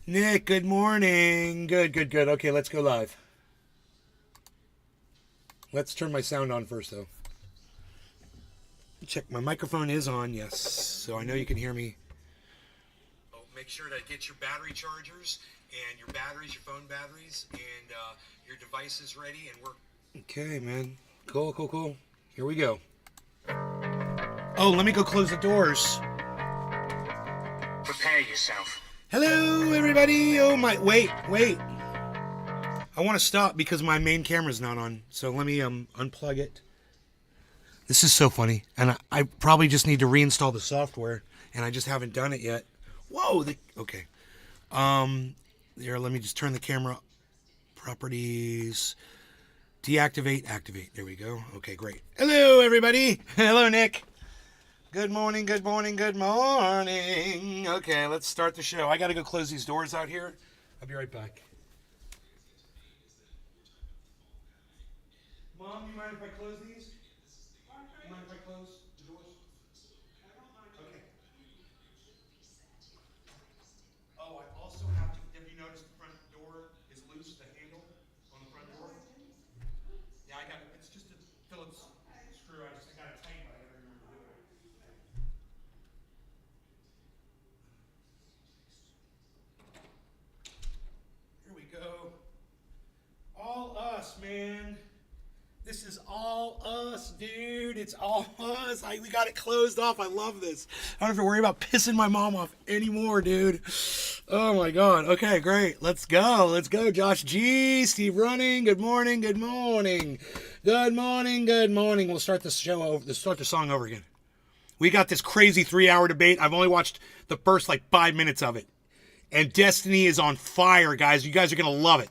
Nick, good morning. Good. Okay, let's go live. Let's turn my sound on first, though. Check, my microphone is on, yes. So I know you can hear me. Oh, make sure to get your battery chargers and your batteries, your phone batteries, and your devices ready, and we're... Okay, man. Cool. Here we go. Oh, let me go close the doors. Prepare yourself. Hello, everybody. Oh, my... Wait. I want to stop because my main camera's not on. So let me unplug it. This is so funny. And I probably just need to reinstall the software. And I just haven't done it yet. Whoa. Okay. There, let me just turn the camera. Properties. Deactivate. Activate. There we go. Okay, great. Hello, everybody. Hello, Nick. Good morning. Okay, let's start the show. I got to go close these doors out here. I'll be right back. Mom, you mind if I close these? You mind if I close the doors? Okay. Oh, I also have you noticed the front door is loose, the handle on the front door? Yeah, I got it. It's just a Phillips screw. I got it tight, but I gotta remember to do it. Here we go. All us, man. This is all us, dude. It's all us. We got it closed off. I love this. I don't have to worry about pissing my mom off anymore, dude. Oh my God. Okay, great. Let's go. Josh G. Steve Running. Good morning. We'll start the show over. Let's start the song over again. We got this crazy 3-hour debate. I've only watched the first 5 minutes of it. And Destiny is on fire, guys. You guys are going to love it.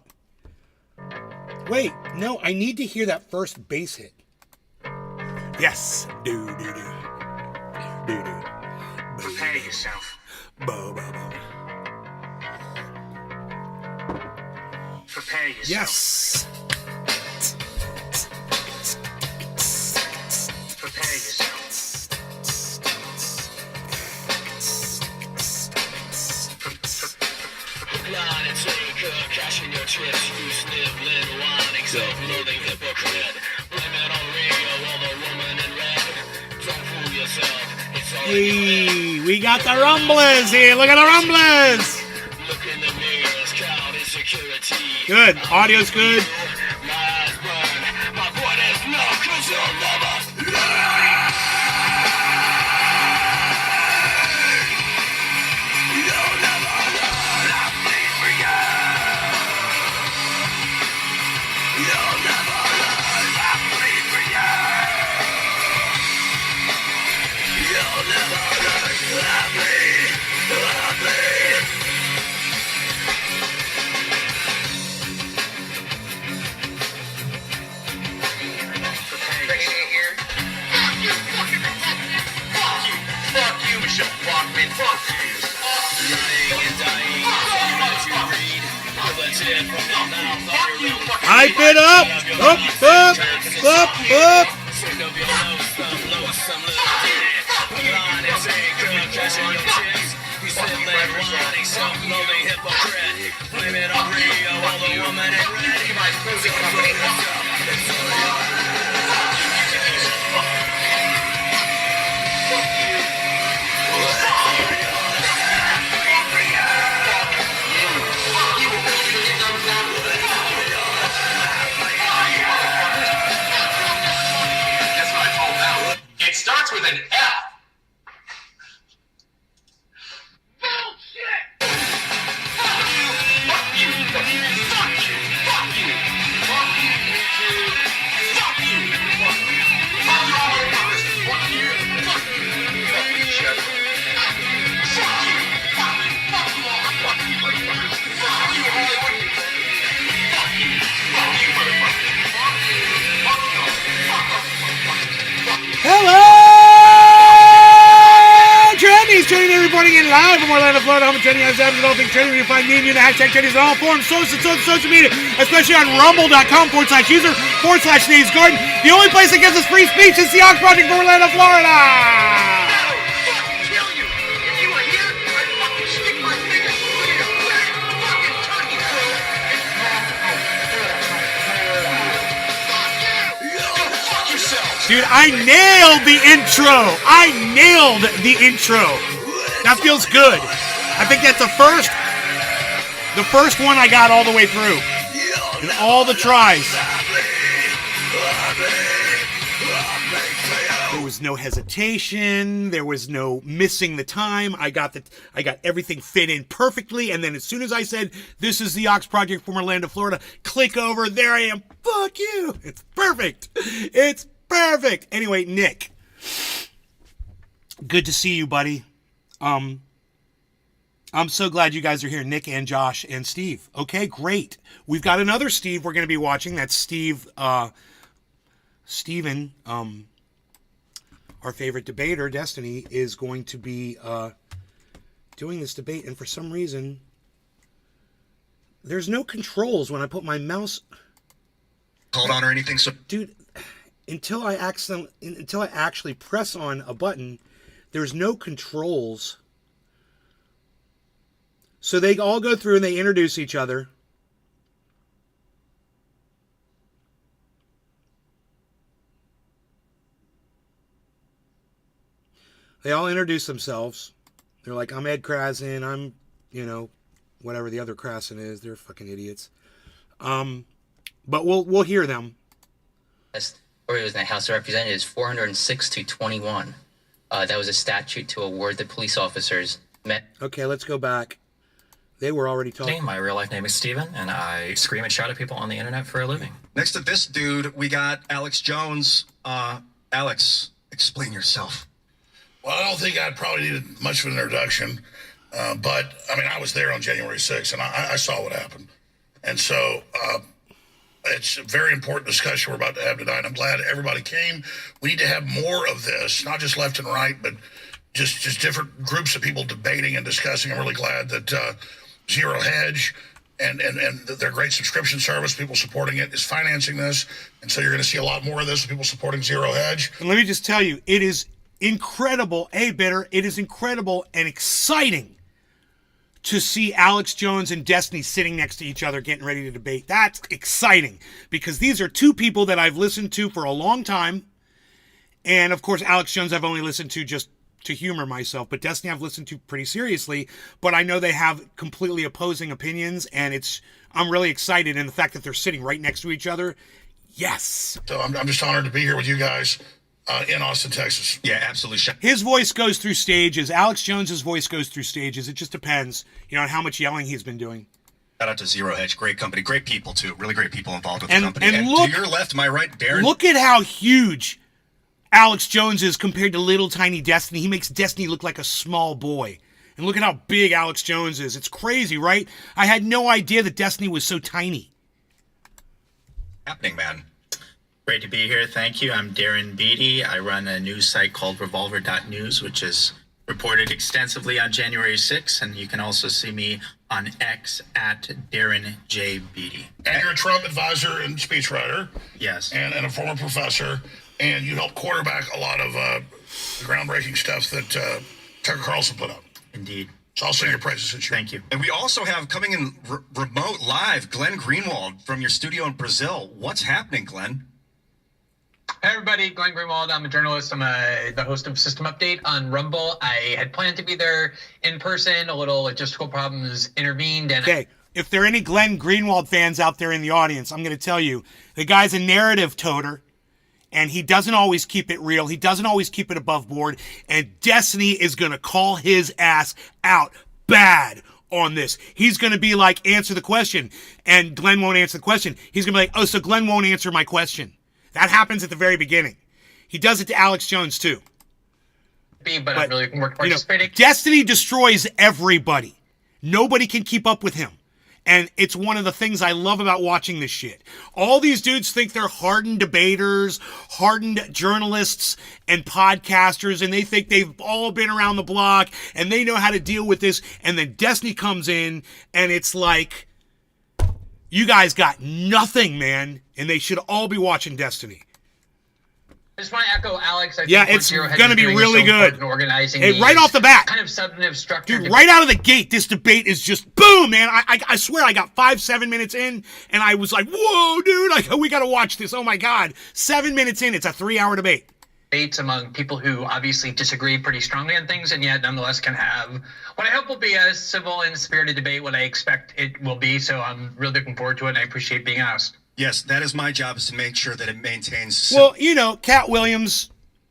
Wait, no, I need to hear that first bass hit. Yes. Do. Prepare yourself. Prepare yourself. Yes. Prepare yourself. Line and take cash in your chips. You sniff little wine, self-loathing hypocrite. Blame it on Rio, all the woman in red. Don't fool yourself. It's all Hey, we got the rumblers here. Look at the rumblers. Look in the mirrors, count insecurity. Good. Audio's good. My eyes burn. My blood is numb, 'cause you'll never learn. You'll never learn. I bleed for you. You'll never learn. I bleed for you. You'll never learn. I bleed. Fuck you, Michelle Bachman. Fuck you. Lying and dying. As you read, let's hear from your mouth on your own. Hype it up. Up. Send up your lonesome little dick. Line and take cash in your chips. You said let lying, self-loathing hypocrite. Blame it on Rio, all the woman in red. My music company. It's all yours. It starts with an F. Bullshit! Fuck you! Fuck you! Fuck you! Fuck you! Fuck you! Fuck you! Fuck you! Fuck you! Fuck you all over. Fuck you! Fuck you! Fuck you, shut up. Fuck you! Fuck you! Fuck you! Fuck you all. Fuck you, motherfuckers. Fuck you, Hollywood. Fuck you! Fuck you, motherfuckers. Fuck you! Fuck you all. Fuck off. Fuck you. Fuck you. Hello. Trendy's Trendy reporting in live from Orlando, Florida. Home of Trendy has apps and all things Trendy. You can find me and you in the hashtag Trendy's on all forms, social media, especially on rumble.com/user/Nays Garden. The only place that gives us free speech is the Ox Project for Orlando, Florida. Fucking kill you! If you were here, I'd fucking stick my finger through your back! Dude, I nailed the intro. I nailed the intro. That feels good. I think that's the first one I got all the way through. And all the tries. There was no hesitation. There was no missing the time. I got everything fit in perfectly. And then as soon as I said, this is the Ox Project from Orlando, Florida, click over, there I am. Fuck you. It's perfect. It's perfect. Anyway, Nick, good to see you, buddy. I'm so glad you guys are here, Nick and Josh and Steve. Okay, great. We've got another Steve we're going to be watching. That's Steven, our favorite debater, Destiny, is going to be doing this debate. And for some reason, there's no controls when I put my mouse... Hold on or anything, so... Dude, until I actually press on a button, there's no controls. So they all go through and they introduce each other. They all introduce themselves. They're like, I'm Ed Krasin. I'm, whatever the other Krasin is. They're fucking idiots. But we'll hear them. Or it was in the House of Representatives, 406 to 21. That was a statute to award the police officers. Okay, let's go back. They were already talking. My real life name is Steven, and I scream and shout at people on the internet for a living. Next to this dude, we got Alex Jones. Alex, explain yourself. Well, I don't think I probably needed much of an introduction, but I mean, I was there on January 6th, and I saw what happened. And so it's a very important discussion we're about to have tonight. I'm glad everybody came. We need to have more of this, not just left and right, but just different groups of people debating and discussing. I'm really glad that Zero Hedge and their great subscription service, people supporting it, is financing this. And so you're going to see a lot more of this, people supporting Zero Hedge. And let me just tell you, it is incredible, Bitter. It is incredible and exciting to see Alex Jones and Destiny sitting next to each other getting ready to debate. That's exciting because these are two people that I've listened to for a long time. And of course, Alex Jones I've only listened to just to humor myself, but Destiny I've listened to pretty seriously. But I know they have completely opposing opinions, and I'm really excited. And the fact that they're sitting right next to each other, yes. So I'm just honored to be here with you guys in Austin, Texas. Yeah, absolutely. His voice goes through stages. Alex Jones's voice goes through stages. It just depends, on how much yelling he's been doing. Shout out to Zero Hedge. Great company. Great people, too. Really great people involved with And- the company. and look- to your left, my right, Darren. Look at how huge Alex Jones is compared to little tiny Destiny. He makes Destiny look like a small boy. And look at how big Alex Jones is. It's crazy, right? I had no idea that Destiny was so tiny. Happening, man. Great to be here. Thank you. I'm Darren Beatty. I run a news site called Revolver.news, which is reported extensively on January 6th. And you can also see me on X at Darren J. Beatty. And you're a Trump advisor and speechwriter. Yes. And a former professor. And you helped quarterback a lot of the groundbreaking stuff that Tucker Carlson put up. Indeed. So I'll sing your praises since you're... Thank you. And we also have coming in remote live, Glenn Greenwald from your studio in Brazil. What's happening, Glenn? Hey everybody, Glenn Greenwald. I'm a journalist. I'm the host of System Update on Rumble. I had planned to be there in person. A little logistical problems intervened. And Okay, if there are any Glenn Greenwald fans out there in the audience, I'm going to tell you, the guy's a narrative toter, and he doesn't always keep it real. He doesn't always keep it above board, and Destiny is going to call his ass out bad on this. He's going to be like, answer the question, and Glenn won't answer the question. He's going to be like, oh, so Glenn won't answer my question. That happens at the very beginning. He does it to Alex Jones, too. but I'm really looking forward to participating. Destiny destroys everybody. Nobody can keep up with him. And it's one of the things I love about watching this shit. All these dudes think they're hardened debaters, hardened journalists and podcasters, and they think they've all been around the block and they know how to deal with this. And then Destiny comes in and it's like, you guys got nothing, man. And they should all be watching Destiny. I just want to echo Alex. I Yeah, think it's 1-0 has gonna been be doing really so good. important in organizing Hey, right these off the bat. kind of substantive structure. Dude, right out of the gate, this debate is just boom, man. I swear I got 7 minutes in, and I was like, whoa, dude, we got to watch this. Oh, my God. 7 minutes in, it's a 3-hour debate. Debates among people who obviously disagree pretty strongly on things, and yet nonetheless can have what I hope will be a civil and spirited debate, what I expect it will be. So I'm really looking forward to it, and I appreciate being asked. Yes, that is my job, is to make sure that it maintains. Well, Cat Williams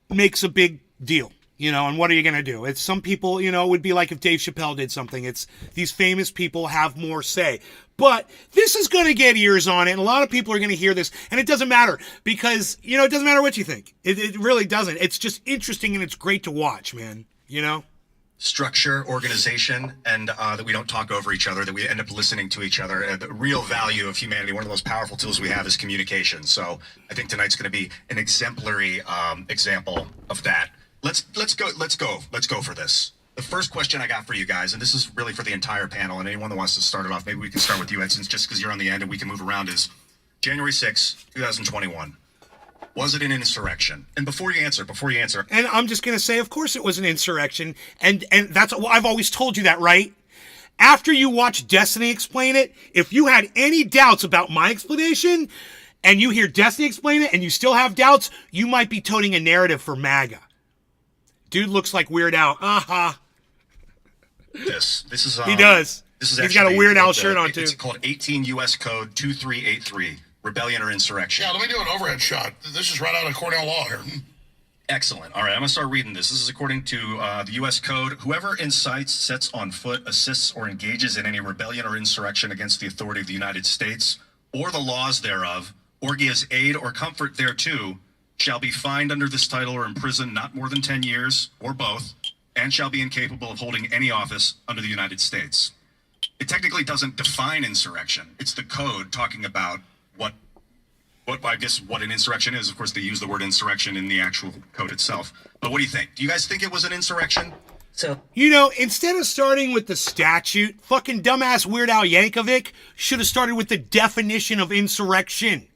makes a big deal, and what are you going to do? It's some people, it would be like if Dave Chappelle did something. It's these famous people have more say. But this is going to get ears on it, and a lot of people are going to hear this, and it doesn't matter because, it doesn't matter what you think. It really doesn't. It's just interesting, and it's great to watch, man, Structure, organization, and that we don't talk over each other, that we end up listening to each other. And the real value of humanity, one of the most powerful tools we have, is communication. So I think tonight's going to be an exemplary example of that. Let's go for this. The first question I got for you guys, and this is really for the entire panel, and anyone that wants to start it off, maybe we can start with you, Edson, just because you're on the end and we can move around, is January 6th, 2021. Was it an insurrection? And before you answer, and I'm just going to say, of course it was an insurrection, and that's what I've always told you that, right? After you watch Destiny explain it, if you had any doubts about my explanation, and you hear Destiny explain it, and you still have doubts, you might be toting a narrative for MAGA. Dude looks like Weird Al. This is he does. This is He's got a Weird Al shirt on too. It's called 18 U.S. Code 2383. Rebellion or insurrection. Yeah, let me do an overhead shot. This is right out of Cornell Law here. Excellent. All right, I'm going to start reading this. This is according to the U.S. Code. Whoever incites, sets on foot, assists, or engages in any rebellion or insurrection against the authority of the United States or the laws thereof, or gives aid or comfort thereto, shall be fined under this title or imprisoned not more than 10 years, or both, and shall be incapable of holding any office under the United States. It technically doesn't define insurrection. It's the code talking about what an insurrection is. Of course, they use the word insurrection in the actual code itself. But what do you think? Do you guys think it was an insurrection? So, Instead of starting with the statute, fucking dumbass Weird Al Yankovic should have started with the definition of insurrection.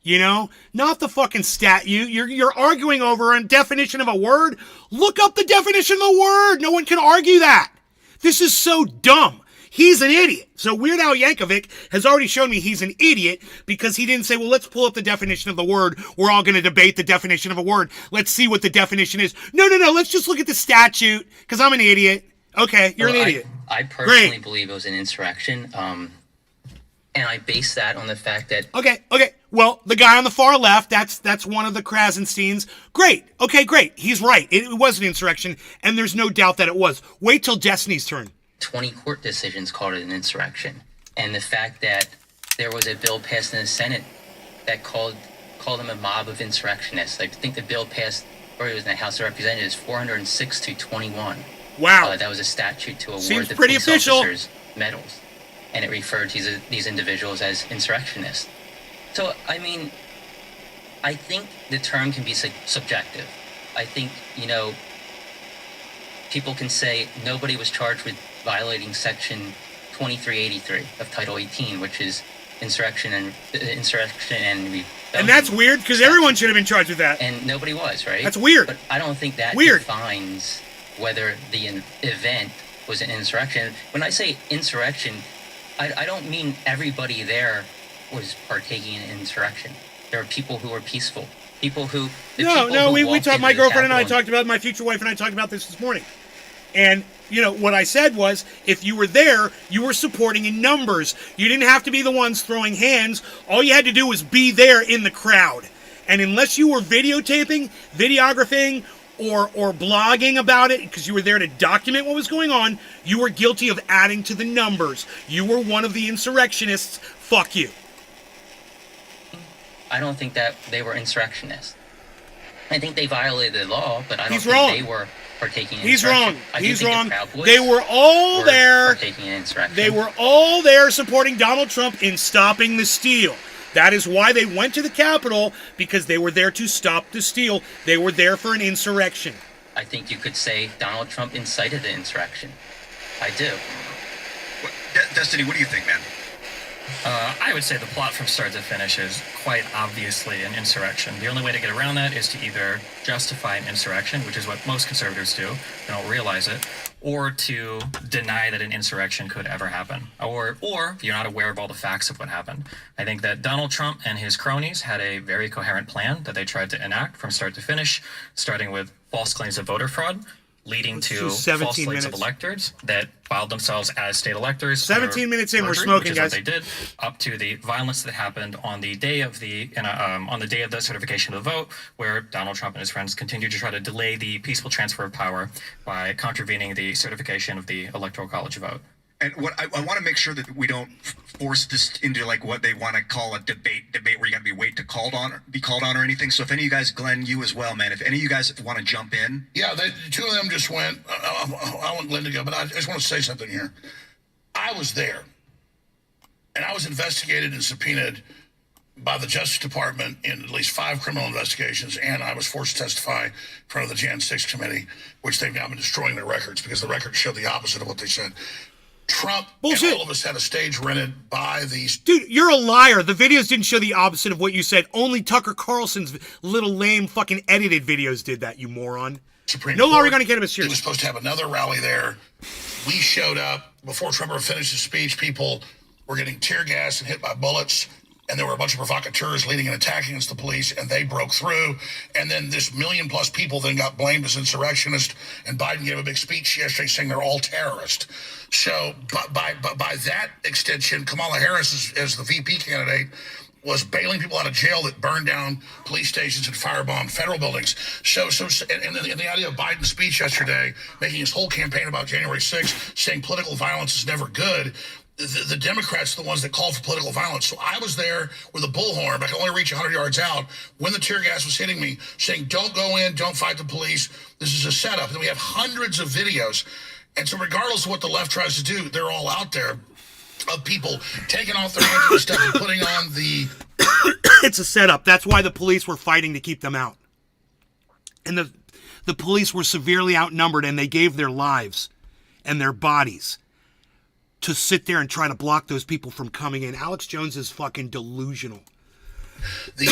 Not the fucking statute. You're arguing over a definition of a word. Look up the definition of the word. No one can argue that. This is so dumb. He's an idiot. So Weird Al Yankovic has already shown me he's an idiot because he didn't say, well, let's pull up the definition of the word. We're all going to debate the definition of a word. Let's see what the definition is. No. Let's just look at the statute because I'm an idiot. Okay, you're an idiot. I personally believe it was an insurrection. And I base that on the fact that... Okay. Well, the guy on the far left, that's one of the Krasensteins. Great. Okay, great. He's right. It was an insurrection, and there's no doubt that it was. Wait till Destiny's turn. 20 court decisions called it an insurrection. And the fact that there was a bill passed in the Senate that called them a mob of insurrectionists. I think the bill passed, or it was in the House of Representatives, 406 to 21. Wow. That was a statute to award Seems the pretty police official. officers medals. And it referred to these individuals as insurrectionists. So, I think the term can be subjective. I think, people can say nobody was charged with violating Section 2383 of Title 18, which is insurrection and rebellion. And that's weird because everyone should have been charged with that. And nobody was, right? That's weird. But I don't think that Weird. defines whether the event was an insurrection. When I say insurrection, I don't mean everybody there was partaking in insurrection. There were people who were peaceful. We talked. My girlfriend and I talked about. My future wife and I talked about this morning. And what I said was, if you were there, you were supporting in numbers. You didn't have to be the ones throwing hands. All you had to do was be there in the crowd. And unless you were videotapping, or blogging about it because you were there to document what was going on, you were guilty of adding to the numbers. You were one of the insurrectionists. Fuck you. I don't think that they were insurrectionists. I think they violated the law, but I don't He's think wrong. they were partaking in He's insurrection. wrong. I do He's think wrong. The Proud Boys They were all there. Partaking in insurrection. They were all there supporting Donald Trump in stopping the steal. That is why they went to the Capitol, because they were there to stop the steal. They were there for an insurrection. I think you could say Donald Trump incited the insurrection. I do. Destiny, what do you think, man? I would say the plot from start to finish is quite obviously an insurrection. The only way to get around that is to either justify an insurrection, which is what most conservatives do, they don't realize it, or to deny that an insurrection could ever happen, or you're not aware of all the facts of what happened. I think that Donald Trump and his cronies had a very coherent plan that they tried to enact from start to finish, starting with false claims of voter fraud, leading to false slates of electors that filed themselves as state electors. 17 minutes in, we're perjury, smoking, which is guys. what they did, up to the violence that happened on the day of the certification of the vote, where Donald Trump and his friends continued to try to delay the peaceful transfer of power by contravening the certification of the Electoral College vote. And what I want to make sure that we don't force this into like what they want to call a debate where you got to be called on or anything. So if any of you guys, Glenn, you as well, man, if any of you guys want to jump in. Yeah, two of them just went. I want Glenn to go, but I just want to say something here. I was there, and I was investigated and subpoenaed by the Justice Department in at least 5 criminal investigations, and I was forced to testify in front of the JAN6th committee, which they've now been destroying their records because the records show the opposite of what they said. Trump and all of us had a stage rented by these. Dude, you're a liar. The videos didn't show the opposite of what you said. Only Tucker Carlson's little lame fucking edited videos did that, you moron. Supreme No Court. longer going to get him a serious. He was supposed to have another rally there. We showed up before Trump ever finished his speech. People were getting tear gas and hit by bullets. And there were a bunch of provocateurs leading and attacking against the police, and they broke through. And then this 1 million+ people then got blamed as insurrectionists. And Biden gave a big speech yesterday saying they're all terrorists. So by that extension, Kamala Harris, as the VP candidate, was bailing people out of jail that burned down police stations and firebombed federal buildings. And the idea of Biden's speech yesterday, making his whole campaign about January 6th, saying political violence is never good. The Democrats are the ones that called for political violence. So I was there with a bullhorn, but I could only reach 100 yards out when the tear gas was hitting me, saying, don't go in, don't fight the police. This is a setup. And we have hundreds of videos. And so regardless of what the left tries to do, they're all out there of people taking off their hands and stuff and putting on the... It's a setup. That's why the police were fighting to keep them out. And the police were severely outnumbered, and they gave their lives and their bodies to sit there and try to block those people from coming in. Alex Jones is fucking delusional. The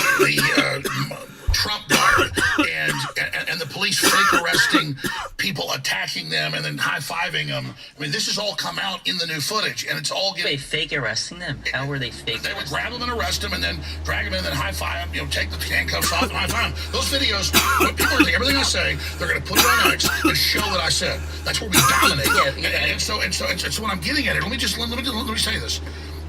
Trump guard and the police fake arresting people, attacking them, and then high-fiving them. I mean, this has all come out in the new footage, and it's all getting... They fake arresting them? How were they fake They would grab them and arrest them, and then drag them in, and then high-five them, take the handcuffs off and high-five them. Those videos, when people are taking everything I say, they're going to put it on X and show that I said. That's where we dominate. And so what I'm getting at here, let me say this.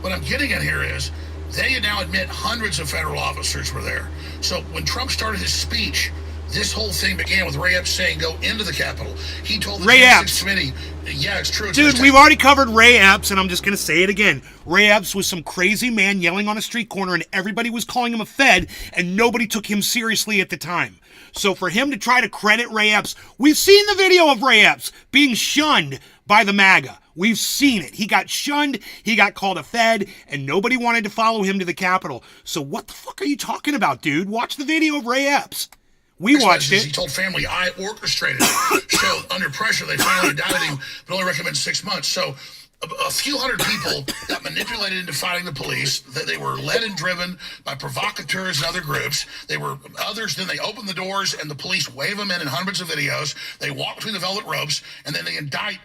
What I'm getting at here is, they now admit hundreds of federal officers were there. So when Trump started his speech, this whole thing began with Ray Epps saying, go into the Capitol. He told the JAN6th committee, yeah, it's true. Dude, we've already covered Ray Epps, and I'm just going to say it again. Ray Epps was some crazy man yelling on a street corner, and everybody was calling him a Fed, and nobody took him seriously at the time. So for him to try to credit Ray Epps, we've seen the video of Ray Epps being shunned by the MAGA. We've seen it. He got shunned, he got called a Fed, and nobody wanted to follow him to the Capitol. So what the fuck are you talking about, dude? Watch the video of Ray Epps. We watched it. He told family, I orchestrated it. So under pressure, they finally indicted him, but only recommended 6 months. So a few hundred people got manipulated into fighting the police. They were led and driven by provocateurs and other groups. They were others. Then they opened the doors, and the police wave them in hundreds of videos. They walk between the velvet ropes, and then they indict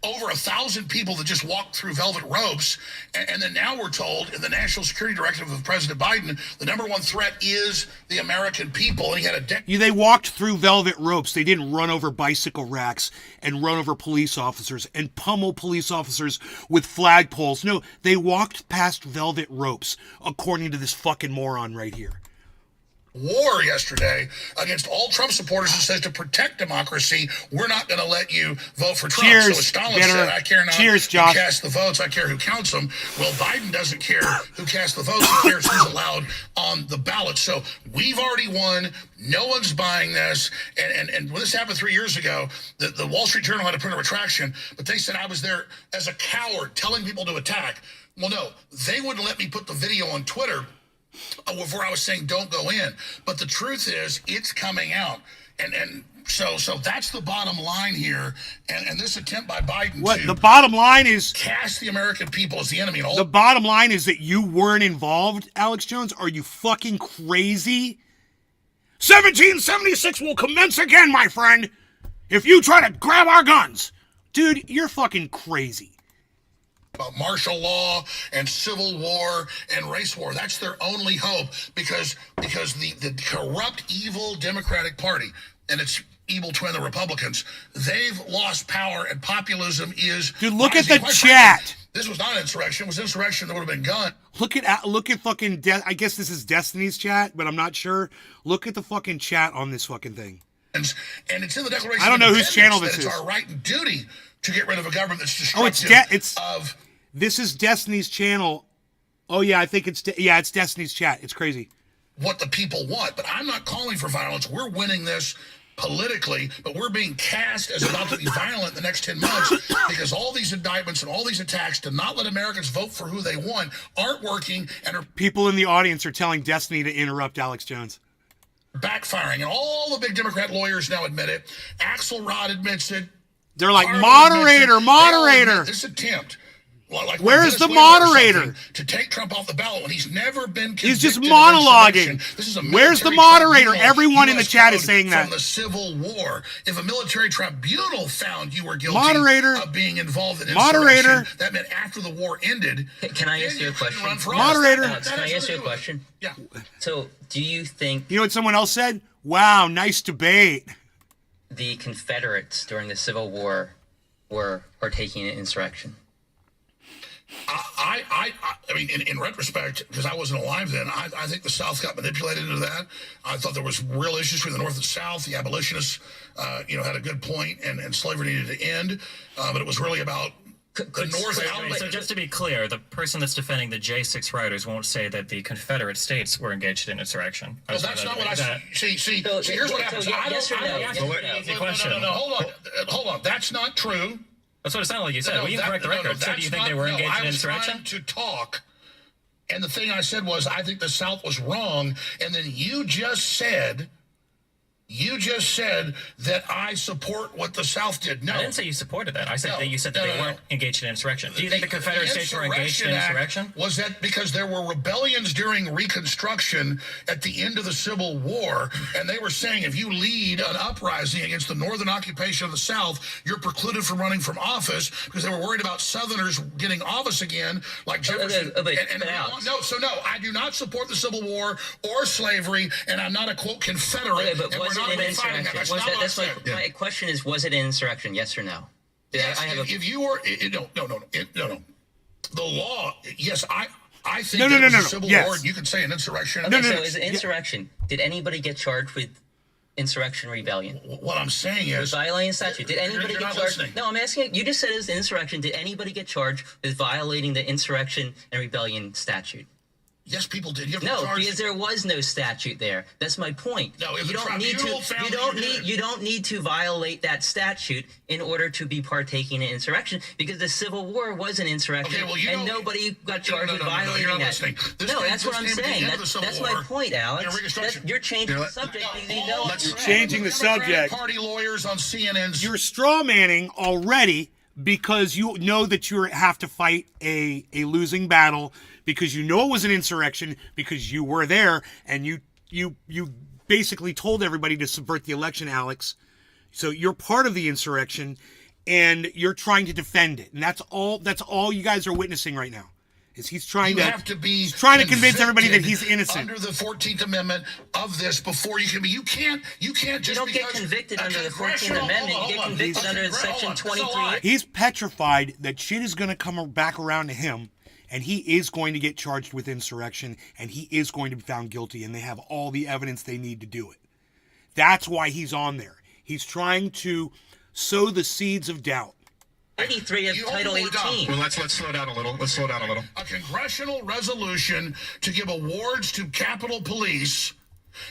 over 1,000 people that just walked through velvet ropes. And then now we're told in the National Security Directive of President Biden, the number one threat is the American people. And he had a They walked through velvet ropes. They didn't run over bicycle racks and run over police officers and pummel police officers with flagpoles. No, they walked past velvet ropes, according to this fucking moron right here. War yesterday against all Trump supporters that says to protect democracy, we're not going to let you vote for Trump. Cheers, so as Stalin said, I care not who casts the votes, I care who counts them. Well, Biden doesn't care who casts the votes, he cares who's allowed on the ballot. So we've already won. No one's buying this. And when this happened 3 years ago, the Wall Street Journal had to print a retraction, but they said I was there as a coward telling people to attack. Well, no, they wouldn't let me put the video on Twitter where I was saying don't go in. But the truth is, it's coming out. And So that's the bottom line here, and this attempt by Biden What to the bottom line is? cast the American people as the enemy. And all The bottom line is that you weren't involved, Alex Jones. Are you fucking crazy? 1776 will commence again, my friend. If you try to grab our guns, dude, you're fucking crazy. about martial law and civil war and race war. That's their only hope because the corrupt, evil Democratic Party and its evil twin, the Republicans, they've lost power and populism is. Dude, look at rising. the Quite chat. frankly, this was not an insurrection. It was insurrection that would have been gone. Look at fucking. I guess this is Destiny's chat, but I'm not sure. Look at the fucking chat on this fucking thing. And it's in the Declaration. I don't know of whose channel Independence this that is. It's our right and duty to get rid of a government that's Oh, destructive this is Destiny's channel. Oh yeah, I think it's it's Destiny's chat. It's crazy. What the people want. But I'm not calling for violence. We're winning this politically, but we're being cast as about to be violent the next 10 months because all these indictments and all these attacks to not let Americans vote for who they want aren't working and are People in the audience are telling Destiny to interrupt Alex Jones. backfiring. And all the big Democrat lawyers now admit it. Axelrod admits it. They're like, Carter moderator, admits it. They all moderator. admit this attempt. Like Where's the Venezuela or moderator? something, to take Trump off the ballot when he's never been convicted He's just of monologuing. insurrection. This is a Where's the military moderator? tribunal. Everyone in the US chat is code saying that. From the Civil War. If a military tribunal found you were guilty Moderator. of being involved in Moderator. insurrection, that meant after the war ended. Can I then ask you a couldn't question? run for Moderator. office. Alex, That can I has ask you a nothing to do question? with it. Yeah. So, do you think You know what someone else said? Wow, nice debate. the Confederates during the Civil War were partaking in insurrection? I mean, in retrospect, because I wasn't alive then, I think the South got manipulated into that. I thought there was real issues between the North and South. The abolitionists, had a good point, and slavery needed to end. But it was really about the North outlet. So just to be clear, the person that's defending the JAN6th riders won't say that the Confederate States were engaged in insurrection. Well, that's not what I see. See, here's what happens. I yes or no? don't. Yes Well, or no? easy question. No, hold on. That's not true. That's what it sounded like you said. No, We can correct the record. So do that's you think not- they were no, engaged I in was insurrection? trying to talk, and the thing I said was I think the South was wrong, and then you just said that I support what the South did. No, I didn't say you supported that. I said No, that you said that no, they no, weren't no. engaged in insurrection. Do you think the Confederate States were engaged in Act insurrection? Was that because there were rebellions during Reconstruction at the end of the Civil War, and they were saying if you lead an uprising against the Northern occupation of the South, you're precluded from running from office because they were worried about Southerners getting office again, like Jefferson. but and Alex. no, I do not support the Civil War or slavery, and I'm not a quote Confederate. Okay, but and was we're it not an really fighting that. insurrection? That's not what I That's said. my question is, was it an insurrection? Yes or no? Yes, I have a if you were, no. The law, yes, I think No, that no, it was no, a no. civil Yes. war. You could say an insurrection. Okay, no, so no. is it insurrection? Did anybody get charged with insurrection rebellion? What I'm saying is, Violating statute. Did anybody you're get not charged? listening. No, I'm asking you. You just said it was insurrection. Did anybody get charged with violating the insurrection and rebellion statute? yes, people did. You have to No, charge. because there was no statute there. That's my point. No, if you the don't need tribunal to. found You that don't you need. did. You don't need to violate that statute in order to be partaking in insurrection, because the Civil War was an insurrection, Okay, well, you and know- nobody got No, charged with violating you're not that. listening. This No, came- that's what this I'm came at the saying. end of the Civil That's War my point, Alex. and Reconstruction. You're changing the let- subject. No, because you know let's it's correct. Changing the Democratic subject. Party lawyers on CNN's. You're straw manning already because you know that you have to fight a losing battle because you know it was an insurrection because you were there and you basically told everybody to subvert the election, Alex. So you're part of the insurrection and you're trying to defend it. And that's all you guys are witnessing right now. Is he's trying You to have to be he's trying to convince everybody that convicted he's innocent. under the 14th Amendment of this before you can be. You can't just. You don't get because convicted a under the 14th congressional- Amendment. hold You get on. convicted A under congre- Section hold on. That's a 23. lie. He's petrified that shit is going to come back around to him, and he is going to get charged with insurrection, and he is going to be found guilty, and they have all the evidence they need to do it. That's why he's on there. He's trying to sow the seeds of doubt. 83 of You Title hold on. 18. Well, let's slow down a little. Let's slow down a little. A congressional resolution to give awards to Capitol Police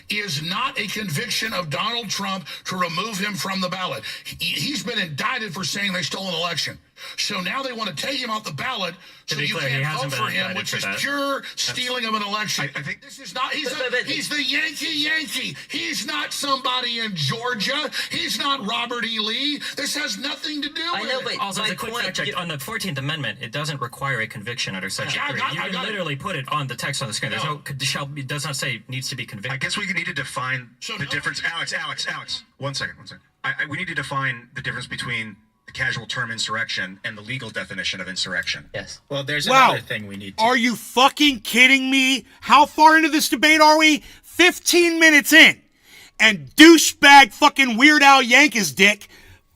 is not a conviction of Donald Trump to remove him from the ballot. He's been indicted for saying they stole an election. So now they want to take him off the ballot so be you clear, he can't hasn't vote for been him, indicted which for is that. pure stealing of an election. I think this is not, he's But- the Yankee. He's not somebody in Georgia. He's not Robert E. Lee. This has nothing to do with I know, it. but Also, as my a quick point, fact check, on the 14th Amendment, it doesn't require a conviction under Section 3. You can literally put it on the text on the screen. There's no, it does not say needs to be I convicted. guess we need to define So the no- difference. Alex. One second. We need to define the difference between the casual term insurrection and the legal definition of insurrection. Yes. Well, there's Wow. another thing we need to. Are you fucking kidding me? How far into this debate are we? 15 minutes in. And douchebag fucking Weird Al Yankees dick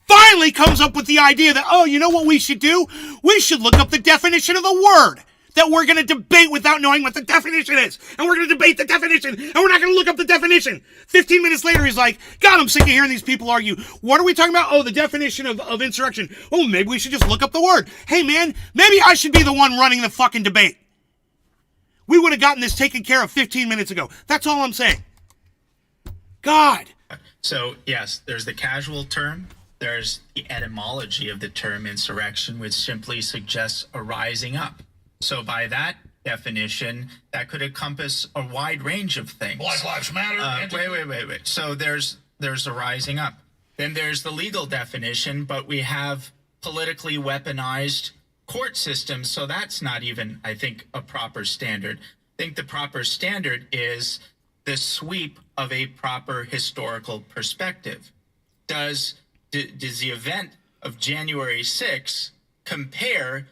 finally comes up with the idea that, oh, you know what we should do? We should look up the definition of the word that we're going to debate without knowing what the definition is. And we're going to debate the definition. And we're not going to look up the definition. 15 minutes later, he's like, God, I'm sick of hearing these people argue. What are we talking about? Oh, the definition of insurrection. Oh, maybe we should just look up the word. Hey, man, maybe I should be the one running the fucking debate. We would have gotten this taken care of 15 minutes ago. That's all I'm saying. God. So, yes, there's the casual term. There's the etymology of the term insurrection, which simply suggests a rising up. So by that definition, that could encompass a wide range of things. Black Lives Matter. Wait. So there's a rising up. Then there's the legal definition, but we have politically weaponized court systems, so that's not even, I think, a proper standard. I think the proper standard is the sweep of a proper historical perspective. Does the event of January 6th compare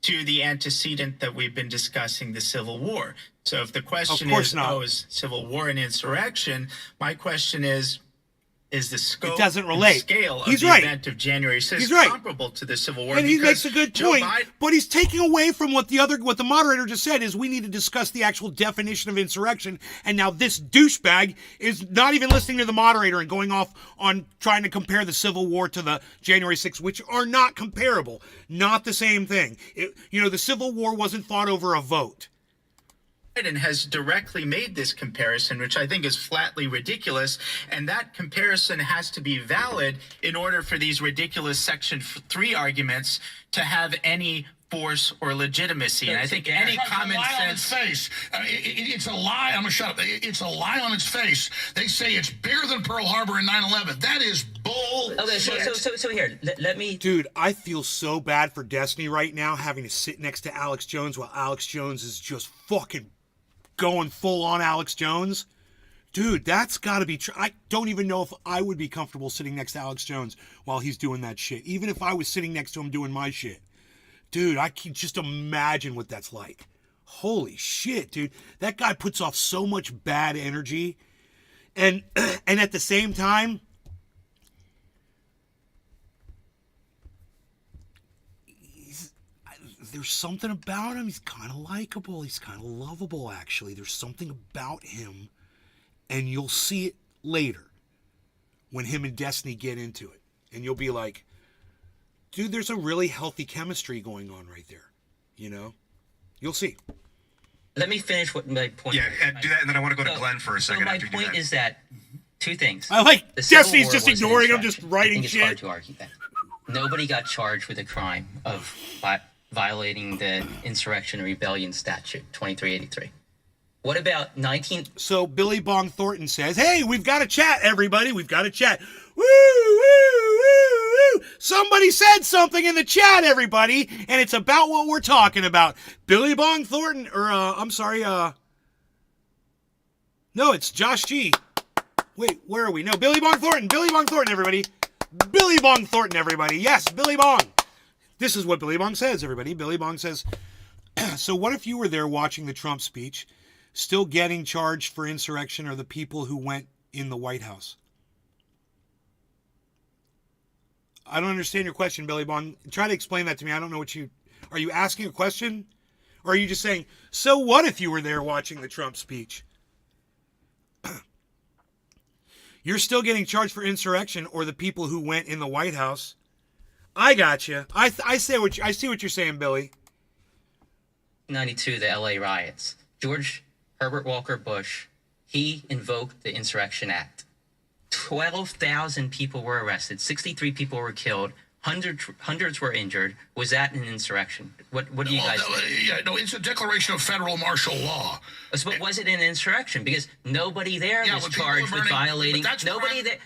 to the antecedent that we've been discussing, the Civil War? So if the question is, is Civil War an insurrection? My question is the scope It doesn't relate. and scale of He's the right. event of January 6th He's right. comparable to the Civil War? And he Because makes a good Joe point, Biden- but he's taking away from what the moderator just said is we need to discuss the actual definition of insurrection. And now this douchebag is not even listening to the moderator and going off on trying to compare the Civil War to the January 6th, which are not comparable. Not the same thing. The Civil War wasn't fought over a vote. Biden has directly made this comparison, which I think is flatly ridiculous, and that comparison has to be valid in order for these ridiculous Section 3 arguments to have any force or legitimacy. And I think any common lie on its sense. face. It's a lie. I'm gonna shut up. It's a lie on its face. They say it's bigger than Pearl Harbor and 9/11. That is bullshit. Okay, so here, let me. Dude, I feel so bad for Destiny right now having to sit next to Alex Jones while Alex Jones is just fucking going full on Alex Jones. Dude, that's got to be I don't even know if I would be comfortable sitting next to Alex Jones while he's doing that shit. Even if I was sitting next to him doing my shit. Dude, I can just imagine what that's like. Holy shit, dude. That guy puts off so much bad energy. And at the same time, there's something about him. He's kind of likable. He's kind of lovable, actually. There's something about him. And you'll see it later when him and Destiny get into it. And you'll be like, dude, there's a really healthy chemistry going on right there. You know? You'll see. Let me finish what my point. Yeah, do that, and then I want to go to Glenn for a second. So my after you do point that. is that two things. I like The Civil Destiny's War just was an ignoring him, just insurrection. writing I think it's shit. hard to argue that. Nobody got charged with a crime of violating the Insurrection and Rebellion Statute 2383. What about 19? So Billy Bong Thornton says, hey, we've got a chat, everybody. We've got a chat. Woo, woo, woo, woo. Somebody said something in the chat, everybody, and it's about what we're talking about. Billy Bong Thornton, no, it's Josh G. Wait, where are we? No, Billy Bong Thornton. Billy Bong Thornton, everybody. Billy Bong Thornton, everybody. Yes, Billy Bong. This is what Billy Bong says, everybody. Billy Bong says, so what if you were there watching the Trump speech? Still getting charged for insurrection are the people who went in the White House. I don't understand your question, Billy Bong. Try to explain that to me. I don't know are you asking a question? Or are you just saying, so what if you were there watching the Trump speech? You're still getting charged for insurrection or the people who went in the White House. I got you. I see what you're saying, Billy. 92, the LA riots. George Herbert Walker Bush, he invoked the Insurrection Act. 12,000 people were arrested. 63 people were killed. hundreds were injured. Was that an insurrection? What do you guys think? Yeah, no, it's a declaration of federal martial law. But was it an insurrection? Because nobody there was charged with violating.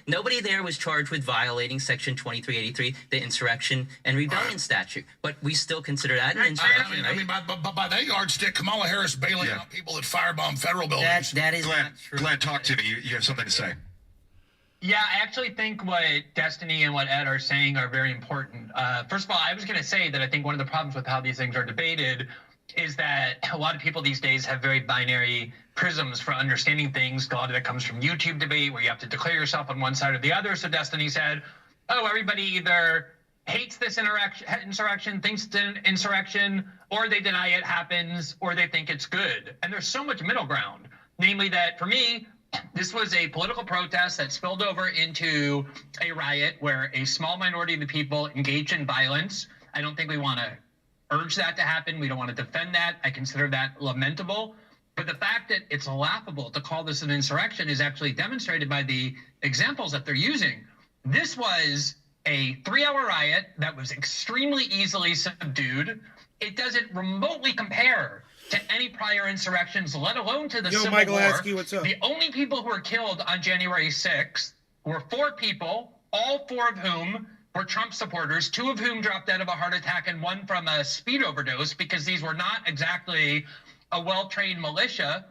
Nobody there was charged with violating Section 2383, the Insurrection and Rebellion Statute. But we still consider that an insurrection, right? I mean, by that yardstick, Kamala Harris bailing out people that firebomb federal buildings. That is Glenn, not true. Glenn, talk to me. You have something to say. Yeah, I actually think what Destiny and what Ed are saying are very important. First of all, I was going to say that I think one of the problems with how these things are debated is that a lot of people these days have very binary prisms for understanding things. A lot of that comes from YouTube debate where you have to declare yourself on one side or the other. So Destiny said, oh, everybody either hates this insurrection, thinks it's an insurrection, or they deny it happens, or they think it's good. And there's so much middle ground. Namely that, for me, this was a political protest that spilled over into a riot where a small minority of the people engaged in violence. I don't think we want to urge that to happen. We don't want to defend that. I consider that lamentable. But the fact that it's laughable to call this an insurrection is actually demonstrated by the examples that they're using. This was a 3-hour riot that was extremely easily subdued. It doesn't remotely compare to any prior insurrections, let alone to the Civil Michael War. Askey, what's up? The only people who were killed on January 6th were 4 people, all 4 of whom were Trump supporters, 2 of whom dropped dead of a heart attack and 1 from a speed overdose, because these were not exactly a well-trained militia.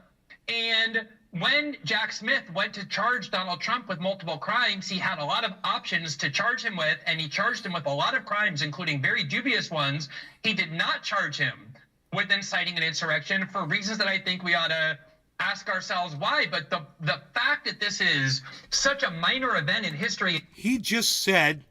And when JAN6th went to charge Donald Trump with multiple crimes, he had a lot of options to charge him with, and he charged him with a lot of crimes, including very dubious ones. He did not charge him with inciting an insurrection for reasons that I think we ought to ask ourselves why. But the fact that this is such a minor event in history. He just said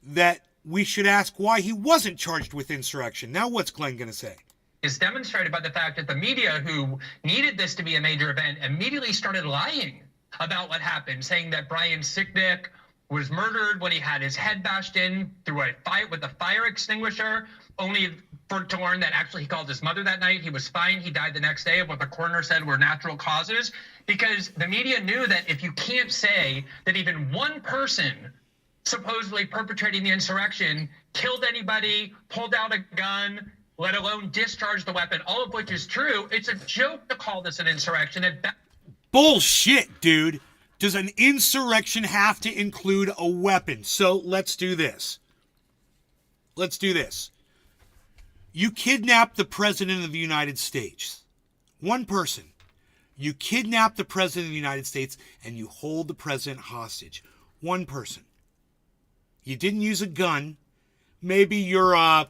that we should ask why he wasn't charged with insurrection. Now what's Glenn going to say? Is demonstrated by the fact that the media, who needed this to be a major event, immediately started lying about what happened, saying that Brian Sicknick was murdered when he had his head bashed in through a fight with a fire extinguisher, only to learn that actually he called his mother that night. He was fine. He died the next day of what the coroner said were natural causes, because the media knew that if you can't say that even one person supposedly perpetrating the insurrection killed anybody, pulled out a gun, let alone discharged the weapon, all of which is true, it's a joke to call this an insurrection. Bullshit, dude. Does an insurrection have to include a weapon? So let's do this. You kidnap the President of the United States. One person. You kidnap the President of the United States and you hold the President hostage. One person. You didn't use a gun. Maybe you're one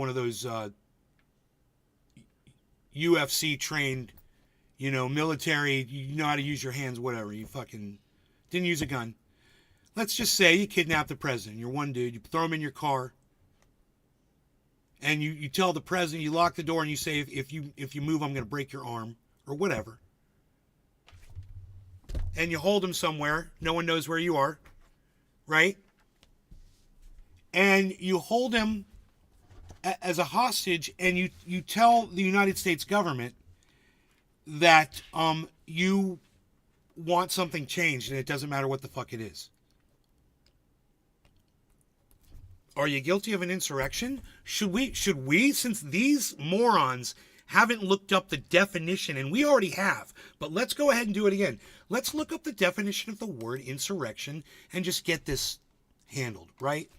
of those UFC trained, military, you know how to use your hands, whatever. You fucking didn't use a gun. Let's just say you kidnap the president. You're one dude. You throw him in your car. And you tell the president, you lock the door and you say, if you move, I'm going to break your arm. Or whatever. And you hold him somewhere. No one knows where you are. Right? And you hold him as a hostage, and you tell the United States government that you want something changed, and it doesn't matter what the fuck it is. Are you guilty of an insurrection? Should we, since these morons haven't looked up the definition, and we already have, but let's go ahead and do it again. Let's look up the definition of the word insurrection and just get this handled, right?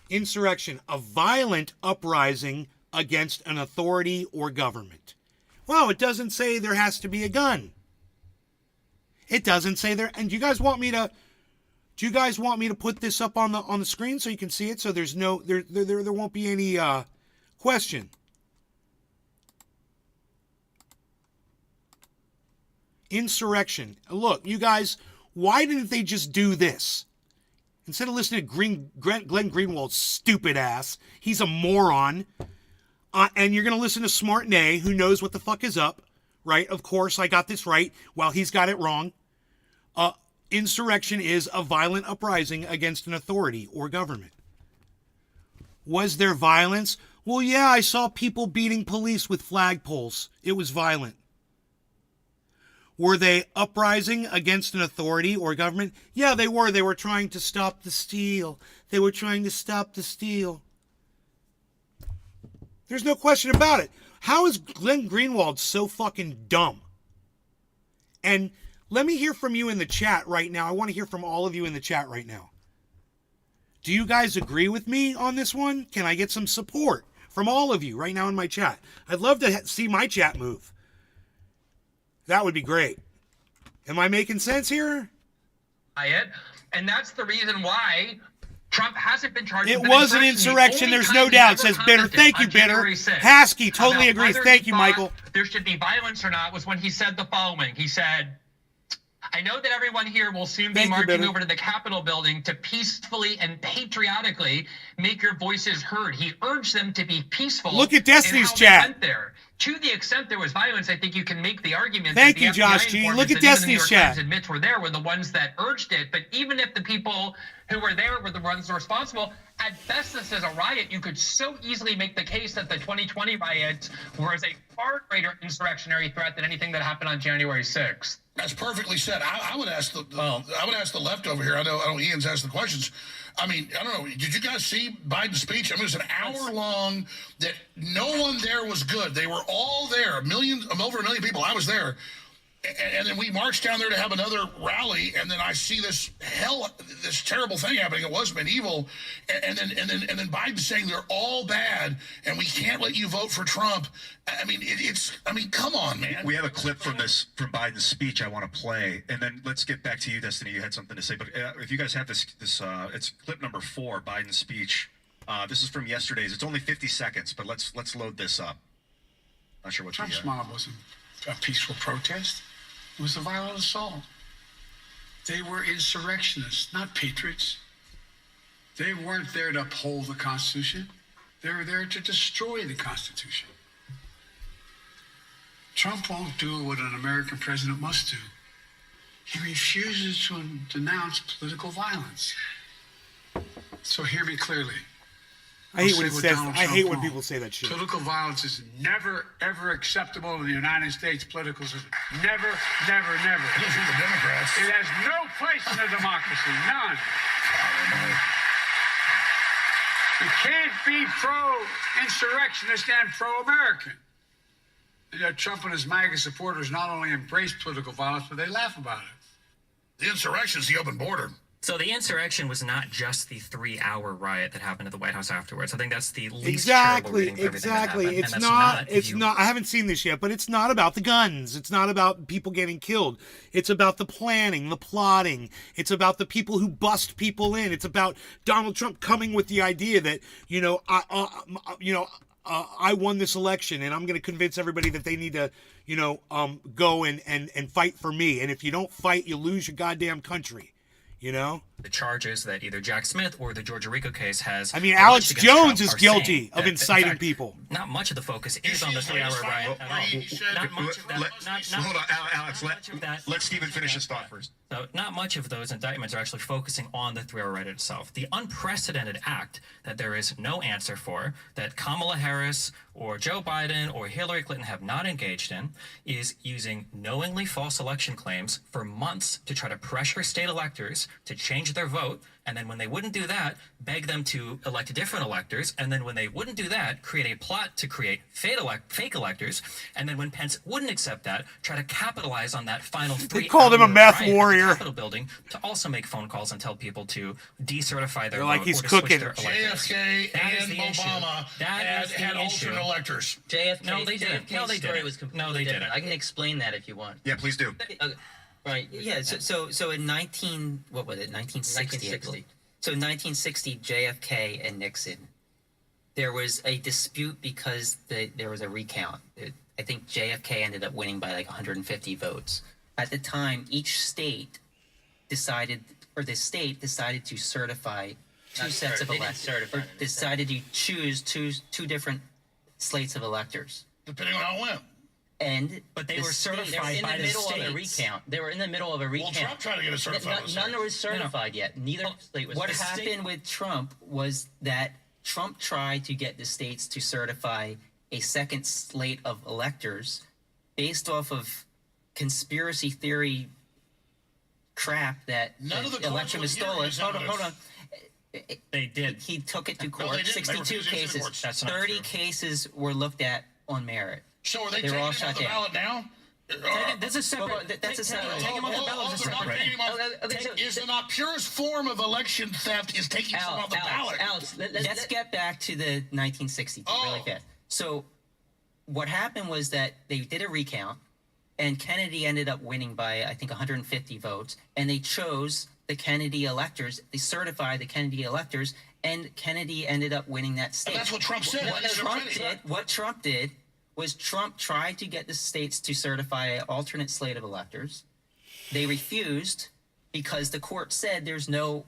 Insurrection, a violent uprising against an authority or government. Well, it doesn't say there has to be a gun. It doesn't say there. And do you guys want me to put this up on the screen so you can see it, so there's no there won't be any question. Insurrection. Look, you guys, why didn't they just do this? Instead of listening to Glenn Greenwald's stupid ass, he's a moron. And you're going to listen to Smart Nay, who knows what the fuck is up, right? Of course, I got this right. Well, he's got it wrong. Insurrection is a violent uprising against an authority or government. Was there violence? Well, yeah, I saw people beating police with flagpoles. It was violent. Were they uprising against an authority or government? Yeah, they were. They were trying to stop the steal. They were trying to stop the steal. There's no question about it. How is Glenn Greenwald so fucking dumb? And let me hear from you in the chat right now. I want to hear from all of you in the chat right now. Do you guys agree with me on this one? Can I get some support from all of you right now in my chat? I'd love to see my chat move. That would be great. Am I making sense here? And that's the reason why Trump hasn't been charged. It was an insurrection. There's no doubt, says Bitter. Thank you, Bitter. Haskey totally agrees. Thank you, Michael. There should be violence or not was when he said the following. He said, I know that everyone here will soon be marching over to the Capitol building to peacefully and patriotically make your voices heard. He urged them to be peaceful. Look at Destiny's chat. There. To the extent there was violence, I think you can make the argument. Thank you, Josh G. Look at Destiny's chat. Admits were there were the ones that urged it, but even if the people who were there were the ones responsible, at best this is a riot. You could so easily make the case that the 2020 riots was a far greater insurrectionary threat than anything that happened on January 6th. That's perfectly said. I would ask I would ask the left over here. I know Ian's asked the questions. I mean, I don't know. Did you guys see Biden's speech? I mean, it was an hour long that no one there was good. They were all there. Over a million people. I was there. And then we marched down there to have another rally, and then I see this terrible thing happening. It was medieval, and then Biden saying they're all bad, and we can't let you vote for Trump. I mean, come on, man. We have a clip from Biden's speech I want to play, and then let's get back to you, Destiny. You had something to say, but if you guys have this, it's clip number 4, Biden's speech. This is from yesterday's. It's only 50 seconds, but let's load this up. Not sure what Trump's mob wasn't a peaceful protest. It was a violent assault. They were insurrectionists, not patriots. They weren't there to uphold the Constitution. They were there to destroy the Constitution. Trump won't do what an American president must do. He refuses to denounce political violence. So hear me clearly. I hate when it says. I hate when people say that shit. Political violence is never, ever acceptable in the United States political system. Never, never, never. The Democrats. It has no place in a democracy. None. You can't be pro-insurrectionist and pro-American. Trump and his MAGA supporters not only embrace political violence, but they laugh about it. The insurrection is the open border. So the insurrection was not just the 3-hour riot that happened at the White House afterwards. I think that's the least terrible reading for everything that happened. It's not. It's not. I haven't seen this yet, but it's not about the guns. It's not about people getting killed. It's about the planning, the plotting. It's about the people who bust people in. It's about Donald Trump coming with the idea that I won this election, and I'm going to convince everybody that they need to, go and fight for me. And if you don't fight, you lose your goddamn country. The charges that either JAN6th or the Georgia RICO case has. I mean, Alex Jones is guilty of inciting people. Not much of the focus is on the 3-hour riot at all. Not much of that. Hold on, Alex. Let Stephen finish his thought first. So not much of those indictments are actually focusing on the 3-hour riot itself. The unprecedented act that there is no answer for, that Kamala Harris or Joe Biden or Hillary Clinton have not engaged in, is using knowingly false election claims for months to try to pressure state electors to change their vote, and then when they wouldn't do that, beg them to elect different electors, and then when they wouldn't do that, create a plot to create fake electors, and then when Pence wouldn't accept that, try to capitalize on that final 3 They called him a meth warrior. Capitol building to also make phone calls and tell people to decertify their vote like he's or to cooking. switch their electors. JFK That is and the issue. Obama had alternate electors. JFK, No, they didn't. JFK's No, they story didn't. was completely No, they different. didn't. I can explain that if you want. Yeah, please do. Right. Yeah. So in 1960, I believe. So in 1960, JFK and Nixon, there was a dispute because there was a recount. I think JFK ended up winning by like 150 votes. At the time, each state decided to certify two sets of electors, or decided to choose two different slates of electors. Depending on how it went. But they were certified by the states. They were in the middle of a recount. Well, Trump tried to get it certified. None was certified yet. Neither slate was. What happened with Trump was that Trump tried to get the states to certify a second slate of electors based off of conspiracy theory crap that None of the the election was stolen. Hold on. They did. He took it to they court. didn't. They 62 refused to use the cases. courts. That's not 30 true. cases were looked at on merit. So are they They were taking all him shut off the down. ballot now? That's a separate. Well, that's a separate- Take him off the ballot is a They're not separate. taking him off. Okay, so- Is the not purest form of election theft is taking someone off the ballot? Alex, let's get back to the 1960s really fast. So what happened was that they did a recount, and Kennedy ended up winning by, I think, 150 votes, and they chose the Kennedy electors. They certified the Kennedy electors, and Kennedy ended up winning that state. And that's what Trump said. What Trump did was Trump tried to get the states to certify an alternate slate of electors. They refused because the court said there's no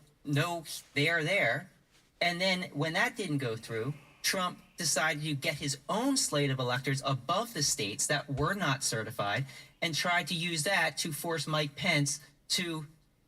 they are there. And then when that didn't go through, Trump decided to get his own slate of electors above the states that were not certified and tried to use that to force Mike Pence to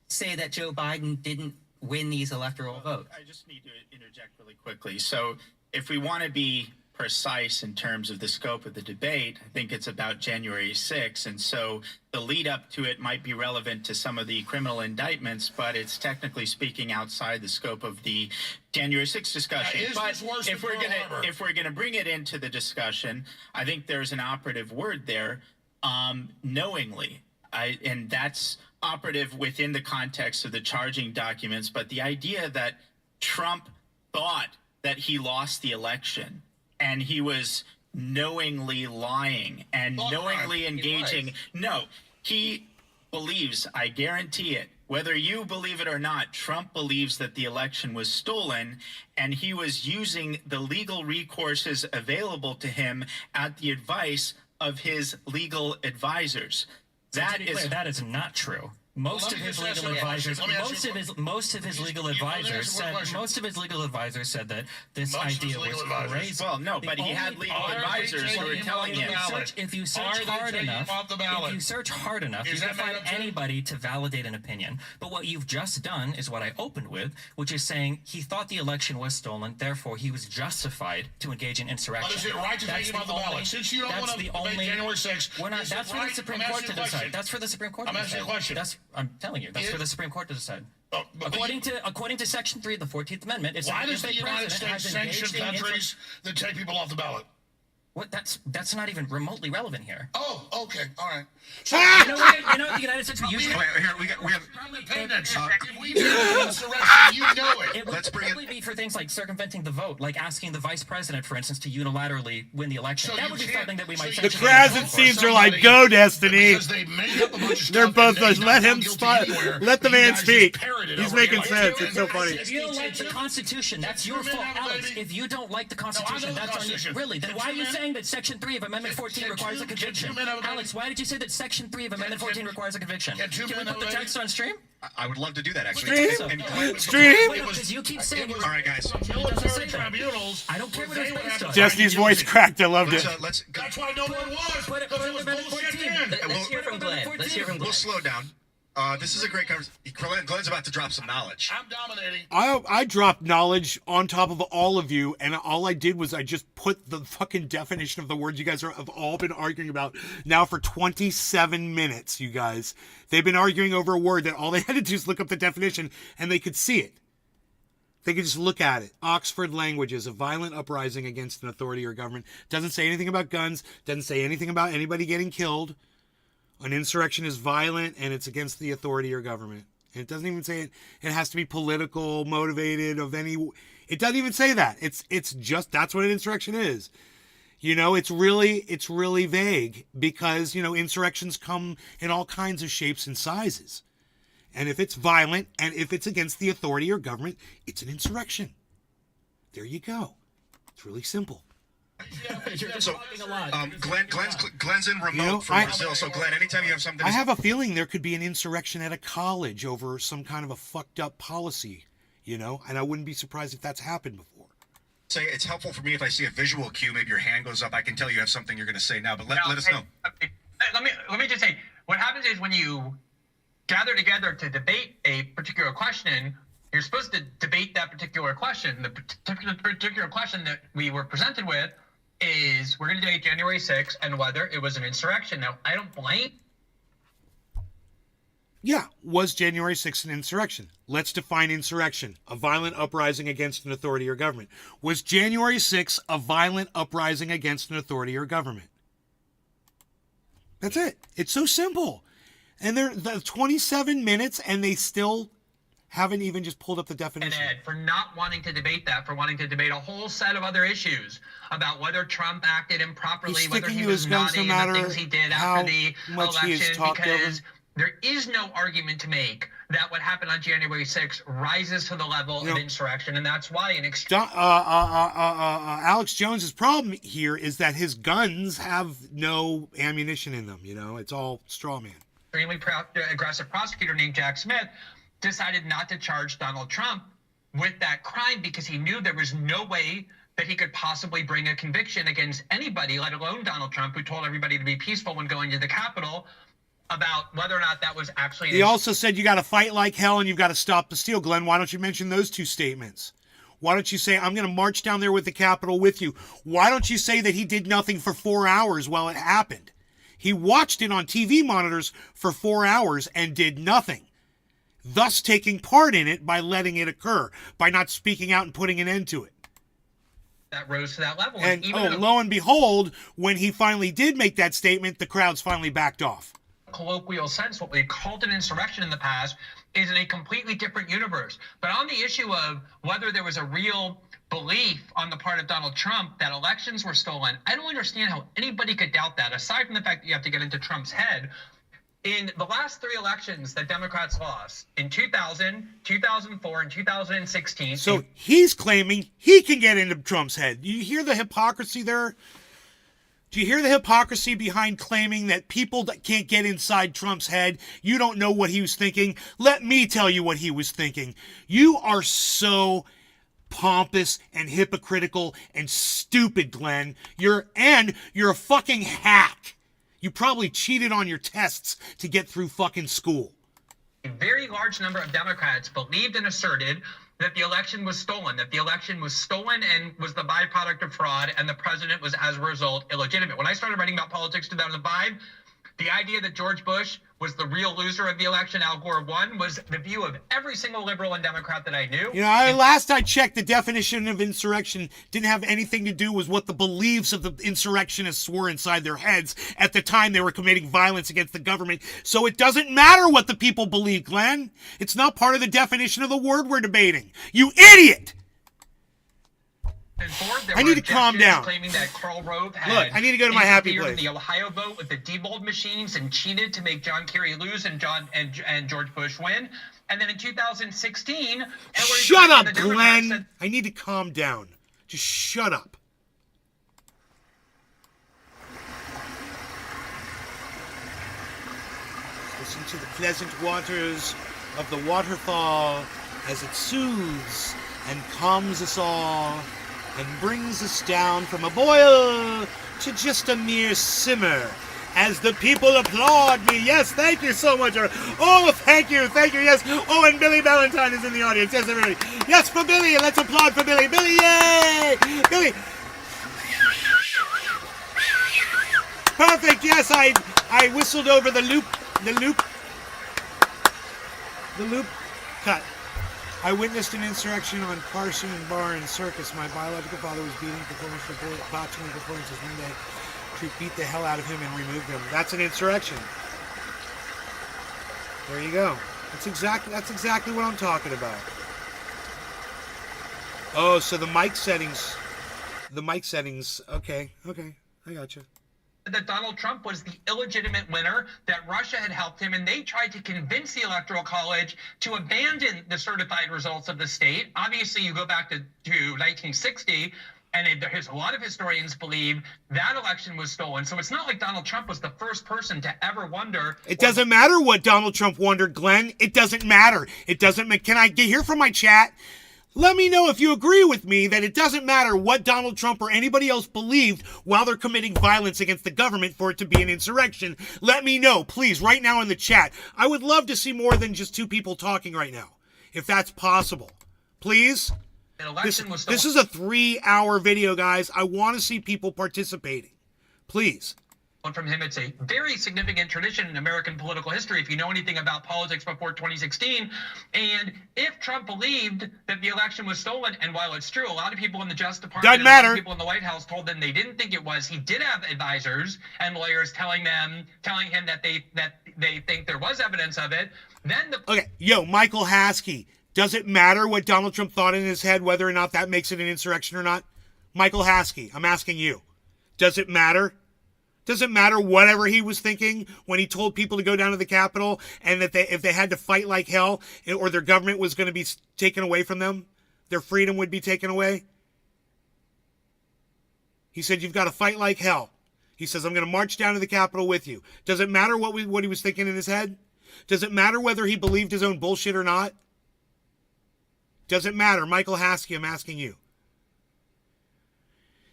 say that Joe Biden didn't win these electoral votes. I just need to interject really quickly. So if we want to be precise in terms of the scope of the debate, I think it's about January 6th. And so the lead up to it might be relevant to some of the criminal indictments, but it's technically speaking outside the scope of the January 6th discussion. Is But this worse if than we're Pearl gonna Harbor? if we're gonna bring it into the discussion, I think there's an operative word there, knowingly. And that's operative within the context of the charging documents. But the idea that Trump thought that he lost the election and he was knowingly lying and knowingly engaging. No, he believes, I guarantee it, whether you believe it or not, Trump believes that the election was stolen, and he was using the legal recourses available to him at the advice of his legal advisors. That is not true. Most of his legal advisors said that this idea was crazy. Well, no, but he had legal advisors who were telling him. If you search hard enough, you can find anybody to validate an opinion. But what you've just done is what I opened with, which is saying he thought the election was stolen, therefore he was justified to engage in insurrection. But is it right to take him off the ballot? Since you don't want to debate January 6th, we're not. That's for the Supreme Court to decide. That's for the Supreme Court to decide. I'm asking a question. I'm telling you, that's for the Supreme Court to decide. According to Section 3 of the 14th Amendment, it's why does if the a United president States has engaged sanction in countries that take people off the ballot? What? That's not even remotely relevant here. Oh, okay, all right. So, you know what the United States we use. We have. If we do insurrection, you know it. It would probably be for things like circumventing the vote, like asking the vice president, for instance, to unilaterally win the election. So that you would be can't- something that we might. so The you sanction. Krasen scenes are like, go, Destiny. Because they made up a bunch of stuff They're both and let not him guilty spot. anywhere, Let the but you man guys just speak. parroted He's over making it. sense. It's so funny. If you don't like the Constitution, that's your fault, Alex. If you don't like the Constitution, the that's on you. Constitution. Really? Then Can why are two you men- saying that Section 3 of Amendment 14 requires a conviction? two men have a Alex, why did you say that Section 3 of Amendment 14 requires a conviction? Can two Can we men put the have a text on stream? I would love to do that, actually. Stream? And Stream? Because you keep saying all right, guys. Military tribunals. I don't care what it's based on. Destiny's voice cracked. I loved it. Let's That's why no one was. Put it Because in it was Amendment bullshit 14. then. Let's hear from Glenn. Let's hear from Glenn. we'll slow down. This is a great conversation. Glenn's about to drop some knowledge. I'm dominating. I dropped knowledge on top of all of you, and all I did was I just put the fucking definition of the words you guys have all been arguing about now for 27 minutes, you guys. They've been arguing over a word that all they had to do is look up the definition, and they could see it. They could just look at it. Oxford Languages, a violent uprising against an authority or government. Doesn't say anything about guns, doesn't say anything about anybody getting killed. An insurrection is violent and it's against the authority or government. And it doesn't even say it has to be political, motivated of any. It doesn't even say that. It's just that's what an insurrection is. You know, it's really vague because, you know, insurrections come in all kinds of shapes and sizes. And if it's violent and if it's against the authority or government, it's an insurrection. There you go. It's really simple. So, Glenn's in remote You know, from Brazil. So, Glenn, anytime you have something, I have a feeling there could be an insurrection at a college over some kind of a fucked up policy, you know, and I wouldn't be surprised if that's happened before. say it's helpful for me if I see a visual cue. Maybe your hand goes up. I can tell you have something you're going to say now. But let us know. Let me just say, what happens is when you gather together to debate a particular question, You're supposed to debate that particular question. The particular question that we were presented with is we're going to debate January 6th and whether it was an insurrection. Now, I don't blame. Yeah, was January 6th an insurrection? Let's define insurrection. A violent uprising against an authority or government. Was January 6th a violent uprising against an authority or government? That's it. It's so simple. And they're 27 minutes and they still haven't even just pulled up the definition. And Ed, for not wanting to debate that, for wanting to debate a whole set of other issues about whether Trump acted improperly, whether he was naughty, and the things he did after the election, because there is no argument to make that what happened on January 6th rises to the level of insurrection, and that's why Alex Jones's problem here is that his guns have no ammunition in them. It's all straw man. Extremely aggressive prosecutor named JAN6th decided not to charge Donald Trump with that crime because he knew there was no way that he could possibly bring a conviction against anybody, let alone Donald Trump, who told everybody to be peaceful when going to the Capitol, about whether or not that was actually... He also said you got to fight like hell and you've got to stop the steal. Glenn, why don't you mention those two statements? Why don't you say, I'm going to march down there with the Capitol with you? Why don't you say that he did nothing for 4 hours while it happened? He watched it on TV monitors for 4 hours and did nothing, thus taking part in it by letting it occur, by not speaking out and putting an end to it. That rose to that level. And lo and behold, when he finally did make that statement, the crowds finally backed off. Colloquial sense, what we called an insurrection in the past is in a completely different universe. But on the issue of whether there was a real belief on the part of Donald Trump that elections were stolen, I don't understand how anybody could doubt that, aside from the fact that you have to get into Trump's head. In the last 3 elections that Democrats lost, in 2000, 2004, and 2016... So he's claiming he can get into Trump's head. Do you hear the hypocrisy there? Do you hear the hypocrisy behind claiming that people that can't get inside Trump's head, you don't know what he was thinking? Let me tell you what he was thinking. You are so pompous and hypocritical and stupid, Glenn. You're a fucking hack. You probably cheated on your tests to get through fucking school. A very large number of Democrats believed and asserted that the election was stolen and was the byproduct of fraud, and the president was, as a result, illegitimate. When I started writing about politics in 2005, the idea that George Bush was the real loser of the election, Al Gore won, was the view of every single liberal and Democrat that I knew. Last I checked, the definition of insurrection didn't have anything to do with what the beliefs of the insurrectionists were inside their heads at the time they were committing violence against the government. So it doesn't matter what the people believe, Glenn. It's not part of the definition of the word we're debating. You idiot! I need to calm down. Claiming that Karl Rove had Look, I need to go to my happy place. In the Ohio vote with the debold machines and cheated to make John Kerry lose and George Bush win. And then in 2016, shut up, Glenn. I need to calm down. Just shut up. Listen to the pleasant waters of the waterfall as it soothes and calms us all, and brings us down from a boil to just a mere simmer as the people applaud me. Yes, thank you so much. Oh, thank you, yes. Oh, and Billy Valentine is in the audience. Yes, everybody. Yes, for Billy. Let's applaud for Billy. Billy, yay! Billy. Perfect, yes, I whistled over the loop cut. I witnessed an insurrection on Parson and Bar and Circus. My biological father was beating performers for botching performances one day. Troop beat the hell out of him and removed him. That's an insurrection. There you go. That's exactly what I'm talking about. Oh, so the mic settings. Okay, I got you. That Donald Trump was the illegitimate winner, that Russia had helped him, and they tried to convince the Electoral College to abandon the certified results of the state. Obviously, you go back to 1960, and a lot of historians believe that election was stolen. So it's not like Donald Trump was the first person to ever wonder. It doesn't matter what Donald Trump wondered, Glenn. It doesn't matter. Can I hear from my chat? Let me know if you agree with me that it doesn't matter what Donald Trump or anybody else believed while they're committing violence against the government for it to be an insurrection. Let me know, please, right now in the chat. I would love to see more than just 2 people talking right now. if that's possible. Please? An election was This stolen is a 3-hour video, guys. I want to see people participating. Please. from him. It's a very significant tradition in American political history, if you know anything about politics before 2016. And if Trump believed that the election was stolen, and while it's true, a lot of people in the Justice Department, Doesn't and a lot matter. of people in the White House told them they didn't think it was. He did have advisors and lawyers telling him that they think there was evidence of it. Then the Okay, Michael Haskey. Does it matter what Donald Trump thought in his head, whether or not that makes it an insurrection or not? Michael Haskey, I'm asking you. Does it matter? Does it matter whatever he was thinking when he told people to go down to the Capitol and that if they had to fight like hell or their government was going to be taken away from them, their freedom would be taken away? He said, you've got to fight like hell. He says, I'm going to march down to the Capitol with you. Does it matter what he was thinking in his head? Does it matter whether he believed his own bullshit or not? Does it matter? Michael Haskey, I'm asking you.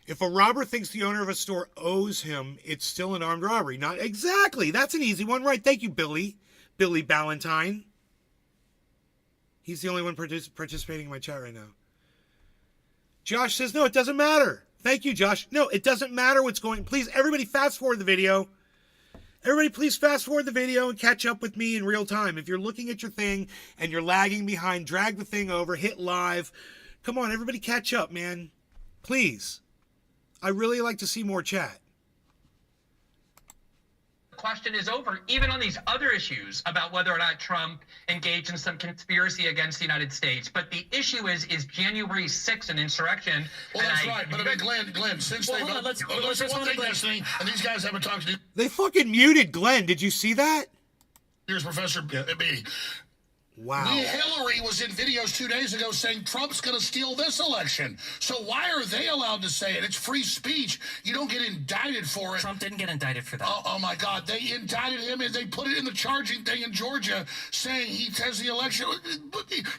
If a robber thinks the owner of a store owes him, it's still an armed robbery. Not exactly. That's an easy one, right? Thank you, Billy. Billy Ballantyne. He's the only one participating in my chat right now. Josh says, no, it doesn't matter. Thank you, Josh. No, it doesn't matter what's going. Please, everybody fast forward the video. Everybody, please fast forward the video and catch up with me in real time. If you're looking at your thing and you're lagging behind, drag the thing over, hit live. Come on, everybody catch up, man. Please. I really like to see more chat. question is over, even on these other issues about whether or not Trump engaged in some conspiracy against the United States. But the issue is January 6th an insurrection? Well, that's right. But I mean, Glenn, since Well, hold on, let's one thing listening, and these guys haven't talked to you. They fucking muted Glenn. Did you see that? Here's Professor Beatty. Wow. Hillary was in videos 2 days ago saying Trump's going to steal this election. So why are they allowed to say it? It's free speech. You don't get indicted for it. Trump didn't get indicted for that. Oh my God. They indicted him and they put it in the charging thing in Georgia saying he has the election.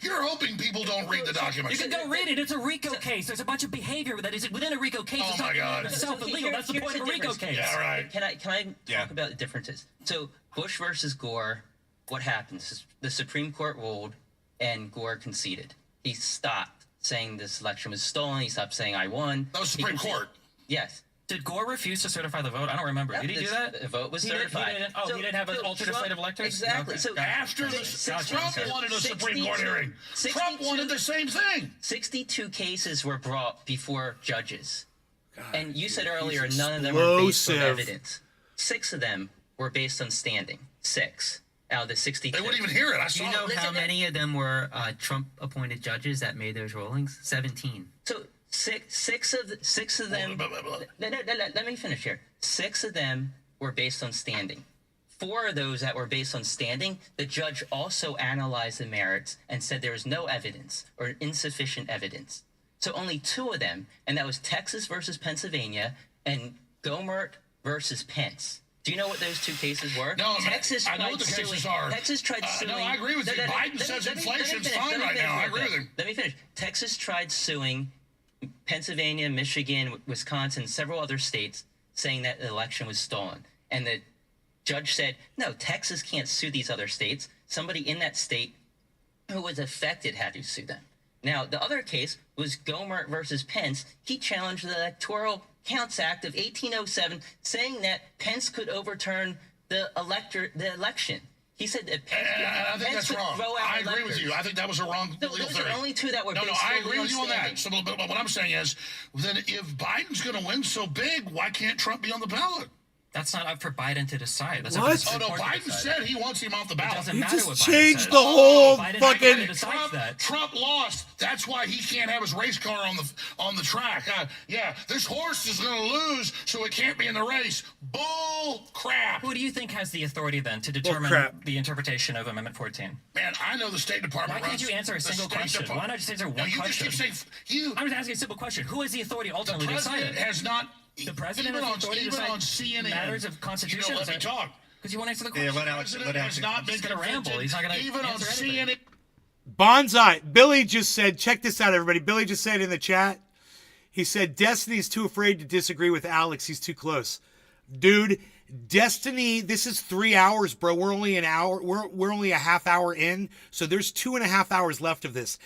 You're hoping people don't read the documents. You can go read it. It's a RICO case. There's a bunch of behavior that is within a RICO case. Oh it's my God. Self illegal. That's the point of a RICO case. Yeah, right. Can I talk about the differences? So Bush versus Gore, what happens? The Supreme Court ruled and Gore conceded. He stopped saying this election was stolen. He stopped saying I won. That was Supreme Court. Yes. Did Gore refuse to certify the vote? I don't remember. Did he do that? The vote was He certified. he didn't have an alternate slate of electors? Exactly. Okay. So After Trump wanted a Supreme Court hearing. Trump wanted the same thing. 62 cases were brought before judges. God, and you said dude, earlier he's none of them were based on explosive. evidence. 6 of them were based on standing. 6 out of the 62. They wouldn't even hear it. I Do saw you know it. how many of them were Trump-appointed judges that made those rulings? 17. So six of them. Let me finish here. 6 of them were based on standing. 4 of those that were based on standing, the judge also analyzed the merits and said there was no evidence or insufficient evidence. So only 2 of them, and that was Texas versus Pennsylvania and Gomert versus Pence. Do you know what those 2 cases were? No, Texas I know what the tried cases suing- are. Texas tried suing. No, I agree with you. Biden says inflation's fine right now. I agree with him. Let me finish. Texas tried suing Pennsylvania, Michigan, Wisconsin, several other states, saying that the election was stolen. And the judge said, no, Texas can't sue these other states. Somebody in that state who was affected had to sue them. Now, the other case was Gomert versus Pence. He challenged the Electoral Counts Act of 1807, saying that Pence could overturn the election. He said that I think Pence that's wrong. throw out I agree with electors. you. I think that was a wrong No, legal those theory. are only 2 that were No, based I solely agree with you on standing. that. So, but what I'm saying is, then if Biden's going to win so big, why can't Trump be on the ballot? That's not up for Biden to decide. That's What? up for the Oh, no, Supreme Court to Biden decide. said he wants him off the It ballot. doesn't You matter just what Biden changed says. the whole Biden fucking. decides that. Trump lost. That's why he can't have his race car on the track. Yeah, this horse is going to lose, so it can't be in the race. Bull crap. Who do you think has the authority then to determine crap. the interpretation of Amendment 14? Man, I know the State Department. Why can't runs you answer a the single State question? Department. Why not just answer one No, you question? just keep saying I'm just asking a simple question. Who has the authority the ultimately to decide president it? has not. The president even has on, the authority to even decide on CNN, matters of constitution. You don't let me talk. Because you won't answer the Yeah, question. let Alex. The Let president Alex. has not been He's gonna ramble. convicted, He's not gonna even on answer anything. CNN. Bonsai. Billy just said, check this out, everybody. Billy just said in the chat, he said, Destiny's too afraid to disagree with Alex. He's too close. Dude, Destiny, this is 3 hours, bro. We're only an hour. We're only a half hour in, so there's 2.5 hours left of this.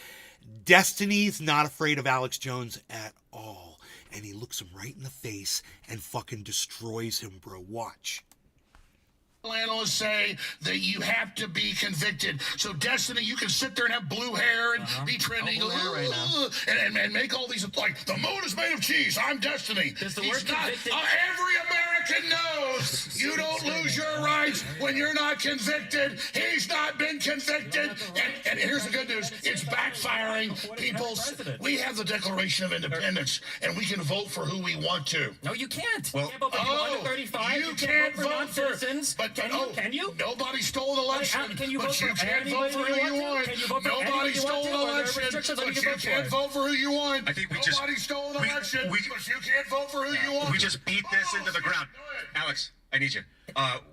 Destiny's not afraid of Alex Jones at all. And he looks him right in the face and fucking destroys him, bro. Watch. Analysts say that you have to be convicted. So, Destiny, you can sit there and have blue hair and be trending right now. and make all these, like, the moon is made of cheese. I'm Destiny. Does the He's word not. convicted- Every American knows you don't lose your rights when you're not convicted. He's not been convicted. And here's the good news. It's backfiring. We have the Declaration of Independence, and we can vote for who we want to. No, you can't. Well- you can't vote for 235. You can't vote for non-citizens. But Can you? Nobody stole the election. Can you but vote you for can't vote for anybody who you want. Can you vote for Nobody anybody you stole want the to? Or are there election. restrictions on But who you you vote can't for? vote for who you want. I think we Nobody just- stole the we- election. we- But you can't vote for who you want. We just beat this into the ground. Alex, I need you.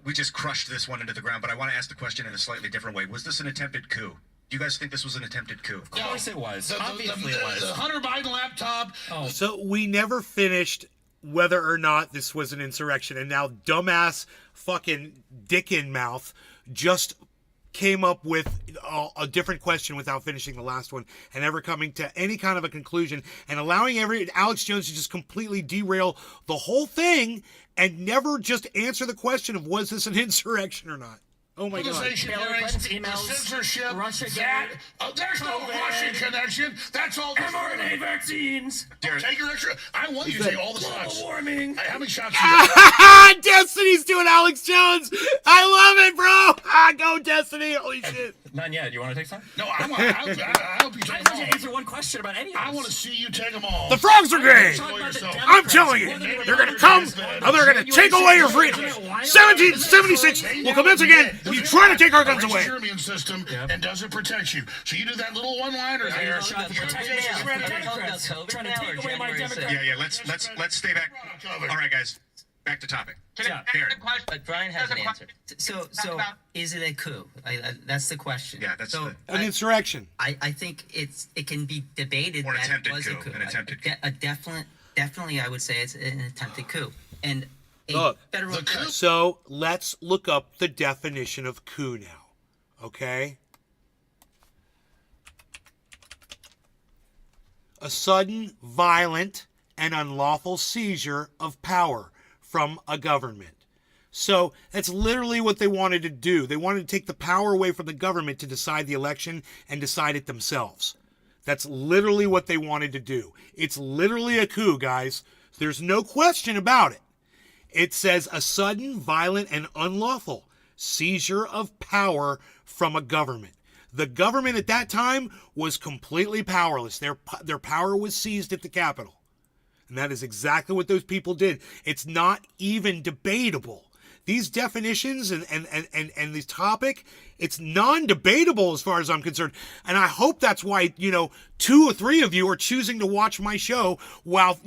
We just crushed this one into the ground, but I want to ask the question in a slightly different way. Was this an attempted coup? Do you guys think this was an attempted coup? Of course it was. The Obviously it was. The Hunter Biden laptop. So we never finished whether or not this was an insurrection, and now dumbass fucking dick in mouth just came up with a different question without finishing the last one and ever coming to any kind of a conclusion, and allowing Alex Jones to just completely derail the whole thing and never just answer the question of was this an insurrection or not. Oh my God. Organization Hillary hearings, Clinton's the emails, censorship, Russia that. gate, There's no COVID, Russian connection. That's all. mRNA vaccines. Take your extra. I want you to take all the Global shots. warming. Hey, how many shots you got? Destiny's doing Alex Jones. I love it, bro. Go Destiny. Holy shit. Not yet. You want to take some? No, I hope you I take just them want all. to answer one question about any of I this. want to see you take them all. The Frogs are gay. Talk about the I'm Democrats telling you, more than they're going to come, or they're going to take away your freedom. 1776 will commence again. You try to take our guns away. Your immune system and doesn't protect you. So you do that little one-liner there. Trying to protect me. Democrats trying to take away my Democrat. Yeah. Let's stay back. All right, guys. Back to topic. Yeah. But Brian has an answer. So is it a coup? That's the question. Yeah, that's so. the- An insurrection. I think it can be debated Or an that attempted it was coup, a coup. an attempted coup. Definitely, I would say it's an attempted coup. And a Look, federal judge. So let's look up the definition of coup now. Okay? A sudden, violent, and unlawful seizure of power from a government. So that's literally what they wanted to do. They wanted to take the power away from the government to decide the election and decide it themselves. That's literally what they wanted to do. It's literally a coup, guys. There's no question about it. It says a sudden, violent, and unlawful seizure of power from a government. The government at that time was completely powerless. Their power was seized at the Capitol. And that is exactly what those people did. It's not even debatable. These definitions and this topic, it's non-debatable as far as I'm concerned. And I hope that's why, 2 or 3 of you are choosing to watch my show while,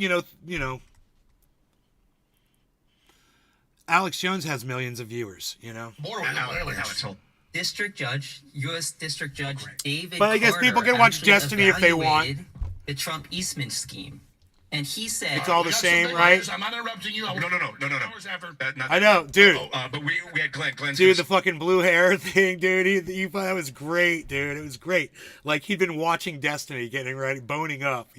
Alex Jones has millions of viewers, More with Alex, hold. District Judge, U.S. District Judge David But I guess people Carter can watch actually Destiny if they want. evaluated the Trump Eastman scheme. And he said... It's all the We got same, some big right? news. I'm not interrupting you. No. Hours after. I know, dude. But we had Glenn. Dude, the fucking blue hair thing, dude. That was great, dude. It was great. Like he'd been watching Destiny, getting ready, boning up,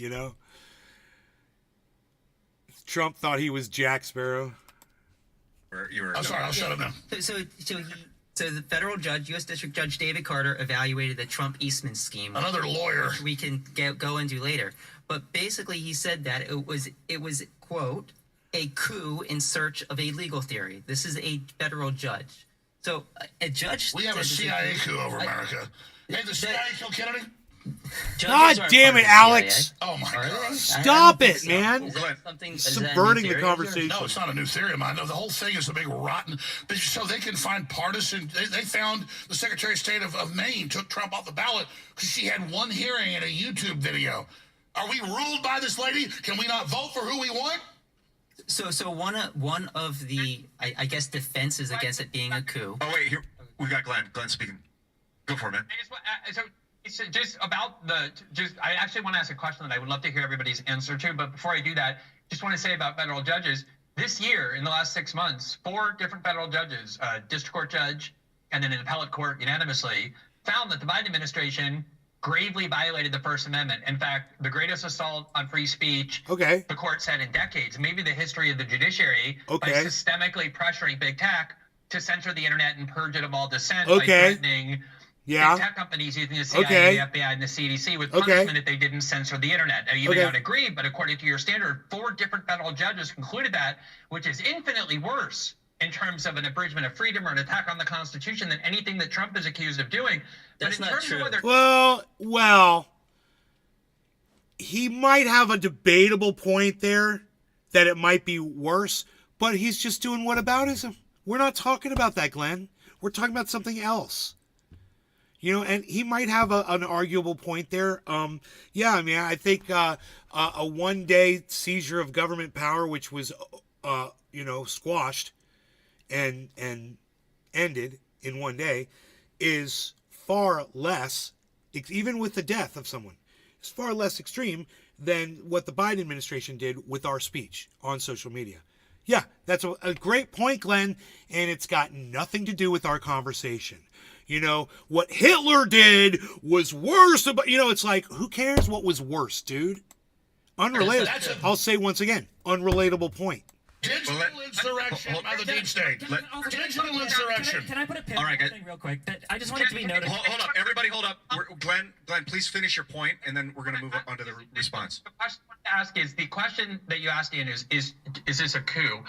Trump thought he was Jack Sparrow. I'm sorry. I'll shut up now. So the federal judge, U.S. District Judge David Carter, evaluated the Trump Eastman scheme. Another lawyer. Which we can go into later. But basically, he said that it was quote a coup in search of a legal theory. This is a federal judge. So a judge. We have a CIA coup over America. Hey, the CIA killed Kennedy? God damn it, Alex! Oh my God! Stop it, man! Is that something? Is that Subverting new the theory? conversation. No, it's not a new theory of mine. No, the whole thing is a big rotten. So they can find partisan. They found the Secretary of State of Maine took Trump off the ballot because she had one hearing in a YouTube video. Are we ruled by this lady? Can we not vote for who we want? So one of the I guess defenses against it being a coup. Oh wait, here we got Glenn. Glenn speaking. Go for it, man. So it's just about I actually want to ask a question that I would love to hear everybody's answer to. But before I do that, just want to say about federal judges, This year, in the last 6 months, 4 different federal judges, a district court judge, and then an appellate court unanimously found that the Biden administration gravely violated the First Amendment. In fact, the greatest assault on free speech, Okay. the court said in decades, maybe the history of the judiciary, by systemically pressuring big tech to censor the internet and purge it of all dissent by threatening big tech companies using the CIA, the FBI, and the CDC with punishment if they didn't censor the internet. Now, you may not agree, but according to your standard, 4 different federal judges concluded that, which is infinitely worse in terms of an abridgment of freedom or an attack on the Constitution than anything that Trump is accused of doing. That's not true. Well, he might have a debatable point there that it might be worse, but he's just doing whataboutism. We're not talking about that, Glenn. We're talking about something else. You know, and he might have an arguable point there. Yeah, I mean, I think a one-day seizure of government power, which was, squashed and ended in one day, is far less, even with the death of someone, is far less extreme than what the Biden administration did with our speech on social media. Yeah, that's a great point, Glenn, and it's got nothing to do with our conversation. You know, what Hitler did was worse. It's like, who cares what was worse, dude? Unrelated. I'll say once again, unrelatable point. Digital insurrection by the deep state. Digital insurrection. Can I put a pin All right, on something real quick? I just want it to be noted. Hold up, everybody, hold up. Glenn, please finish your point, and then we're going to move on to the response. The question I want to ask is, the question that you asked, Ian, is this a coup?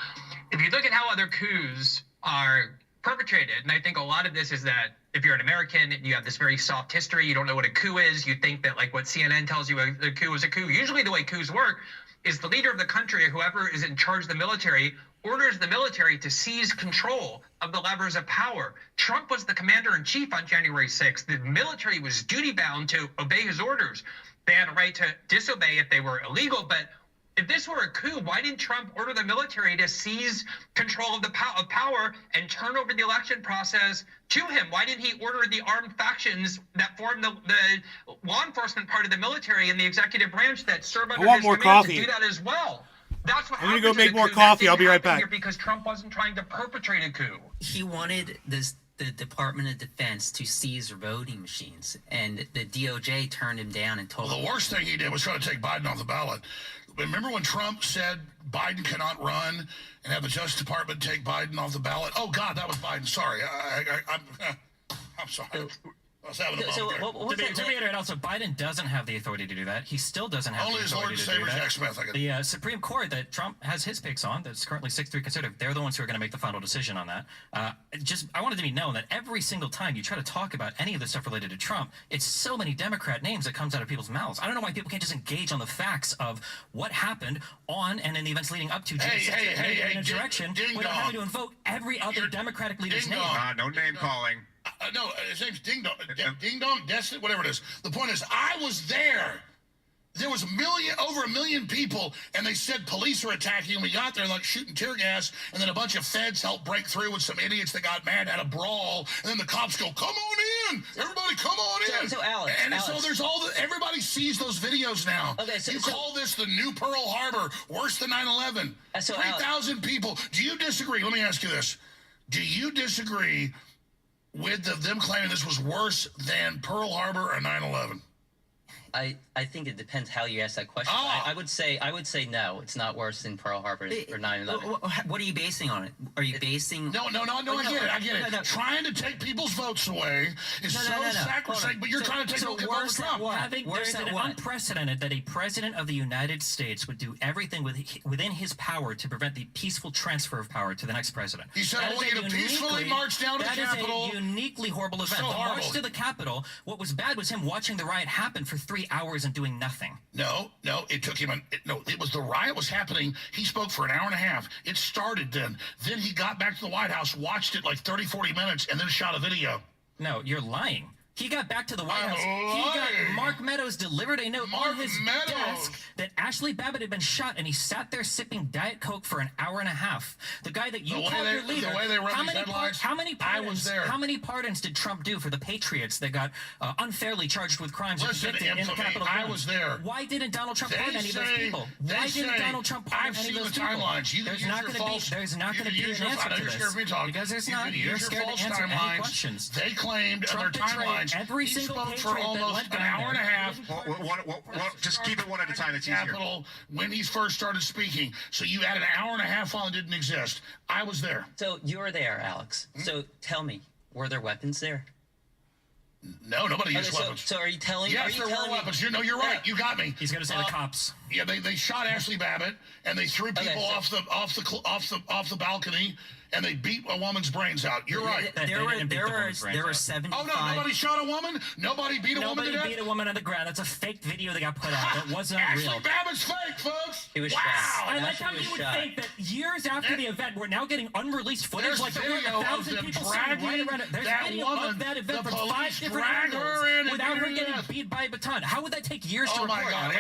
If you look at how other coups are perpetrated, and I think a lot of this is that if you're an American and you have this very soft history, you don't know what a coup is, you think that like what CNN tells you a coup is a coup. Usually the way coups work is the leader of the country, whoever is in charge of the military, orders the military to seize control of the levers of power. Trump was the commander-in-chief on January 6th. The military was duty-bound to obey his orders. They had a right to disobey if they were illegal, but if this were a coup, why didn't Trump order the military to seize control of the power and turn over the election process to him? Why didn't he order the armed factions that form the law enforcement part of the military and the executive branch that serve under his command to do that as well? That's what I'm going to go happens in make a more coup. coffee. That I'll be right didn't happen back. here because Trump wasn't trying to perpetrate a coup. He wanted the Department of Defense to seize voting machines, and the DOJ turned him down and told Well, him. the worst thing he did was try to take Biden off the ballot. Remember when Trump said Biden cannot run and have the Justice Department take Biden off the ballot? Oh, God, that was Biden. Sorry. I'm sorry. I was having a moment there. To reiterate, also, Biden doesn't have the authority to do that. He still doesn't have Only the his authority Lord to and do Savior that. JAN6th. The Supreme Court that Trump has his picks on, that's currently 6-3 conservative, they're the ones who are going to make the final decision on that. I wanted to be known that every single time you try to talk about any of the stuff related to Trump, it's so many Democrat names that comes out of people's mouths. I don't know why people can't just engage on the facts of what happened on and in the events leading up to Jan6th insurrection without having to invoke every other Democratic leader's name. No name calling. No, his name's Ding Dong. Ding Dong, Destiny, whatever it is. The point is, I was there. There was over a million people, and they said police are attacking, and we got there like shooting tear gas, and then a bunch of feds helped break through with some idiots that got mad, had a brawl, and then the cops go, "Come on in, everybody, come on in." So Alex, so there's everybody sees those videos now. Okay, you call this the new Pearl Harbor, worse than 9/11. 3,000 people. Do you disagree? Let me ask you this: do you disagree with them claiming this was worse than Pearl Harbor or 9/11? I think it depends how you ask that question. I would say no, it's not worse than Pearl Harbor or 9/11. What are you basing on it? Are you basing? No, I get it. Trying to take people's votes away is sacrosanct, but you're trying to take the vote for Trump. There's an unprecedented that a president of the United States would do everything within his power to prevent the peaceful transfer of power to the next president. He said, "I want you to peacefully march down to the Capitol." That is a uniquely horrible event. So the march to the Capitol. What was bad was him watching the riot happen for 3 hours and doing nothing. No, it took him. It was the riot was happening. He spoke for an hour and a half. It started then. Then he got back to the White House, watched it like 30, 40 minutes, and then shot a video. No, you're lying. He got back to the White I'm House. He got lying. Mark Meadows delivered a note Mark on his Meadows. desk that Ashley Babbitt had been shot, and he sat there sipping Diet Coke for an hour and a half. The guy that you The way called they- your leader. the way they run how these many headlines, how many I pardons? was there. How many pardons did Trump do for the Patriots that got unfairly charged with crimes and Listen, convicted in the infamy, Capitol? I grounds? was there. Why didn't Donald Trump pardon any of those people? they Why didn't say- Donald Trump pardon I've any seen of those the people? timelines. You can There's use not your going to be. false- There's not you going to can be use an your- answer I know to you're scared of me this talking. because there's You not. can You're use your scared false to answer any timelines. questions. They claimed in their Trump betrayed timelines. every He single spoke for patriot that almost went an down hour and a there. half. Just keep it one at a time. It's easier. Capitol when he first started speaking. So you had an hour and a half while it didn't exist. I was there. So you were there, Alex. So tell me, were there weapons there? No, nobody used Okay, weapons. so are you telling? Yes, are you there were telling me- weapons. You're right. You got me. He's going to say the cops. Yeah, they shot Ashley Babbitt and they threw people so- off the balcony and they beat a woman's brains out. You're right. There were 75. Oh no, nobody shot a woman. Nobody beat a woman Nobody to death. beat a woman on the ground. That's a fake video that got put out. That wasn't Ashley real. Babbitt's fake, folks. He was wow. shot. I like Ashley how was you would shot. think that years after the event, we're now getting unreleased footage. There's Like there were video of 1,000 them people sitting right dragging around it. There's that video woman. of that event The from 5 police different drag angles her in and without beat her her to getting death. beat by a baton. How would that take years to Oh report? my God! Alex?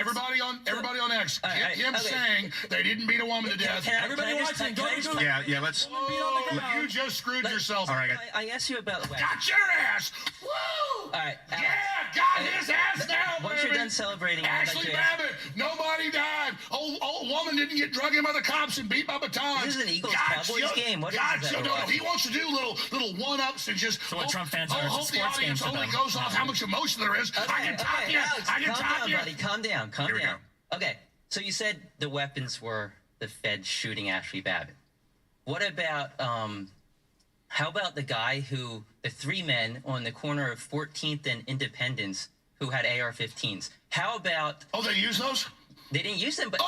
Everybody on X, get him okay. saying they didn't beat a woman to death. Everybody Can I just- watching, can I go just- to Google. Yeah. Let's. Oh, you just screwed yourself. All right. I asked you about weapons. Got your ass. Woo! All right, Alex. Yeah, got his ass now, Once you're baby. done celebrating, I'd like Ashley to ask- Babbitt, nobody died. Old woman didn't get drug in by the cops and beat by batons. This is an Eagles-Cowboys game. What is this No, about? he wants to do little one-ups and just what Trump fans are. It's a hope the sports game audience for only them. goes off how much emotion there is. I can top you. Alex, I can calm top down, you. buddy. Calm down. Calm Here we down. Okay, so you said the weapons were the Fed shooting Ashley Babbitt. What about how about the three men on the corner of 14th and Independence who had AR-15s? How about Oh, they use those? they didn't use them, but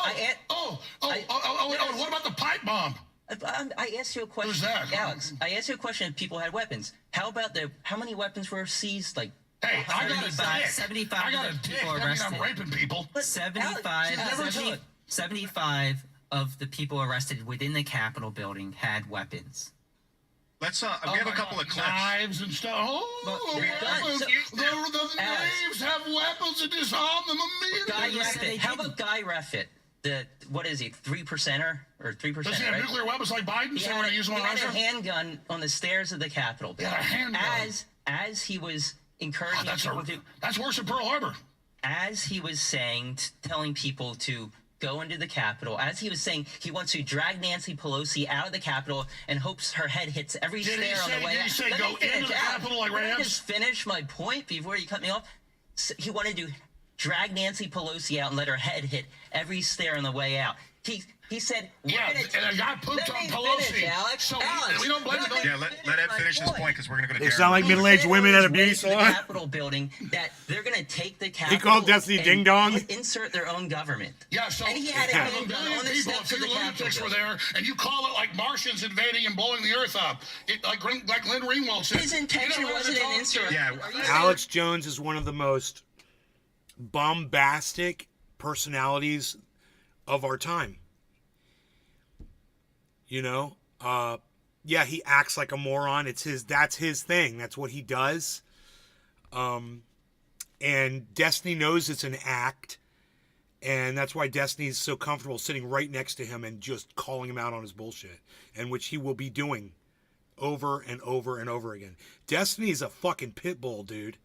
What about the pipe bomb? I asked you a question, Who's that? Alex. I asked you a question if people had weapons. How about how many weapons were seized? Like, Hey, I got a 75 dick. 75 I got a of the dick. people That means arrested. I'm raping people. 75, Alex, 70 75 of the people arrested within the Capitol building had weapons. Let's. We have a couple of clips. Knives and stuff. Oh, But- weapons. So- The Alex. knaves have weapons to disarm them Guy immediately. Reffitt. How about Guy Reffitt? What is he? 3%er or 3%? Does he have right? nuclear weapons like Biden? He Say had, we're going to use them on he had a Russia? handgun on the stairs of the Capitol. He had a handgun. As he was encouraging people to, That's worse than Pearl Harbor. as he was saying, telling people to go into the Capitol, as he was saying he wants to drag Nancy Pelosi out of the Capitol and hopes her head hits every Did he stair on say- the way did he out. say Let go me finish, into the Alex. Capitol like Let me Rams? just finish my point before you cut me off. He wanted to drag Nancy Pelosi out and let her head hit every stair on the way out. He said, Yeah, and a guy pooped on Pelosi. Finish, Alex. So Alex, we don't blame let the me Yeah, let Ed finish his point because we're going to go to They Darren. sound like middle-aged women at a beauty The salon. Capitol building that they're going to take the Capitol. called Destiny and Ding Dong. Insert their own government. Yeah, so and he had a a handgun million on the people, steps a of the few Capitol lunatics were building. there, and you call it like Martians invading and blowing the earth up. Like Lynn Ringwald said. His intention wasn't an insurrection. Yeah. Are you Alex Jones is one of the most bombastic personalities of our time. You know, yeah, he acts like a moron. That's his thing. That's what he does. And Destiny knows it's an act, and that's why Destiny's so comfortable sitting right next to him and just calling him out on his bullshit, and which he will be doing over and over and over again. Destiny's a fucking pit bull, dude.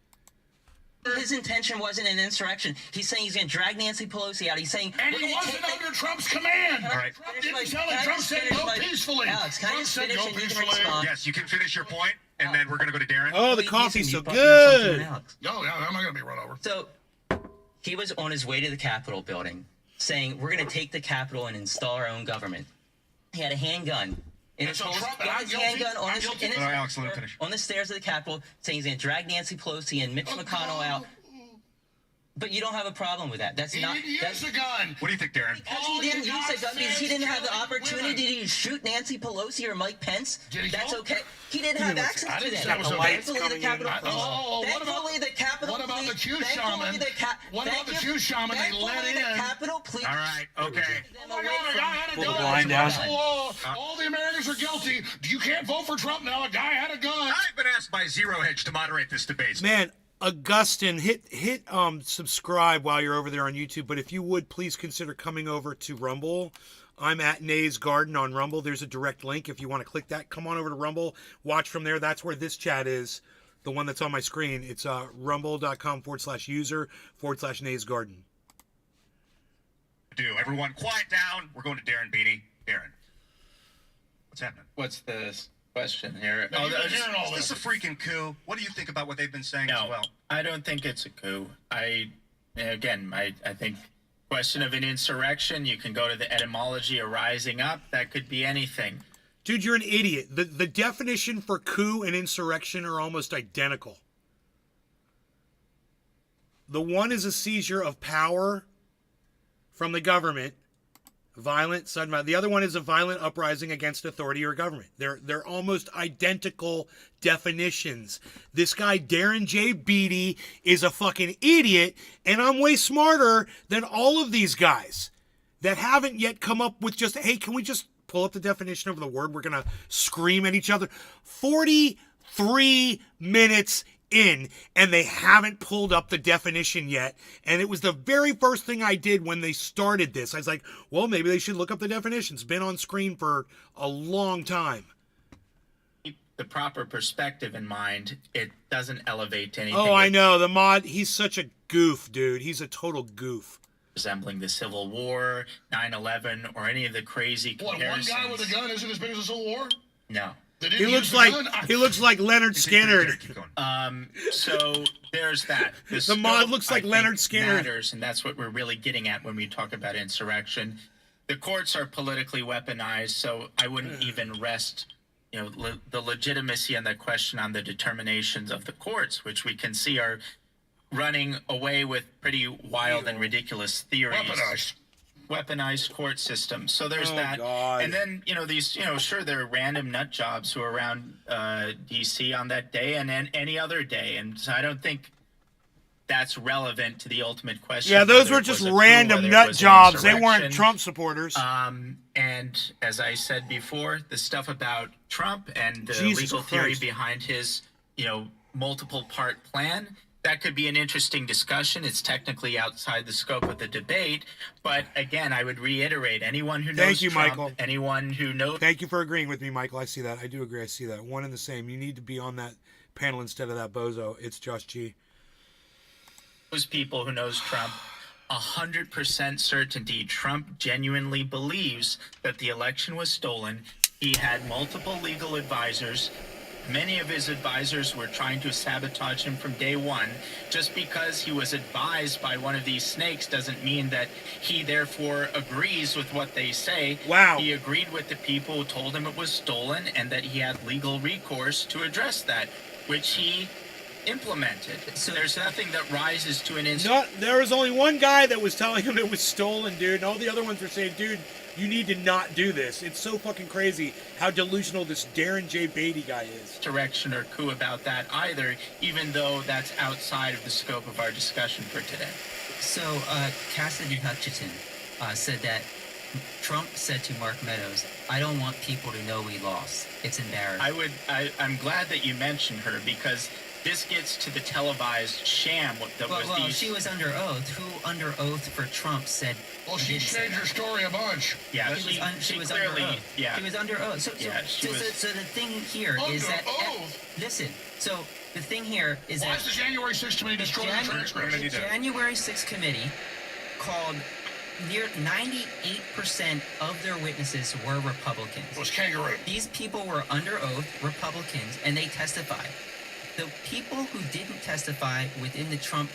His intention wasn't an insurrection. He's saying he's going to drag Nancy Pelosi out. He's saying And we're he gonna wasn't take under Trump's command. All right. Trump didn't tell him. Trump said go peacefully. Alex, can I Trump just said finish go and you can peacefully. respond? Yes, you can finish your point, and then we're going to go to Darren. Oh, the You coffee's so can- good. Alex. No, yeah, I'm not going to be run over. So he was on his way to the Capitol building saying, we're going to take the Capitol and install our own government. He had a handgun. In his so holster, Trump- he had I'm his guilty. handgun on I'm his, guilty. in his All right, Alex, let him holster finish. on the stairs of the Capitol saying he's going to drag Nancy Pelosi and Mitch McConnell out. But you don't have a problem with that. That's He not. didn't use That's a gun. What do you think, Darren? because he didn't use a gun because he didn't have the opportunity to shoot Nancy Pelosi or Mike Pence. Did he That's kill? okay. He didn't have access I to didn't that. say that was okay. Thankfully, the Capitol I- Police. oh, what about- Thankfully, the Capitol What about the Police. Q Thankfully, shaman? the What about the Q shaman they Thankfully, let the in? Capitol Police. All right, okay. Oh my God, a guy had a Pull the gun. blind down. All the Americans are guilty. You can't vote for Trump now. A guy had a gun. I've been asked by Zero Hedge to moderate this debate. Man, Augustine, hit subscribe while you're over there on YouTube. But if you would, please consider coming over to Rumble. I'm at Nay's Garden on Rumble. There's a direct link if you want to click that. Come on over to Rumble. Watch from there. That's where this chat is. The one that's on my screen. It's rumble.com/user/Nay's Garden. Everyone quiet down. We're going to Darren Beatty. Darren, what's happening? What's the question here? No, you're hearing all Is this a freaking coup? What do you think about what they've been saying as well? I don't think it's a coup. I think question of an insurrection, you can go to the etymology of rising up. That could be anything. Dude, you're an idiot. The definition for coup and insurrection are almost identical. The one is a seizure of power from the government, violent, sudden violence. The other one is a violent uprising against authority or government. They're almost identical definitions. This guy, Darren J. Beatty, is a fucking idiot, and I'm way smarter than all of these guys that haven't yet come up with just, hey, can we just pull up the definition of the word we're going to scream at each other? 43 minutes in, and they haven't pulled up the definition yet. And it was the very first thing I did when they started this. I was like, well, maybe they should look up the definition. It's been on screen for a long time. Keep the proper perspective in mind. It doesn't elevate anything. Oh, I know. The mod, he's such a goof, dude. He's a total goof. Resembling the Civil War, 9/11, or any of the crazy comparisons. One guy with a gun isn't as big as the Civil War? No. He looks like Leonard Skinner. So there's that. The mod looks like Leonard Skinner. Matters, and that's what we're really getting at when we talk about insurrection. The courts are politically weaponized, so I wouldn't even rest, the legitimacy and the question on the determinations of the courts, which we can see are running away with pretty wild and ridiculous theories. Weaponized court system. So there's that. God. And then, these, sure, there are random nut jobs who are around DC on that day and then any other day. And so I don't think that's relevant to the ultimate question. Yeah, those were just random nut jobs. They weren't Trump supporters. And as I said before, the stuff about Trump and the Jesus legal theory Christ. behind his, multiple part plan, that could be an interesting discussion. It's technically outside the scope of the debate, but again, I would reiterate: anyone who knows Thank you, Trump, Michael. anyone who knows. Thank you for agreeing with me, Michael. I see that. I do agree. I see that. One and the same. You need to be on that panel instead of that bozo. It's Josh G. Those people who knows Trump, 100% certainty, Trump genuinely believes that the election was stolen. He had multiple legal advisors. Many of his advisors were trying to sabotage him from day one. Just because he was advised by one of these snakes doesn't mean that he therefore agrees with what they say. Wow. He agreed with the people who told him it was stolen and that he had legal recourse to address that, which he implemented. So there's nothing that rises to an instant. There was only one guy that was telling him it was stolen, dude, and all the other ones were saying, dude, you need to not do this. It's so fucking crazy how delusional this Darren J. Beatty guy is. Direction or coup about that either, even though that's outside of the scope of our discussion for today. So Cassidy Hutchinson said that Trump said to Mark Meadows, "I don't want people to know we lost. It's embarrassing." I'm glad that you mentioned her because this gets to the televised sham that was well, these. she was under oath. Who under oath for Trump said? Well, she changed her story a bunch. Yeah, she was clearly, under oath. yeah. She was under oath. So the thing here is Under that oath? Listen. So the thing here is Why that is the January 6th committee destroying the transcripts? the January 6th committee called near 98% of their witnesses were Republicans. It was kangaroo. These people were under oath, Republicans, and they testified. The people who didn't testify within the Trump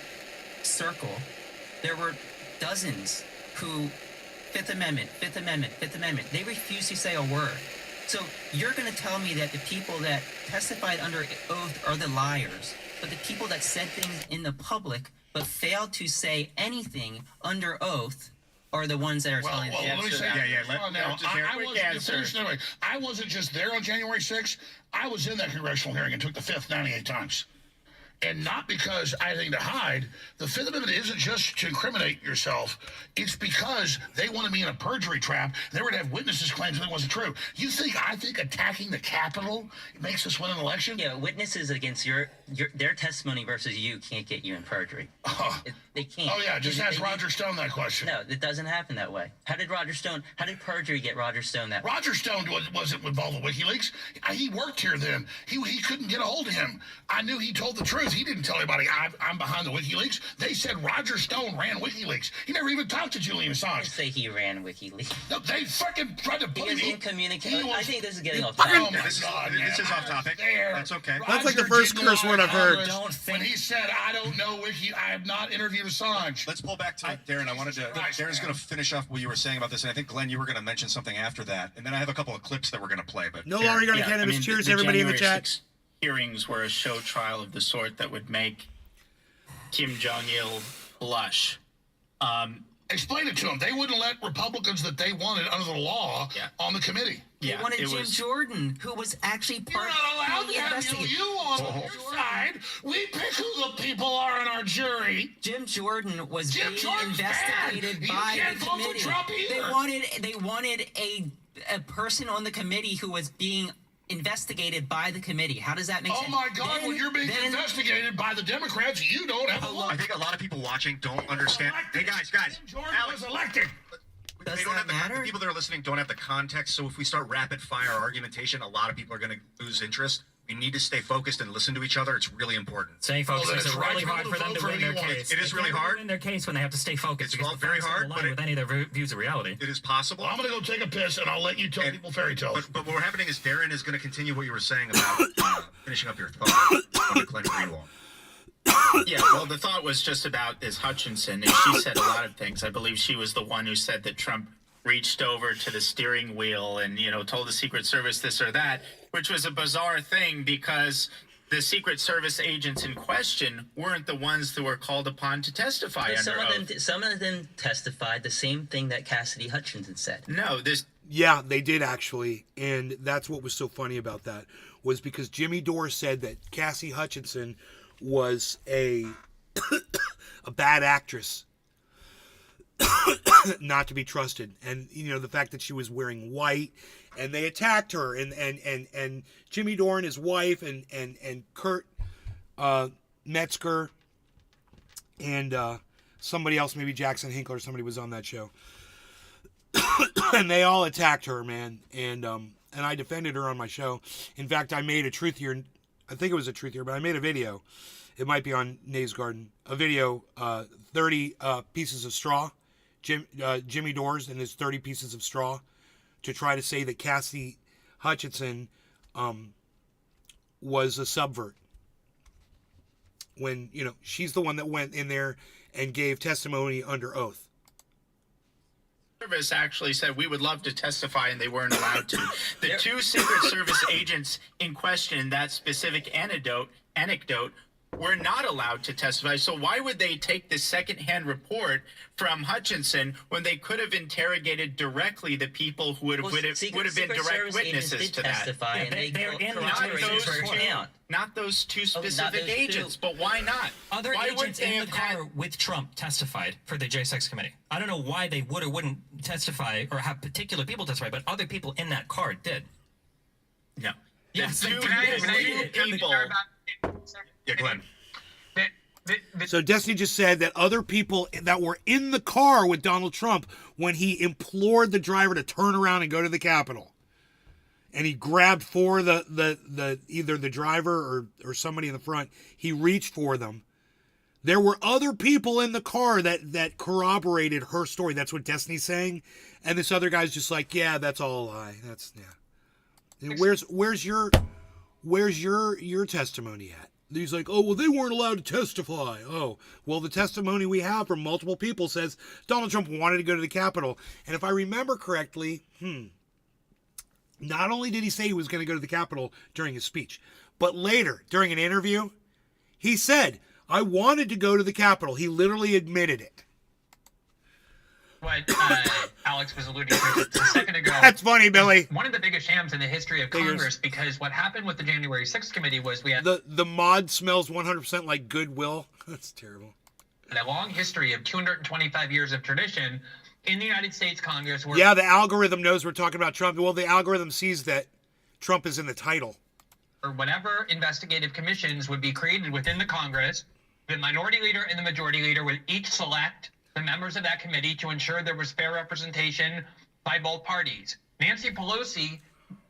circle, there were dozens who, Fifth Amendment, they refused to say a word. So you're going to tell me that the people that testified under oath are the liars, but the people that said things in the public but failed to say anything under oath are the ones that are telling the let me truth. say I wasn't just there on January 6th. I was in that congressional hearing and took the fifth 98 times. and not because I had anything to hide. The Fifth Amendment isn't just to incriminate yourself. It's because they wanted me in a perjury trap. They were to have witnesses claim that it wasn't true. I think attacking the Capitol makes us win an election? Yeah, witnesses against their testimony versus you can't get you in perjury. They can't. Oh, yeah, just ask Roger Stone that question. No, it doesn't happen that way. How did perjury get Roger Stone that way? Roger Stone wasn't involved with WikiLeaks. He worked here then. He couldn't get a hold of him. I knew he told the truth. He didn't tell anybody I'm behind the WikiLeaks. They said Roger Stone ran WikiLeaks. He never even talked to Julian Assange. I say he ran WikiLeaks. No, they freaking tried to bully me. In communication. I think this is getting off topic. Oh my God, this is off topic. That's okay. That's like the first curse word I've heard. When he said, I don't know I have not interviewed Assange. Let's pull back to Darren. Darren's going to finish off what you were saying about this, and I think, Glenn, you were going to mention something after that. And then I have a couple of clips that we're going to play. But no longer going to cannabis. Cheers, everybody in the chat. Hearings were a show trial of the sort that would make Kim Jong-il blush. Explain it to them. They wouldn't let Republicans that they wanted under the law on the committee. They wanted Jim Jordan, who was actually part of You're not allowed to have you on your side. We pick who the people are on our jury. Jim Jordan was being investigated by the committee. They wanted a person on the committee who was being investigated by the committee. How does that make sense? Oh my God, when you're being investigated by the Democrats, you don't have a look. I think a lot of people watching don't understand. Hey, guys. Jordan was elected. Does that matter? The people that are listening don't have the context, so if we start rapid fire argumentation, a lot of people are going to lose interest. We need to stay focused and listen to each other. It's really important. Staying focused makes it really hard for them to win their case. It is really hard. Win their case when they have to stay focused. It's very hard, but with any of their views of reality. It is possible. Well, I'm going to go take a piss, and I'll let you tell people fairy tales. But what's happening is Darren is going to continue what you were saying about finishing up your thought on the Glenn Greenwald. Yeah, well, the thought was just about this Hutchinson, and she said a lot of things. I believe she was the one who said that Trump reached over to the steering wheel and, told the Secret Service this or that, which was a bizarre thing because the Secret Service agents in question weren't the ones that were called upon to testify under oath. Some of them testified the same thing that Cassidy Hutchinson said. No, Yeah, they did actually, and that's what was so funny about that, was because Jimmy Dore said that Cassie Hutchinson was a bad actress, not to be trusted, and the fact that she was wearing white, and they attacked her, and Jimmy Dore and his wife, and Kurt Metzger, and somebody else, maybe Jackson Hinkle or somebody was on that show. And they all attacked her, man, and I defended her on my show. In fact, I made a Truth Here, I think it was a Truth Here, but I made a video. It might be on Nay's Garden. A video, 30 pieces of straw, Jimmy Dore's and his 30 pieces of straw, to try to say that Cassie Hutchinson was a subvert. When, she's the one that went in there and gave testimony under oath. Service actually said we would love to testify, and they weren't allowed to. The two Secret Service agents in question in that specific anecdote were not allowed to testify. So why would they take the secondhand report from Hutchinson when they could have interrogated directly the people who would have been direct witnesses to that? They're in the Not those two specific agents, but why not? Other agents in the car with Trump testified for the JAN6th committee. I don't know why they would or wouldn't testify or have particular people testify, but other people in that car did. No. Yes, the two people. Yeah, Glenn. So Destiny just said that other people that were in the car with Donald Trump when he implored the driver to turn around and go to the Capitol, and he grabbed for the either the driver or somebody in the front, he reached for them. There were other people in the car that corroborated her story. That's what Destiny's saying, and this other guy's just like, yeah, that's all a lie. That's And where's your testimony at? He's like, oh, well, they weren't allowed to testify. Oh, well, the testimony we have from multiple people says Donald Trump wanted to go to the Capitol. And if I remember correctly, not only did he say he was going to go to the Capitol during his speech, but later, during an interview, he said, I wanted to go to the Capitol. He literally admitted it. what Alex was alluding to a second ago. That's funny, Billy. One of the biggest shams in the history of Congress, because what happened with the January 6th committee was we had The mod smells 100% like Goodwill. That's terrible. a long history of 225 years of tradition in the United States Congress. Where Yeah, the algorithm knows we're talking about Trump. Well, the algorithm sees that Trump is in the title. or whenever investigative commissions would be created within the Congress, the minority leader and the majority leader would each select the members of that committee to ensure there was fair representation by both parties. Nancy Pelosi,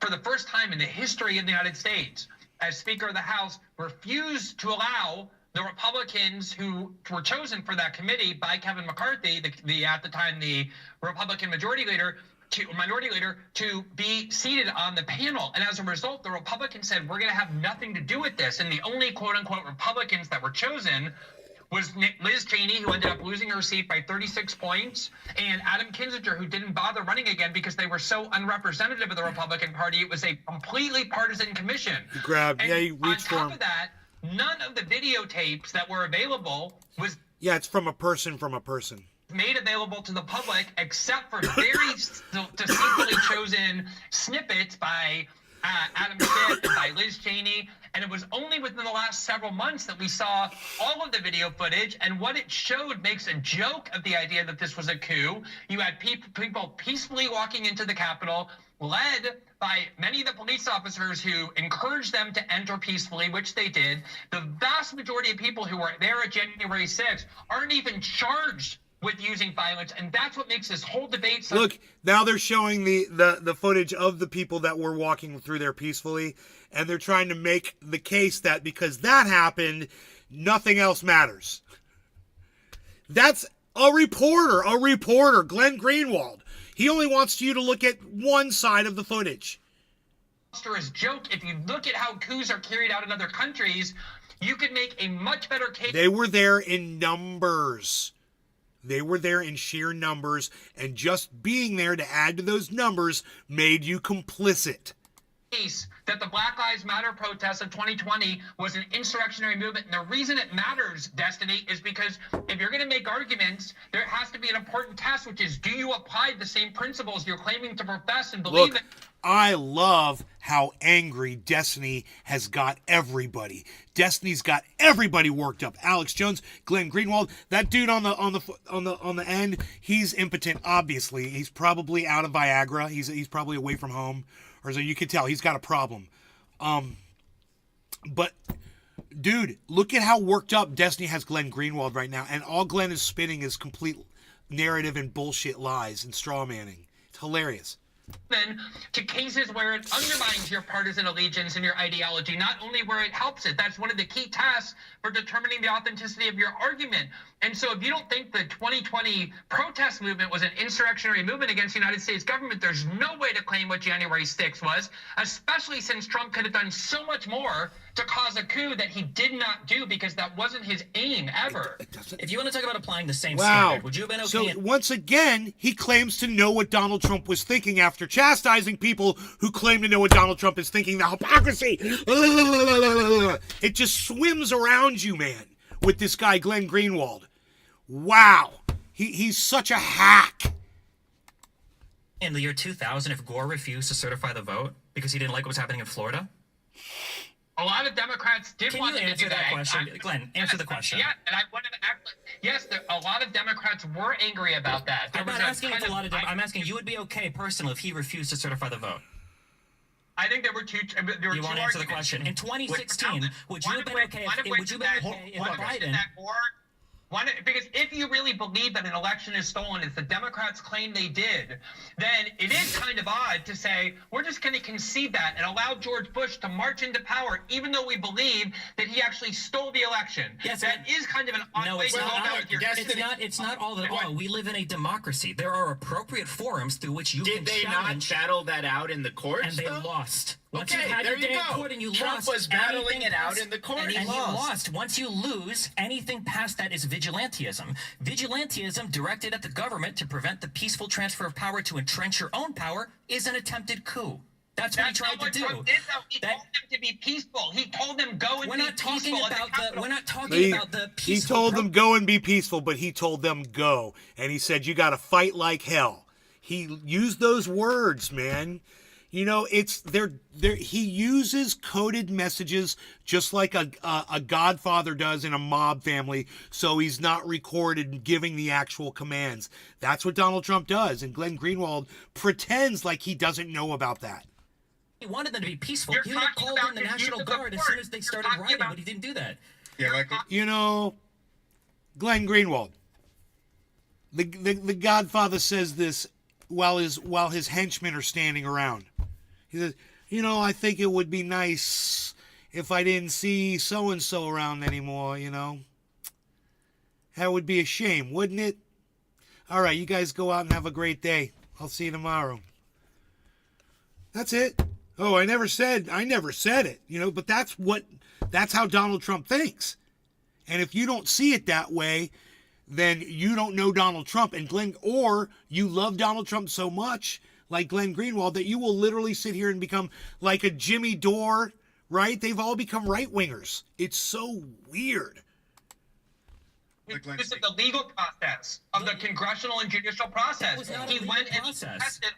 for the first time in the history of the United States, as Speaker of the House, refused to allow the Republicans who were chosen for that committee by Kevin McCarthy, at the time the Republican minority leader, to be seated on the panel. And as a result, the Republicans said, we're going to have nothing to do with this. And the only quote-unquote Republicans that were chosen was Liz Cheney, who ended up losing her seat by 36 points, and Adam Kinzinger, who didn't bother running again because they were so unrepresentative of the Republican Party. It was a completely partisan commission. You reached for him. On top of that, none of the videotapes that were available was it's from a person made available to the public, except for very deceitfully chosen snippets by Adam Schiff and by Liz Cheney. And it was only within the last several months that we saw all of the video footage. And what it showed makes a joke of the idea that this was a coup. You had people peacefully walking into the Capitol, led by many of the police officers who encouraged them to enter peacefully, which they did. The vast majority of people who were there at January 6th aren't even charged with using violence, and that's what makes this whole debate so... Look, now they're showing the footage of the people that were walking through there peacefully, and they're trying to make the case that because that happened, nothing else matters. That's a reporter, Glenn Greenwald. He only wants you to look at one side of the footage. ...as joke. If you look at how coups are carried out in other countries, you could make a much better case... They were there in numbers. They were there in sheer numbers, and just being there to add to those numbers made you complicit. That the Black Lives Matter protests of 2020 was an insurrectionary movement. And the reason it matters, Destiny, is because if you're going to make arguments, there has to be an important test, which is, do you apply the same principles you're claiming to profess and believe in? I love how angry Destiny has got everybody. Destiny's got everybody worked up. Alex Jones, Glenn Greenwald, that dude on the end, he's impotent. Obviously, he's probably out of Viagra. He's probably away from home, or so you can tell he's got a problem. But dude, look at how worked up Destiny has Glenn Greenwald right now, and all Glenn is spitting is complete narrative and bullshit lies and straw manning. It's hilarious. To cases where it undermines your partisan allegiance and your ideology, not only where it helps it. That's one of the key tests for determining the authenticity of your argument. And so if you don't think the 2020 protest movement was an insurrectionary movement against the United States government, there's no way to claim what January 6th was, especially since Trump could have done so much more to cause a coup that he did not do, because that wasn't his aim ever. If you want to talk about applying the same Wow. standard, would you have been okay? So once again, he claims to know what Donald Trump was thinking after chastising people who claim to know what Donald Trump is thinking. The hypocrisy. It just swims around you, man, with this guy, Glenn Greenwald. Wow. He's such a hack. In the year 2000, if Gore refused to certify the vote because he didn't like what was happening in Florida? A lot of Democrats did want to do that. Question? Glenn, answer the question. Yeah, and I wanted to act. Yes, a lot of Democrats were angry about that. I'm not asking if a lot of. I'm asking you would be okay personally if he refused to certify the vote. I think there were two. You want to answer the question? In 2016, would you have been okay if Biden? Because if you really believe that an election is stolen, as the Democrats claim they did, then it is kind of odd to say, we're just going to concede that and allow George Bush to march into power, even though we believe that he actually stole the election. Yes, that is kind of an odd way to go about your... It's not all that all. We live in a democracy. There are appropriate forums through which you can challenge. Did they not battle that out in the courts, and they lost. Once okay, you had there your day you in go. Court and you Trump lost, was battling it out in the courts. And he lost. Once you lose, anything past that is vigilantism. Vigilantism directed at the government to prevent the peaceful transfer of power to entrench your own power is an attempted coup. That's what he tried to do. Trump did, though. He told them to be peaceful. He told them go and We're be not talking peaceful about at the we're not talking He, about the he peaceful told them go and be peaceful, but he told them go. And he said, you got to fight like hell. He used those words, man. You know, it's he uses coded messages just like a godfather does in a mob family, so he's not recorded giving the actual commands. That's what Donald Trump does, and Glenn Greenwald pretends like he doesn't know about that. He wanted them to be peaceful. You're He would have talking called about in the the National use of Guard the as soon court. as they You're started talking rioting, about- but he didn't do that. Yeah, like You know, Glenn Greenwald, the Godfather says this while his henchmen are standing around. He says, you know, I think it would be nice if I didn't see so-and-so around anymore, you know. That would be a shame, wouldn't it? All right, you guys go out and have a great day. I'll see you tomorrow. That's it. Oh, I never said it, you know, but that's how Donald Trump thinks. And if you don't see it that way, then you don't know Donald Trump, or you love Donald Trump so much, like Glenn Greenwald, that you will literally sit here and become like a Jimmy Dore, right? They've all become right-wingers. It's so weird. Because of the legal process, of the congressional and judicial process. was not a He legal went and he process. tested.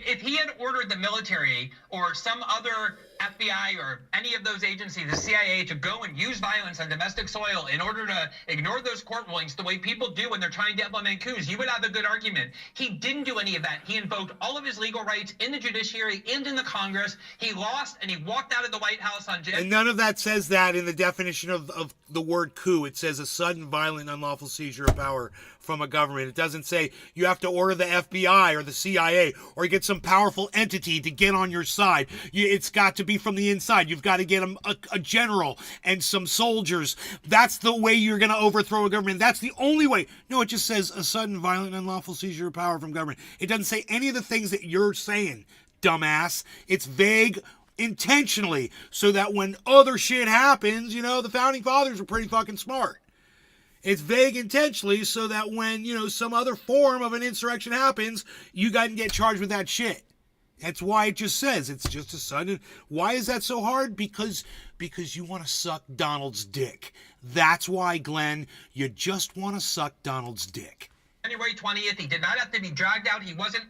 If he had ordered the military or some other FBI or any of those agencies, the CIA, to go and use violence on domestic soil in order to ignore those court rulings the way people do when they're trying to implement coups, you would have a good argument. He didn't do any of that. He invoked all of his legal rights in the judiciary and in the Congress. He lost and he walked out of the White House on And none of that says that in the definition of the word coup. It says a sudden, violent, unlawful seizure of power from a government. It doesn't say you have to order the FBI or the CIA or get some powerful entity to get on your side. It's got to be from the inside. You've got to get a general and some soldiers. That's the way you're going to overthrow a government. That's the only way. No, it just says a sudden, violent, unlawful seizure of power from government. It doesn't say any of the things that you're saying, dumbass. It's vague intentionally so that when other shit happens, you know, the founding fathers were pretty fucking smart. It's vague intentionally so that when, you know, some other form of an insurrection happens, you got to get charged with that shit. That's why it just says it's just a sudden. Why is that so hard? Because you want to suck Donald's dick. That's why, Glenn, you just want to suck Donald's dick. January 20th. He did not have to be dragged out. He wasn't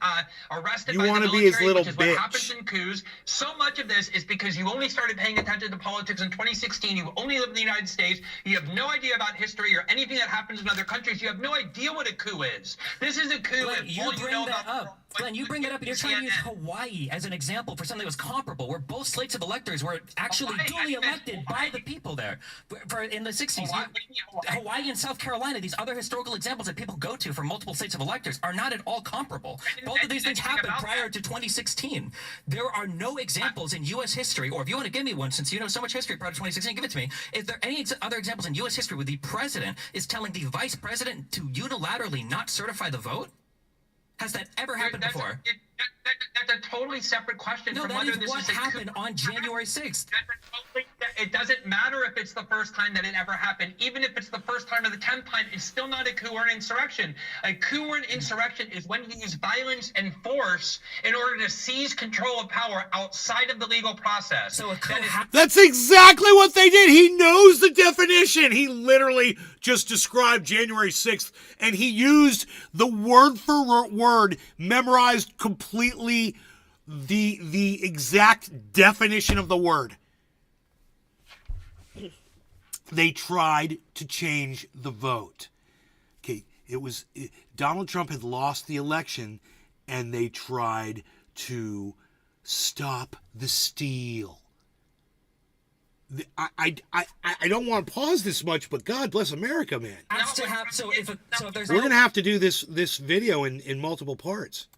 arrested You by the wanna military, be his little which is bitch. what happens in coups. So much of this is because you only started paying attention to politics in 2016. You only live in the United States. You have no idea about history or anything that happens in other countries. You have no idea what a coup is. This is a coup. Glenn, and you all bring know that about up. Glenn, you bring it up, and you're trying to use Hawaii as an example for something that was comparable, where both slates of electors were actually duly elected by the people there. In the 60s, Hawaii and South Carolina, these other historical examples that people go to for multiple states of electors are not at all comparable. Both of these things happened prior to 2016. There are no examples in U.S. history, or if you want to give me one, since you know so much history prior to 2016, give it to me. Is there any other examples in U.S. history where the president is telling the vice president to unilaterally not certify the vote? Has that ever happened before? That's a totally separate question. No, from that whether is this what is a coup. happened on January 6th. It doesn't matter if it's the first time that it ever happened. Even if it's the first time or the 10th time, it's still not a coup or an insurrection. A coup or an insurrection is when you use violence and force in order to seize control of power outside of the legal process. So a coup That's exactly what they did. He knows the definition. He literally just described January 6th, and he used the word for word, memorized completely the exact definition of the word. They tried to change the vote. Okay, Donald Trump had lost the election, and they tried to stop the steal. I don't want to pause this much, but God bless America, man. We're gonna have to do this video in multiple parts.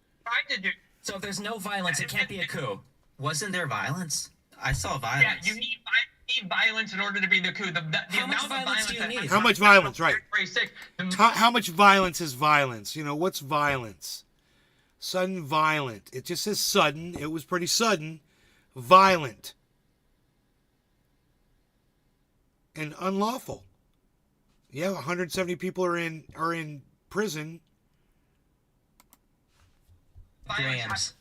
So if there's no violence, it can't be a coup. Wasn't there violence? I saw violence. Yeah, you need violence in order to be the coup. The How much amount of violence do you that need? has How much happened violence, right? on January 6th, How much violence is violence? You know, what's violence? Sudden, violent. It just says sudden. It was pretty sudden. Violent. And unlawful. Yeah, 170 people are in prison. violence.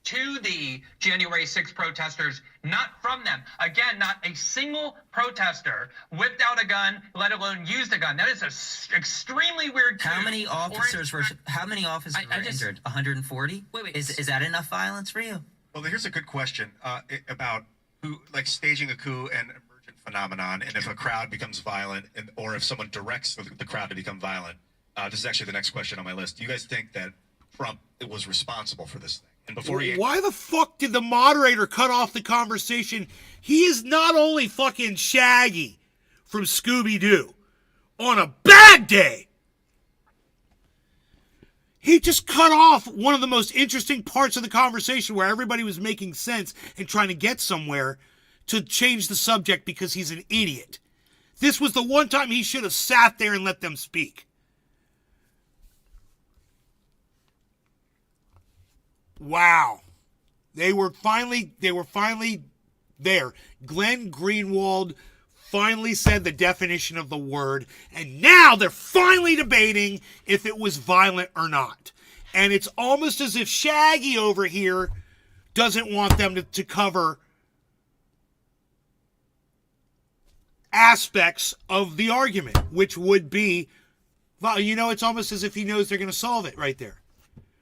to the January 6th protesters, not from them. Again, not a single protester whipped out a gun, let alone used a gun. That is an extremely weird. How many officers were injured? 140? Wait. Is that enough violence for you? Well, here's a good question about who, like staging a coup and emergent phenomenon, and if a crowd becomes violent, or if someone directs the crowd to become violent. This is actually the next question on my list. Do you guys think that Trump was responsible for this thing? And before why the fuck did the moderator cut off the conversation? He is not only fucking Shaggy from Scooby-Doo on a bad day. He just cut off one of the most interesting parts of the conversation where everybody was making sense and trying to get somewhere to change the subject because he's an idiot. This was the one time he should have sat there and let them speak. Wow. They were finally there. Glenn Greenwald finally said the definition of the word, and now they're finally debating if it was violent or not. And it's almost as if Shaggy over here doesn't want them to cover aspects of the argument, which would be, it's almost as if he knows they're going to solve it right there.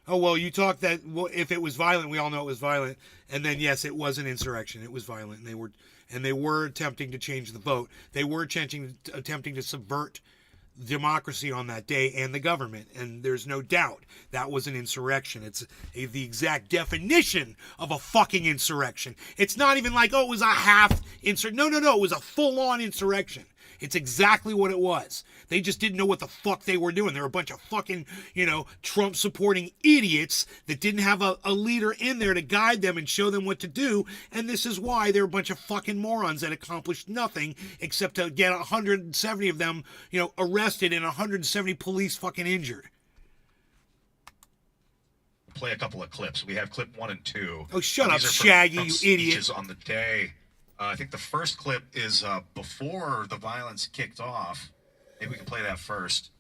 Oh, well, you talked that if it was violent, we all know it was violent. And then, yes, it was an insurrection. It was violent. And they were attempting to change the vote. They were attempting to subvert democracy on that day and the government. And there's no doubt that was an insurrection. It's the exact definition of a fucking insurrection. It's not even like, it was a half insurrection. No. It was a full-on insurrection. It's exactly what it was. They just didn't know what the fuck they were doing. They were a bunch of fucking, Trump-supporting idiots that didn't have a leader in there to guide them and show them what to do. And this is why they're a bunch of fucking morons that accomplished nothing except to get 170 of them, arrested and 170 police fucking injured. play a couple of clips. We have clip 1 and 2. Oh, shut up, Shaggy, you idiot. On the day. I think the first clip is before the violence kicked off. Maybe we can play that first.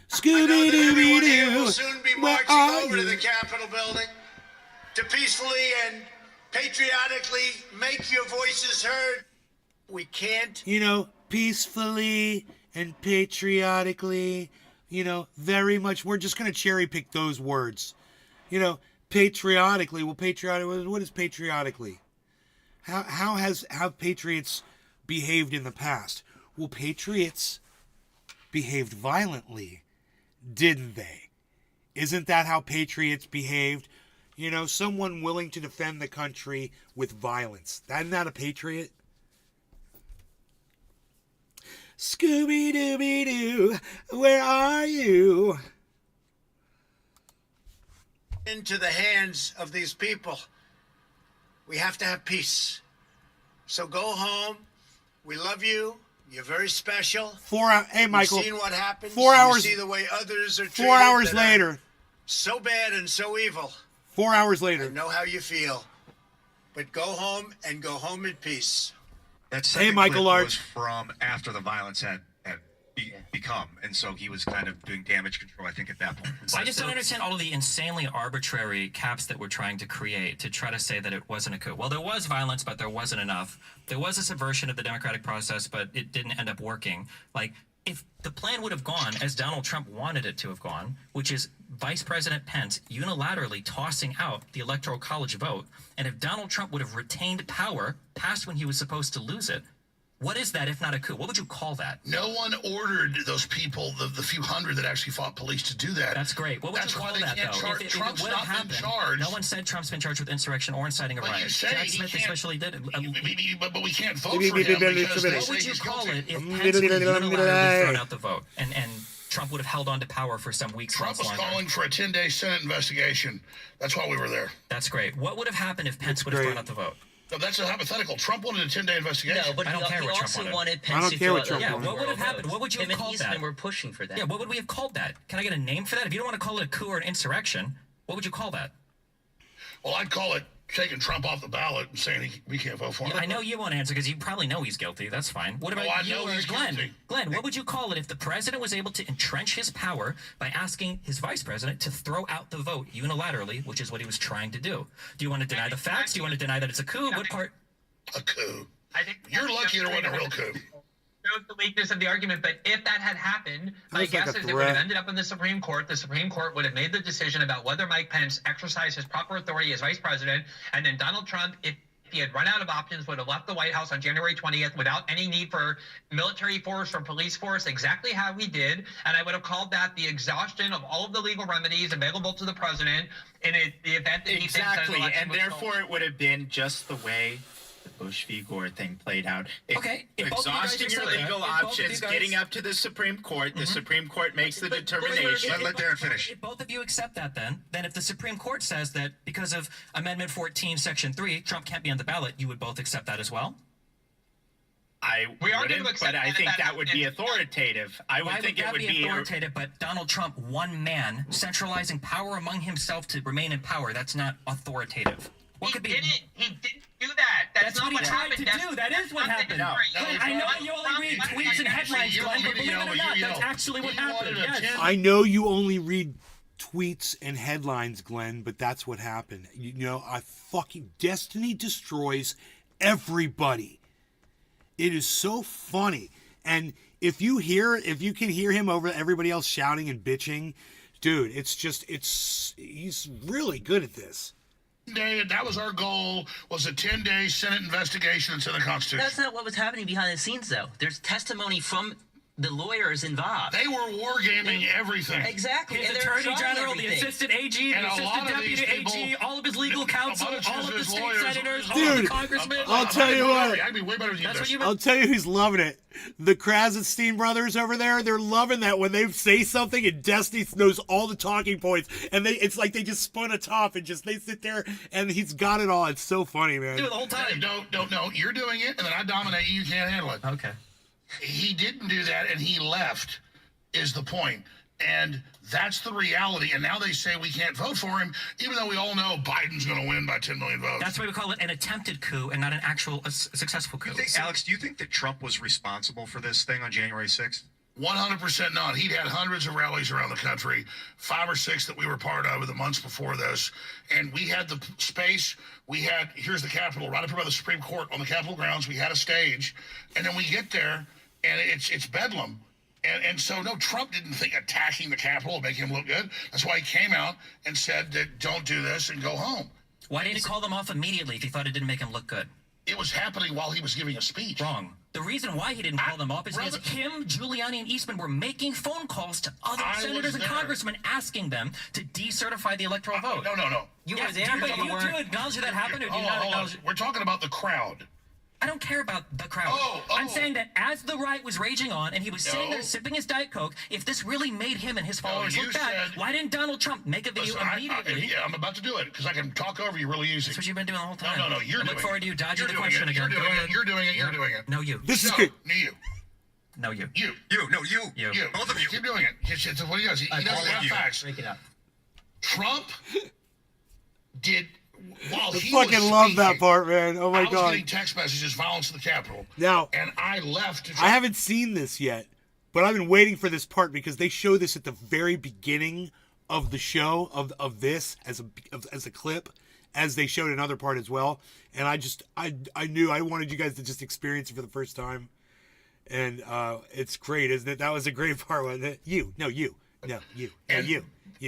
Scooby-Dooby-Doo, will soon be marching over to the Capitol building to peacefully and patriotically make your voices heard. We can't. Peacefully and patriotically, very much. We're just going to cherry pick those words. Patriotically. Well, what is patriotically? How have patriots behaved in the past? Well, patriots behaved violently, didn't they? Isn't that how patriots behaved? Someone willing to defend the country with violence. Isn't that a patriot? Scooby-Dooby-Doo, where are you? Into the hands of these people. We have to have peace. So go home. We love you. You're very special. Hey, Michael. You've seen what happens. 4 hours. You see the way others are treated. 4 hours later. So bad and so evil. 4 hours later. I know how you feel. But go home and go home in peace. That second Michael clip Large. was from after the violence had become, and so he was kind of doing damage control, I think, at that point. I just don't understand all of the insanely arbitrary caps that we're trying to create to try to say that it wasn't a coup. Well, there was violence, but there wasn't enough. There was a subversion of the democratic process, but it didn't end up working. If the plan would have gone as Donald Trump wanted it to have gone, which is Vice President Pence unilaterally tossing out the Electoral College vote, and if Donald Trump would have retained power past when he was supposed to lose it, what is that if not a coup? What would you call that? No one ordered those people, the few hundred that actually fought police, to do that. That's great. What would you call that, though? If Trump's it would not have been happened, charged. no one said Trump's been charged with insurrection or inciting a riot. JAN6th especially did. But we can't vote for him because they What say would you he's call guilty. it if Pence would have unilaterally thrown out the vote and Trump would have held on to power for some weeks? Trump was calling for a 10-day Senate investigation. That's why we were there. That's great. What would have happened if Pence would have thrown out the vote? No, that's a hypothetical. Trump wanted a 10-day investigation. No, but I don't care he what also Trump wanted I Pence don't to care throw what out Trump the wanted. What would have happened? votes. What would you Him have and called Eastman that? were pushing for that. Yeah, what would we have called that? Can I get a name for that? If you don't want to call it a coup or an insurrection, what would you call that? Well, I'd call it taking Trump off the ballot and saying we can't vote for him. I know you won't answer because you probably know he's guilty. That's fine. What about I you know or he's Glenn? guilty. Glenn, what would you call it if the president was able to entrench his power by asking his vice president to throw out the vote unilaterally, which is what he was trying to do? Do you want to deny the facts? Do you want to deny that it's a coup? What part? A coup. I think You're lucky there wasn't a real coup. Shows the weakness of the argument, but if that had happened, my Sounds like guess a is it would have threat. ended up in the Supreme Court. The Supreme Court would have made the decision about whether Mike Pence exercised his proper authority as vice president, and then Donald Trump, if he had run out of options, would have left the White House on January 20th without any need for military force or police force, exactly how he did. And I would have called that the exhaustion of all of the legal remedies available to the president in the event that he thinks that an Exactly, election and was therefore stolen. it would have been just the way the Bush v. Gore thing played out. Okay, if both of you guys Exhausting your accept that, legal if both of you options, guys- getting up to the Supreme Court. The Supreme Court makes the determination. Let Darren finish. If both of you accept that, then if the Supreme Court says that because of Amendment 14, Section 3, Trump can't be on the ballot, you would both accept that as well? We are wouldn't, going to accept but I that think if that would be happens. authoritative. I would Why think would it that would be be authoritative? But Donald Trump, one man, centralizing power among himself to remain in power, that's not authoritative. What could be? He didn't do that. That's That's not what he tried happened. to do. That is what happened. No, I know you only read tweets and headlines, You Glenn, but don't believe it or need to not, yell, that's you actually what he happened. wanted a Yes. 10 I know you only read tweets and headlines, Glenn, but that's what happened. You know, Destiny destroys everybody. It is so funny. And if you can hear him over everybody else shouting and bitching, dude, he's really good at this. That was our goal, was a 10-day Senate investigation into the Constitution. That's not what was happening behind the scenes, though. There's testimony from the lawyers involved. They were wargaming everything. Exactly. His and they're attorney trying general, the everything. assistant AG, the And a lot assistant of these deputy AG, people- all of his legal counsel, a bunch all of of the his state lawyers- senators, all of the Dude, congressmen. I'll tell you what. I'd be way better than you. That's what this. you I'll tell you who's loving it. The Krasenstein brothers over there, they're loving that when they say something and Destiny knows all the talking points, and it's like they just spun a top and they sit there and he's got it all. It's so funny, man. Do it the whole time. No, you're doing it, and then I dominate you. You can't handle it. Okay. He didn't do that, and he left, is the point. And that's the reality. And now they say we can't vote for him, even though we all know Biden's going to win by 10 million votes. That's why we call it an attempted coup and not an actual successful coup. Alex, do you think that Trump was responsible for this thing on January 6th? 100% not. He'd had hundreds of rallies around the country, 5 or 6 that we were part of in the months before this. And we had the space. Here's the Capitol, right up here by the Supreme Court on the Capitol grounds. We had a stage. And then we get there, and it's bedlam. And so, no, Trump didn't think attacking the Capitol would make him look good. That's why he came out and said that don't do this and go home. Why didn't he call them off immediately if he thought it didn't make him look good? It was happening while he was giving a speech. Wrong. The reason why he didn't call them off is because Kim, Giuliani, and Eastman were making phone calls to other senators and congressmen asking them to decertify the electoral vote. No. You Yes, were there, do but you you weren't. acknowledge that happened, or do you Hold not on. acknowledge it? We're talking about the crowd. I don't care about the crowd. I'm saying that as the riot was raging on and he was sitting there sipping his Diet Coke, if this really made him and his followers look bad, why didn't Donald Trump make a video immediately? I'm about to do it because I can talk over you really easy. That's what you've been doing the whole time. No, you're I doing look forward to you dodging You're the doing question it. again. You're Go doing ahead. it. You're doing it. You're doing it. No, you. This is No, good. you. No, you. You. You. Both of you. Keep doing it. It's what he does. He doesn't have facts. Break it up. Trump did, while I he was fucking love that speaking, part, man. Oh my I was god. getting text messages, violence in the Capitol. Now, And I left. I haven't seen this yet, but I've been waiting for this part because they show this at the very beginning of the show of this as a clip, as they showed another part as well. And I knew I wanted you guys to just experience it for the first time, and it's great, isn't it? That was a great part, wasn't it? You.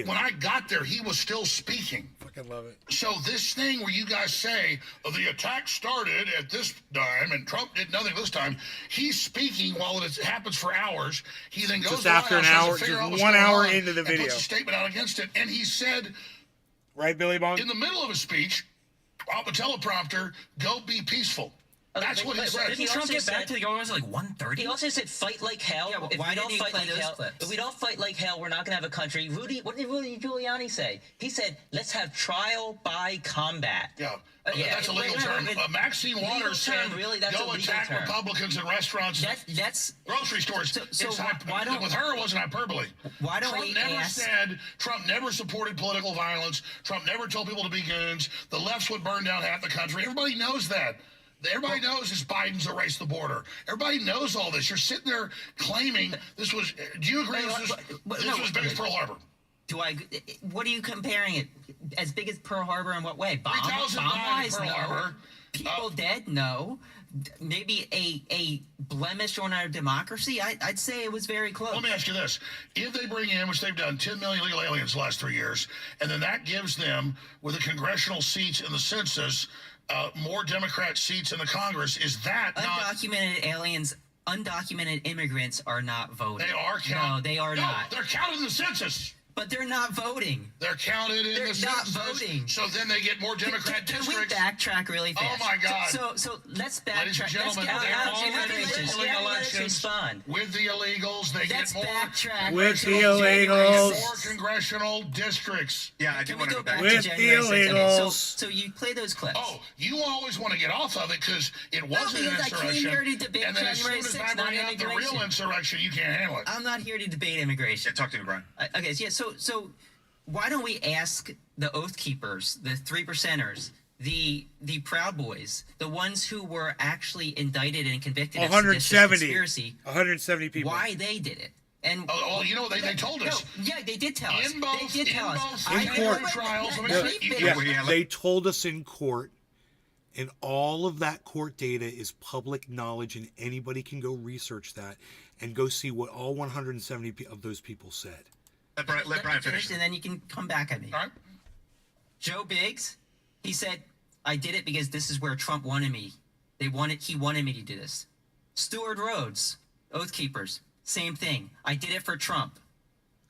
When I got there, he was still speaking. Fucking love it. So this thing where you guys say, oh, the attack started at this time and Trump did nothing this time, he's speaking while it happens for hours. He then goes Just to the after White an House, hour, has to figure just out what's 1 going hour on, into the and video. puts a statement out against it. And he said, Right, Billy Bong? in the middle of his speech, off the teleprompter, go be peaceful. That's what he said. Didn't Trump get back to the government like 1:30? He also said fight like hell. Yeah, If why we don't didn't you fight play like those hell, clips? if we don't fight like hell, we're not gonna have a country. What did Rudy Giuliani say? He said, "Let's have trial by combat." Yeah. Yeah, That's a legal term. Maxine legal Waters term, said, really, that's a go legal attack term. Republicans in restaurants, That's grocery stores. So It's why don't with her, it wasn't hyperbole. Why don't Trump we never ask? said, Trump never supported political violence. Trump never told people to be goons. The lefts would burn down half the country. Everybody knows that. Everybody knows this Biden's erased the border. Everybody knows all this. You're sitting there claiming this was. Do you agree this was as big as Pearl Harbor? Do I? What are you comparing it? As big as Pearl Harbor in what way? Bomb 3,000 died in wise, Pearl no. Harbor. People dead? No. Maybe a blemish on our democracy? I'd say it was very close. Let me ask you this. If they bring in, which they've done, 10 million illegal aliens the last 3 years, and then that gives them, with the congressional seats in the census, more Democrat seats in the Congress, is that Undocumented aliens, undocumented immigrants are not voting. They are counted. No, they are not. They're counted in the census. But they're not voting. They're counted in They're the not census. voting. So then they get more Democrat Can districts. we backtrack really fast? Oh my God. So let's backtrack. Ladies and gentlemen, let's they're get already immigration. polling elections respond. with the illegals. They Let's get more backtrack. With the They get illegals. more congressional districts. Yeah, I do Can we want to go go back back. to With January the 6th? illegals. So you play those clips. Oh, you always want to get off of it because it wasn't an because I came insurrection. here to debate And then as soon January as 6th, I not bring up the real immigration. insurrection, you can't handle it. I'm not here to debate immigration. Yeah, talk to me, Brian. Okay, so yeah, so why don't we ask the Oath Keepers, the 3%ers, the Proud Boys, the ones who were actually indicted and convicted of seditious 170. conspiracy, 170 people. why they did it? And Oh, you know, they told us. No, yeah, they did tell us. In both- they did tell in us. both I January know, trials, but let me let say- me yeah, finish. Yeah, they told us in court, and all of that court data is public knowledge, and anybody can go research that and go see what all 170 of those people said. Let Brian finish. and then you can come back at me. All right. Joe Biggs, he said, I did it because this is where Trump wanted me. He wanted me to do this. Stuart Rhodes, Oath Keepers, same thing. I did it for Trump.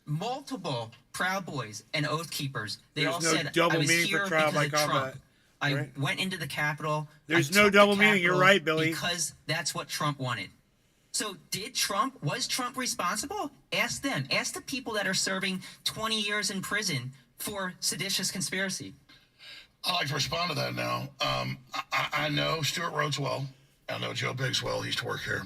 Multiple Proud Boys and Oath Keepers, they There's all no said, double I was meaning for here trial because by of Trump. combat, I right? went into the Capitol. There's I no took the double meaning. You're Capitol right, Billy. Because that's what Trump wanted. So was Trump responsible? Ask them. Ask the people that are serving 20 years in prison for seditious conspiracy. I'd like to respond to that now. I know Stuart Rhodes well. I know Joe Biggs well. He used to work here.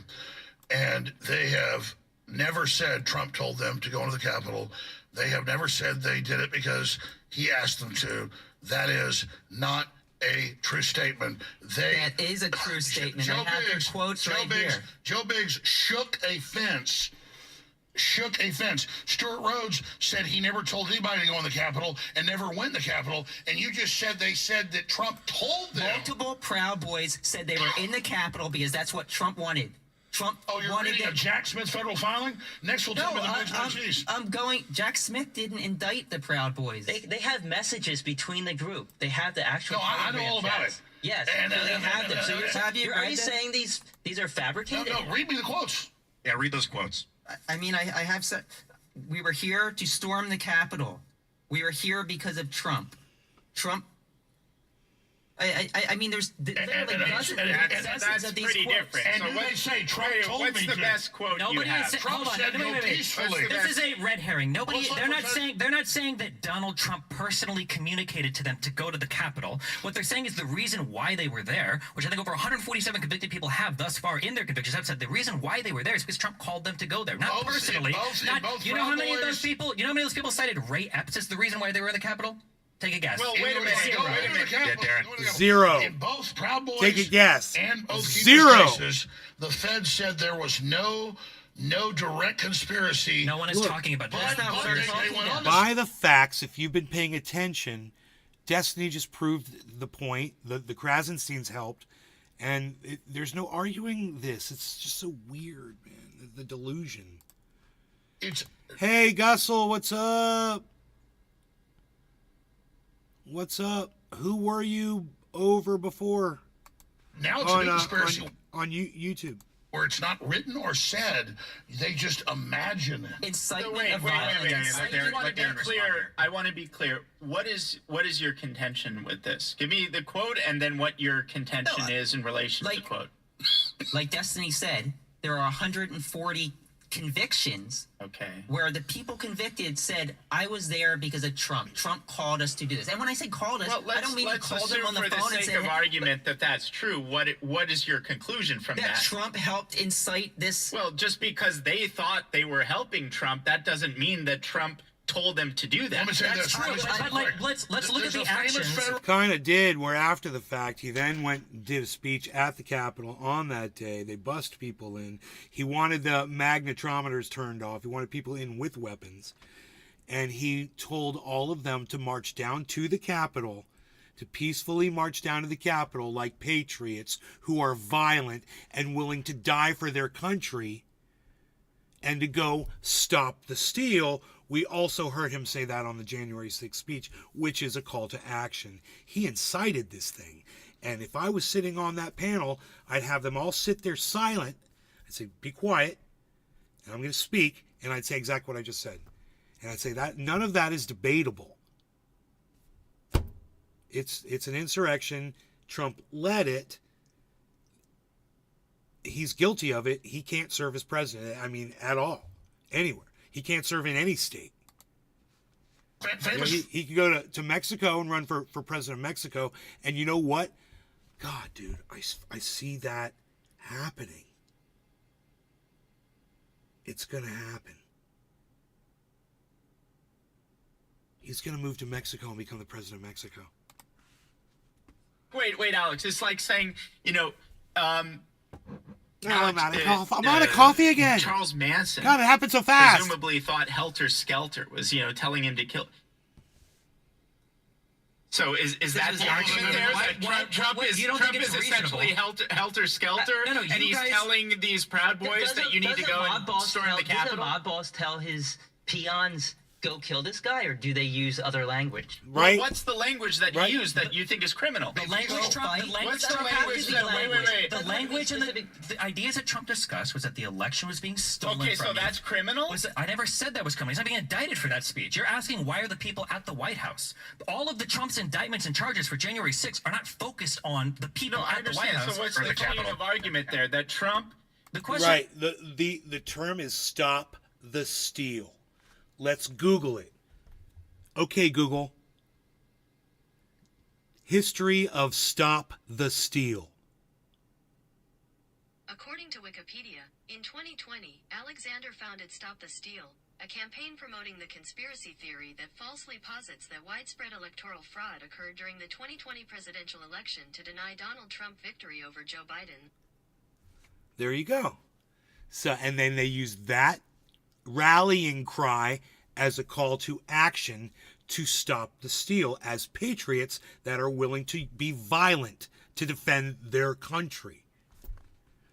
And they have never said Trump told them to go into the Capitol. They have never said they did it because he asked them to. That is not a true statement. That is a true statement. I have their quotes right here. Joe Biggs shook a fence. Stuart Rhodes said he never told anybody to go in the Capitol and never went in the Capitol. And you just said they said that Trump told them. Multiple Proud Boys said they were in the Capitol because that's what Trump wanted. Trump You're wanted reading a them. JAN6th federal filing? Next we'll tell me the next one. I'm going. JAN6th didn't indict the Proud Boys. They have messages between the group. They have the actual. No, I know all about yes. it. Yes, And- so they and- have them. So and- are you saying these are No, fabricated? read me the quotes. Yeah, read those quotes. I mean, I have said we were here to storm the Capitol. We were here because of Trump. Trump. I mean, there's literally dozens of these pretty quotes. different. And So do what- they say Trump told What's me the to? best quote Nobody you is have? saying. Trump Hold on. said Wait. go peacefully. This is a red herring. Nobody. What's They're not up, saying. They're not saying that Donald Trump personally communicated to them to go to the Capitol. What they're saying is the reason why they were there, which I think over 147 convicted people have thus far in their convictions, have said the reason why they were there is because Trump called them to go there, not Both- personally. both- Not. both You know how many of Proud those Boys- people? You know how many of those people cited Ray Epps as the reason why they were in the Capitol? Take a guess. Well, wait a minute. Go Wait a into the minute. Capitol. Darren. Go into the Capitol. Zero. In both Proud Boys Take a guess. and Oath Keepers Zero. cases, the Fed said there was no direct conspiracy. No one is talking about But that. not what they they're talking went on to By the facts, if you've been paying attention, Destiny just proved the point. The Krasensteins helped, and there's no arguing this. It's just so weird, man. The delusion. It's Hey, Gussel, what's up? What's up? Who were you over before now it's a on new conspiracy. YouTube? where it's not written or said, they just imagine it. Incitement Wait. of violence. I want to be clear. What is your contention with this? Give me the quote and then what your contention is in relation to the quote. Like Destiny said, there are 140 convictions where the people convicted said, I was there because of Trump. Trump called us to do this. And when I say called us, I don't mean he called them on the phone and said, for the sake of argument that that's true, what is your conclusion from that? Trump helped incite this. Well, just because they thought they were helping Trump, that doesn't mean that Trump told them to do that. Let me say That's true. But like, let's look at the actions. Kind of did, where after the fact, he then went and did a speech at the Capitol on that day. They bust people in. He wanted the magnetometers turned off. He wanted people in with weapons. And he told all of them to march down to the Capitol, to peacefully march down to the Capitol like patriots who are violent and willing to die for their country, and to go stop the steal. We also heard him say that on the January 6th speech, which is a call to action. He incited this thing. And if I was sitting on that panel, I'd have them all sit there silent. I'd say, be quiet, and I'm going to speak, and I'd say exactly what I just said. And I'd say that none of that is debatable. It's an insurrection. Trump led it. He's guilty of it. He can't serve as president, at all, anywhere. He can't serve in any state. He could go to Mexico and run for president of Mexico. And you know what? God, dude, I see that happening. It's going to happen. He's going to move to Mexico and become the president of Mexico. Wait, Alex. It's like saying, I'm out of coffee again. Charles Manson. God, it happened so fast. Presumably thought Helter Skelter was, telling him to kill. So is that the argument there? Trump is essentially Helter Skelter, and he's telling these Proud Boys that you need to go and storm the Capitol? Does a mob boss tell his peons, go kill this guy, or do they use other language? Right. Well, what's the language that you use that you think is criminal? The language Trump. What's the language that? Wait. The language and the ideas that Trump discussed was that the election was being stolen from Okay, so that's criminal? I never said that was criminal. He's not being indicted for that speech. You're asking why are the people at the White House? All of the Trump's indictments and charges for January 6th are not focused on the people at the White House. So what's the chain of argument there? That Trump? The question. Right. The term is stop the steal. Let's Google it. Okay, Google. History of Stop the Steal. According to Wikipedia, in 2020, Alexander founded Stop the Steal, a campaign promoting the conspiracy theory that falsely posits that widespread electoral fraud occurred during the 2020 presidential election to deny Donald Trump victory over Joe Biden. There you go. So, and then they use that rallying cry as a call to action to stop the steal as patriots that are willing to be violent to defend their country.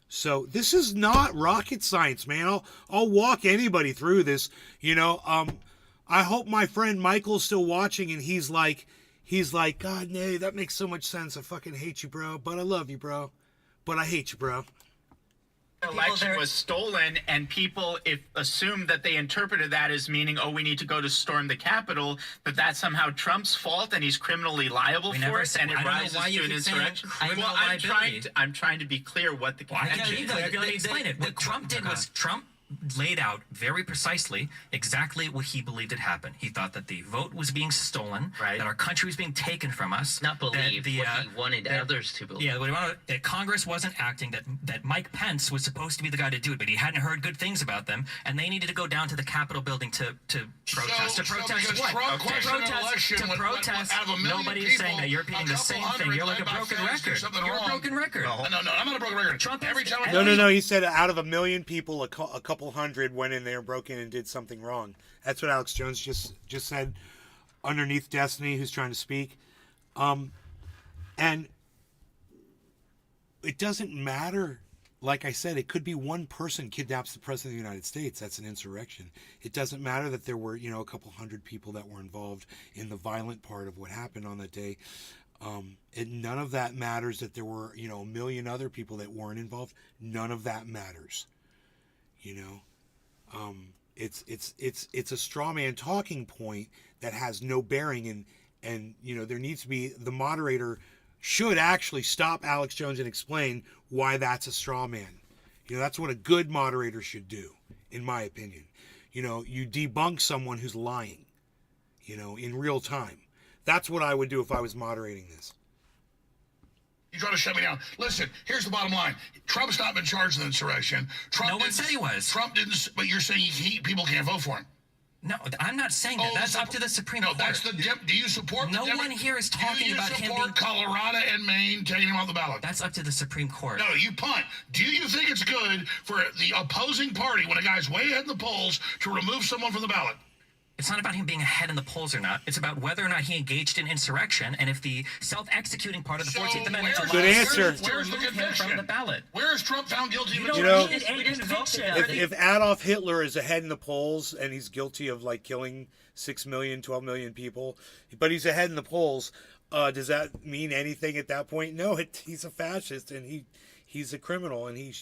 So this is not rocket science, man. I'll walk anybody through this. I hope my friend Michael's still watching and he's like, God, Nay, that makes so much sense. I fucking hate you, bro. But I love you, bro. But I hate you, bro. Election was stolen, and people assumed that they interpreted that as meaning, we need to go to storm the Capitol, but that's somehow Trump's fault and he's criminally liable for it, and it rises to an insurrection. Well, I'm trying to be clear what the contention is. Let me explain it. What Trump did was Trump laid out very precisely exactly what he believed had happened. He thought that the vote was being stolen, that our country was being taken from us. Not believe what he wanted others to believe. Yeah, that Congress wasn't acting, that Mike Pence was supposed to be the guy to do it, but he hadn't heard good things about them, and they needed to go down to the Capitol building to protest. To protest what? To protest. Nobody's saying that. You're repeating the same thing. You're like a broken record. You're a broken record. No, I'm not a broken record. Trump every time. No. He said out of 1 million people, a couple hundred went in there, broke in, and did something wrong. That's what Alex Jones just said underneath Destiny, who's trying to speak. And it doesn't matter. Like I said, it could be one person kidnaps the president of the United States. That's an insurrection. It doesn't matter that there were, a couple hundred people that were involved in the violent part of what happened on that day. And none of that matters that there were, you know, a million other people that weren't involved. None of that matters. You know, it's a straw man talking point that has no bearing, and you know, there needs to be, the moderator should actually stop Alex Jones and explain why that's a straw man. You know, that's what a good moderator should do, in my opinion. You know, you debunk someone who's lying, you know, in real time. That's what I would do if I was moderating this. You trying to shut me down? Listen, here's the bottom line. Trump's not been charged with insurrection. Trump No one said he was. Trump didn't, but you're saying people can't vote for him. No, I'm not saying that. That's up to the Supreme Court. No, that's the do you support No one here is talking about him being... Do you support Colorado and Maine taking him off the ballot? That's up to the Supreme Court. No, you punt. Do you think it's good for the opposing party, when a guy's way ahead in the polls, to remove someone from the ballot? It's not about him being ahead in the polls or not. It's about whether or not he engaged in insurrection, and if the self-executing part of the 14th Amendment allows Good answer. to remove him from the ballot. Where is Trump found guilty of You know, conviction. if Adolf Hitler is ahead in the polls and he's guilty of like killing 6 million, 12 million people, but he's ahead in the polls, does that mean anything at that point? No, he's a fascist and he's a criminal and he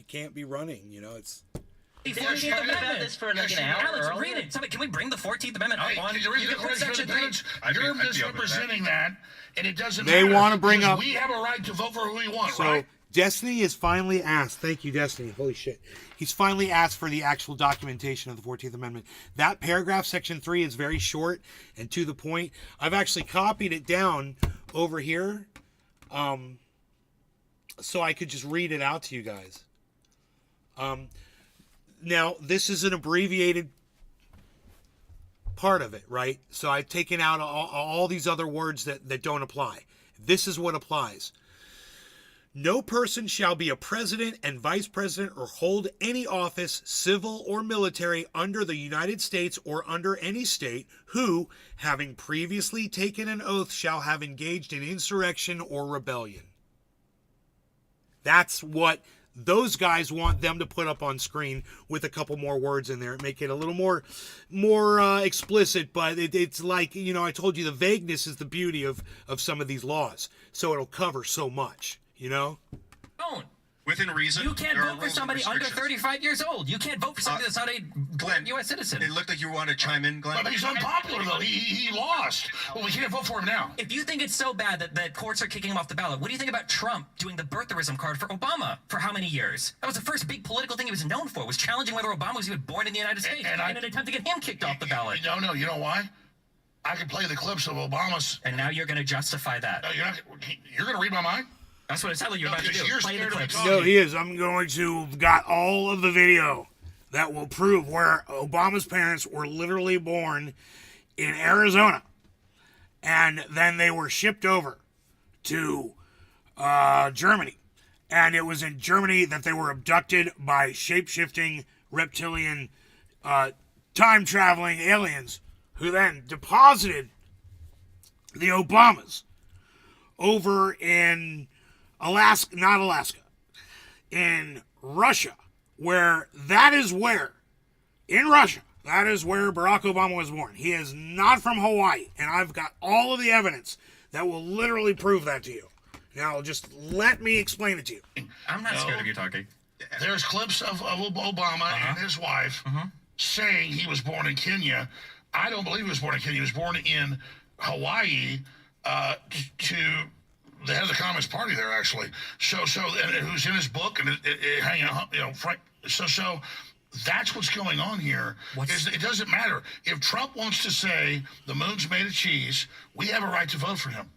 can't be running. You know, it's. We talked about this for like an hour. Alex, read it. Somebody, can we bring the 14th Amendment up on? Can you read the Declaration of Independence? You're misrepresenting that, and it doesn't They matter. want to bring up. We have a right to vote for who we want, So right? Destiny is finally asked. Thank you, Destiny. Holy shit. He's finally asked for the actual documentation of the 14th Amendment. That paragraph, section 3, is very short and to the point. I've actually copied it down over here, so I could just read it out to you guys. Now, this is an abbreviated part of it, right? So I've taken out all these other words that don't apply. This is what applies. No person shall be a president and vice president or hold any office, civil or military, under the United States or under any state, who, having previously taken an oath, shall have engaged in insurrection or rebellion. That's what those guys want them to put up on screen with a couple more words in there, make it a little more explicit. But it's like, you know, I told you the vagueness is the beauty of some of these laws, so it'll cover so much, you know. Don't. Within reason. You can't vote for somebody under 35 years old. You can't vote for somebody that's not a Glenn, U.S. citizen. It looked like you wanted to chime in, Glenn. But he's unpopular, though. He lost. Well, we can't vote for him now. If you think it's so bad that courts are kicking him off the ballot, what do you think about Trump doing the birtherism card for Obama for how many years? That was the first big political thing he was known for, was challenging whether Obama was even born in the United States in an attempt to get him kicked off the ballot. No, you know why? I can play the clips of Obama's. And now you're going to justify that. No, you're going to read my mind? That's what it sounds like you're about to do. Play the clips. No, he is. I'm going to got all of the video that will prove where Obama's parents were literally born in Arizona. And then they were shipped over to Germany. And it was in Germany that they were abducted by shape-shifting, reptilian, time-traveling aliens who then deposited the Obamas over in Alaska, not Alaska, in Russia, in Russia, that is where Barack Obama was born. He is not from Hawaii, and I've got all of the evidence that will literally prove that to you. Now, just let me explain it to you. I'm not scared of you talking. There's clips of Obama and his wife saying he was born in Kenya. I don't believe he was born in Kenya. He was born in Hawaii to the head of the Communist Party there, actually. So, and who's in his book and hanging out, you know, Frank. So that's what's going on here. It doesn't matter if Trump wants to say the moon's made of cheese. We have a right to vote for him.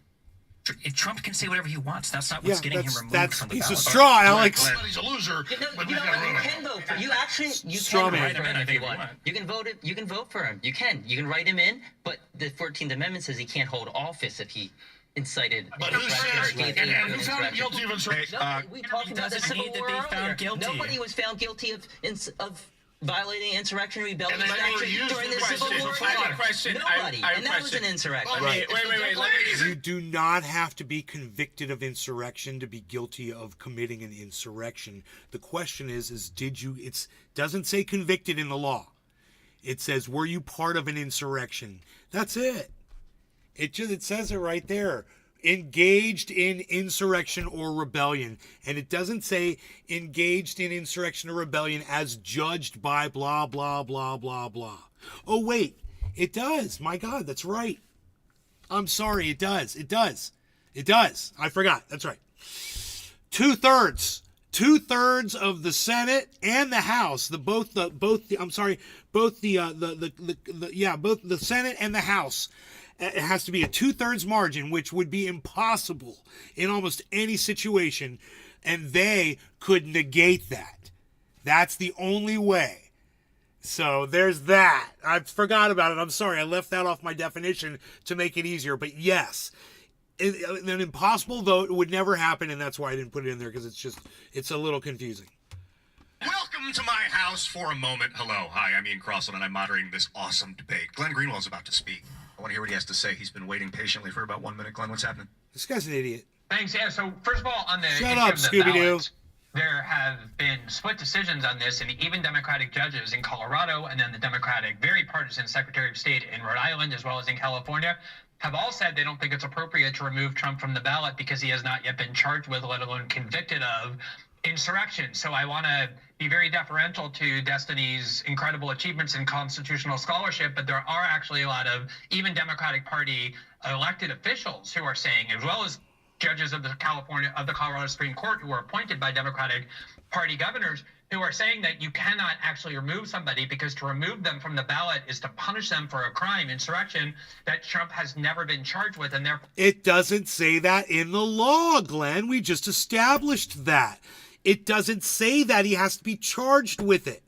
Trump can say whatever he wants. That's not what's getting him removed from the ballot. He's a straw, Alex. He's a loser. You can vote for. You Straw can man. write him in if you want. You can vote it. You can vote for him. You can write him in. But the 14th Amendment says he can't hold office if he incited. But who says? And who found him guilty of insurrection? We talked about this doesn't need to be found guilty. Nobody was found guilty of violating insurrection rebellion And they never statute used during the the Civil question. War. I have a question. Nobody, I have and a that was question. an insurrection. Right. Wait. You do not have to be convicted of insurrection to be guilty of committing an insurrection. The question is did you, it doesn't say convicted in the law. It says, were you part of an insurrection? That's it. It says it right there. engaged in insurrection or rebellion. And it doesn't say engaged in insurrection or rebellion as judged by blah, blah, blah, blah, blah. Oh, wait. It does. My God, that's right. I'm sorry. It does. It does. It does. I forgot. That's right. 2/3 of the Senate and the House, both the Senate and the House. It has to be a 2/3 margin, which would be impossible in almost any situation, and they could negate that. That's the only way. So there's that. I forgot about it. I'm sorry. I left that off my definition to make it easier. But yes, an impossible vote would never happen, and that's why I didn't put it in there, because it's a little confusing. Welcome to my house for a moment. Hello. Hi, I'm Ian Crossland, and I'm moderating this awesome debate. Glenn Greenwald's about to speak. I want to hear what he has to say. He's been waiting patiently for about 1 minute. Glenn, what's happening? This guy's an idiot. Thanks. Yeah. So first of all, on the Shut issue up, of the Scooby-Doo. ballots, there have been split decisions on this, and even Democratic judges in Colorado, and then the Democratic, very partisan Secretary of State in Rhode Island, as well as in California, have all said they don't think it's appropriate to remove Trump from the ballot because he has not yet been charged with, let alone convicted of, insurrection. So I want to be very deferential to Destiny's incredible achievements in constitutional scholarship, but there are actually a lot of even Democratic Party elected officials who are saying, as well as judges of the Colorado Supreme Court who are appointed by Democratic Party governors, who are saying that you cannot actually remove somebody because to remove them from the ballot is to punish them for a crime, insurrection, that Trump has never been charged with, and therefore It doesn't say that in the law, Glenn. We just established that. It doesn't say that he has to be charged with it.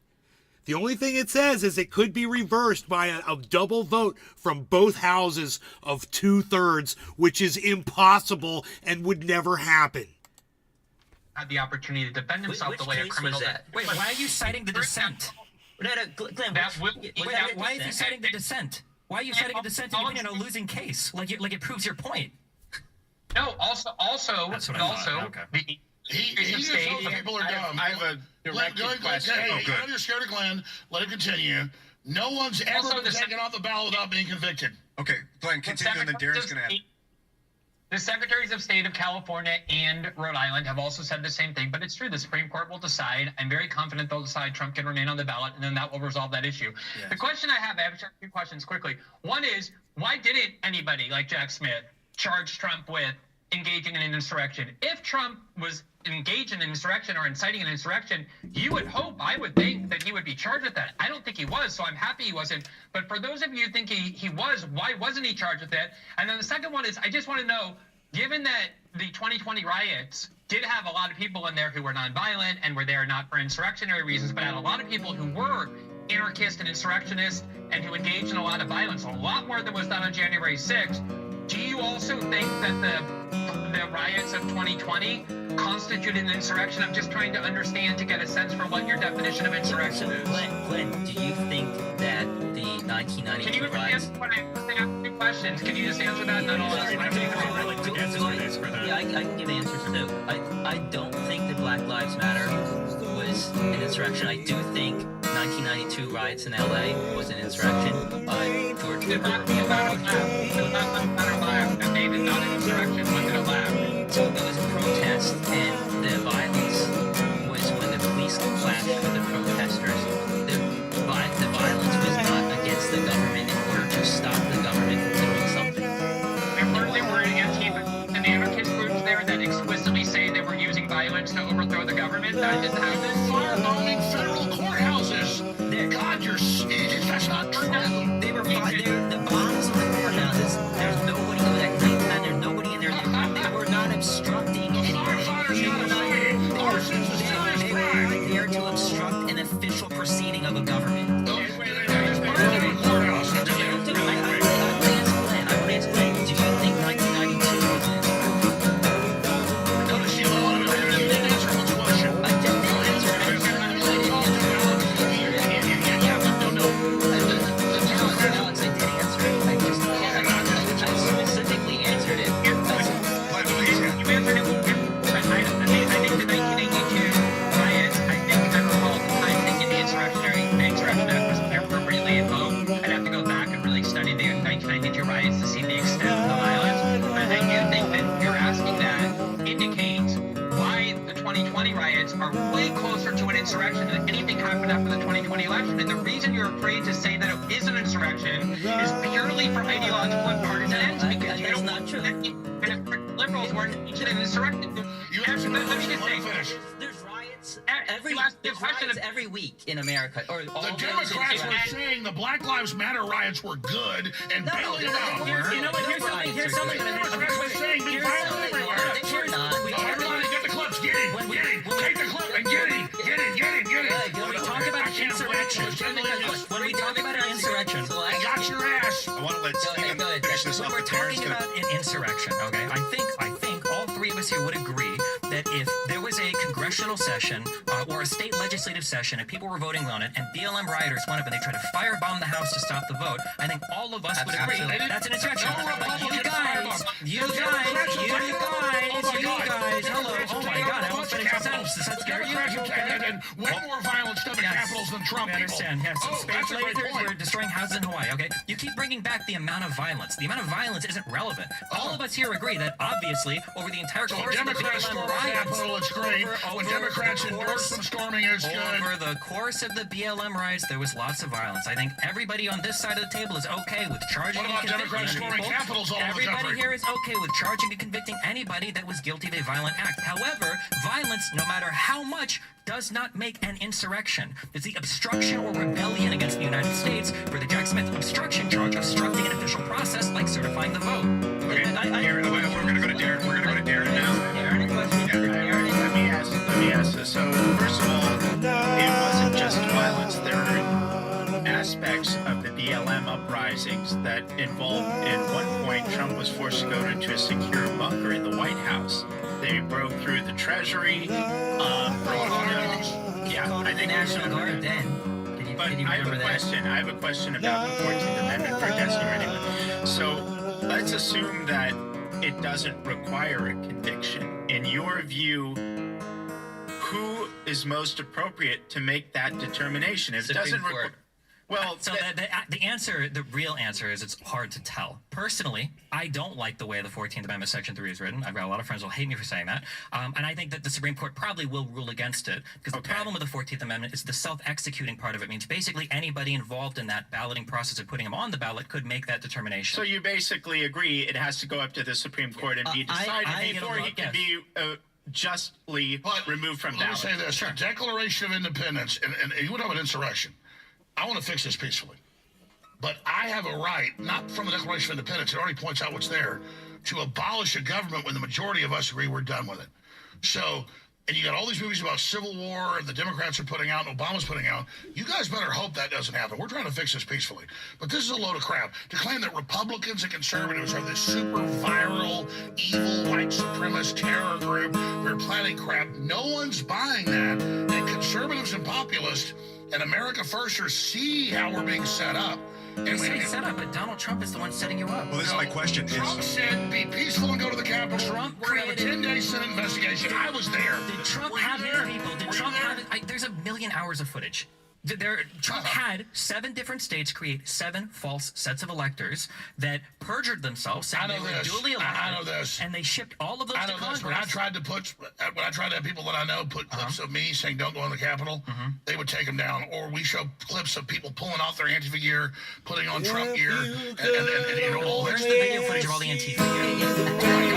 The only thing it says is it could be reversed by a double vote from both houses of 2/3, which is impossible and would never happen. had the opportunity to defend himself Which the way a case criminal. was that? Wait, why are you citing the dissent? Glenn, Why is he citing the dissent? Why are you citing the dissent even in a losing case? Like it proves your point. No, also, That's what I thought. Okay. He just knows the people are dumb. I have a direct question. Hey, you're not just scared of Glenn. Let it continue. No one's ever Also, been taken off the ballot without being convicted. Okay, Glenn, continue, and then Darren's going to add. The Secretaries of State of California and Rhode Island have also said the same thing, but it's true. The Supreme Court will decide. I'm very confident they'll decide Trump can remain on the ballot, and then that will resolve that issue. Yes. The question I have two questions quickly. One is, why didn't anybody like Jack Smith charge Trump with engaging in an insurrection? If Trump was engaged in an insurrection or inciting an insurrection, you would hope, I would think, that he would be charged with that. I don't think he was, so I'm happy he wasn't. But for those of you who think he was, why wasn't he charged with that? And then the second one is, I just want to know, given that the 2020 riots did have a lot of people in there who were nonviolent and were there not for insurrectionary reasons, but had a lot of people who were anarchists and insurrectionists and who engaged in a lot of violence, a lot more than was done on January 6th. Do you also think that the riots of 2020 constituted an insurrection? I'm just trying to understand, to get a sense for what your definition of insurrection is. Glenn, do you think that the 1992 Can you riots... answer when I ask two questions? Can you just answer that? And then I'll ask my Yeah, I can give answers too. I don't think that Black Lives Matter was an insurrection. I do think 1992 riots in LA was an insurrection. George Did not be about a laugh. They did not an insurrection. Was it a laugh? So it was a protest, and the violence was when the police clashed with the protesters. The violence was not against the government in order to stop the government from doing something. There were anarchist groups there that explicitly say they were using violence to overthrow the government. That didn't happen. Firebombing federal courthouses. God, that's not true. They were the bombs on the courthouses. There's nobody at that nighttime. There's nobody in there. They were not obstructing anything. They were there to obstruct an official proceeding of a government. riots are way closer to an insurrection than anything happened after the 2020 election. And the reason you're afraid to say that it is an insurrection is purely for ideological and partisan ends, because you don't want to. And liberals weren't teaching an insurrection. There's riots every week in America. Or all The those Democrats were insurrections. saying the Black Lives Matter riots were good and bailing them out. You know what? Here's something. The Democrats were saying be violent everywhere. Everybody get the clips. Get him. Take the clip and get him. When we talk about insurrection, I got your ass. I want to let Stephen finish this when up. we're but Darren's talking gonna- about an insurrection, okay, I think all three of us here would agree that if there was a congressional session or a state legislative session and people were voting on it and BLM rioters went up and they tried to firebomb the House to stop the vote, I think all of us would agree that's an insurrection. But you guys, hello, oh my God, I almost finished the sentence. Does that scare you? And way more violent stuff in capitals than Trump I people. understand, yes. Oh, Space that's a great lasers point. were destroying houses in Hawaii, okay? You keep bringing back the amount of violence. The amount of violence isn't relevant. All of us here agree that, obviously, over the entire So course of the Democrats BLM storm the riots... Capitol, it's great. When Democrats endorse some storming, it's good. Over the course of the BLM riots, there was lots of violence. I think everybody on this side of the table is okay with charging What about and convicting Democrats storming people. capitals all over the Everybody country? here is okay with charging and convicting anybody that was guilty of a violent act. However, violence, no matter how much, does not make an insurrection. It's the obstruction or rebellion against the United States for the JAN6th obstruction charge, obstructing an official process like certifying the vote. Okay, Darren, we're going to go to Darren. We're going to go to Darren now. Darren, a question. Let me ask this. So, first of all, it wasn't just violence. There were aspects of the BLM uprisings that involved, at one point, Trump was forced to go into a secure bunker in the White House. They broke through the Treasury. I think National Guard then. But I have a question about the 14th Amendment for Destiny or anyone. So let's assume that it doesn't require a conviction. In your view, who is most appropriate to make that determination? If it doesn't require... Well, so the answer, the real answer is it's hard to tell. Personally, I don't like the way the 14th Amendment Section 3 is written. I've got a lot of friends who will hate me for saying that. And I think that the Supreme Court probably will rule against it. Because the problem with the 14th Amendment is the self-executing part of it means basically anybody involved in that balloting process of putting them on the ballot could make that determination. So you basically agree it has to go up to the Supreme Court and be decided before he can be justly removed from Let me ballot. say this. The Declaration of Independence, and you would have an insurrection. I want to fix this peacefully. But I have a right, not from the Declaration of Independence, it already points out what's there, to abolish a government when the majority of us agree we're done with it. So, and you got all these movies about Civil War and the Democrats are putting out and Obama's putting out. You guys better hope that doesn't happen. We're trying to fix this peacefully. But this is a load of crap. To claim that Republicans and conservatives are this super viral, evil, white supremacist terror group, they're planning crap. No one's buying that. And conservatives and populists and America Firsters see how we're being set up. And You say set up, but Donald Trump is the one setting you up. Well, this is my question. Trump said, be peaceful and go to the Capitol. Trump We're going to have a 10-day Senate investigation. I was there. Did Trump Were you have there? his people? Did Were you Trump there? have? There's a million hours of footage. Trump had 7 different states create 7 false sets of electors that perjured themselves, saying they were duly elected. I know this. And they shipped all of those I to know Congress. this. When I tried to have people that I know put clips of me saying don't go in the Capitol, they would take them down. Or we show clips of people pulling off their Antifa gear, putting on Trump gear, and you know, all Where's this. the video footage of all the Antifa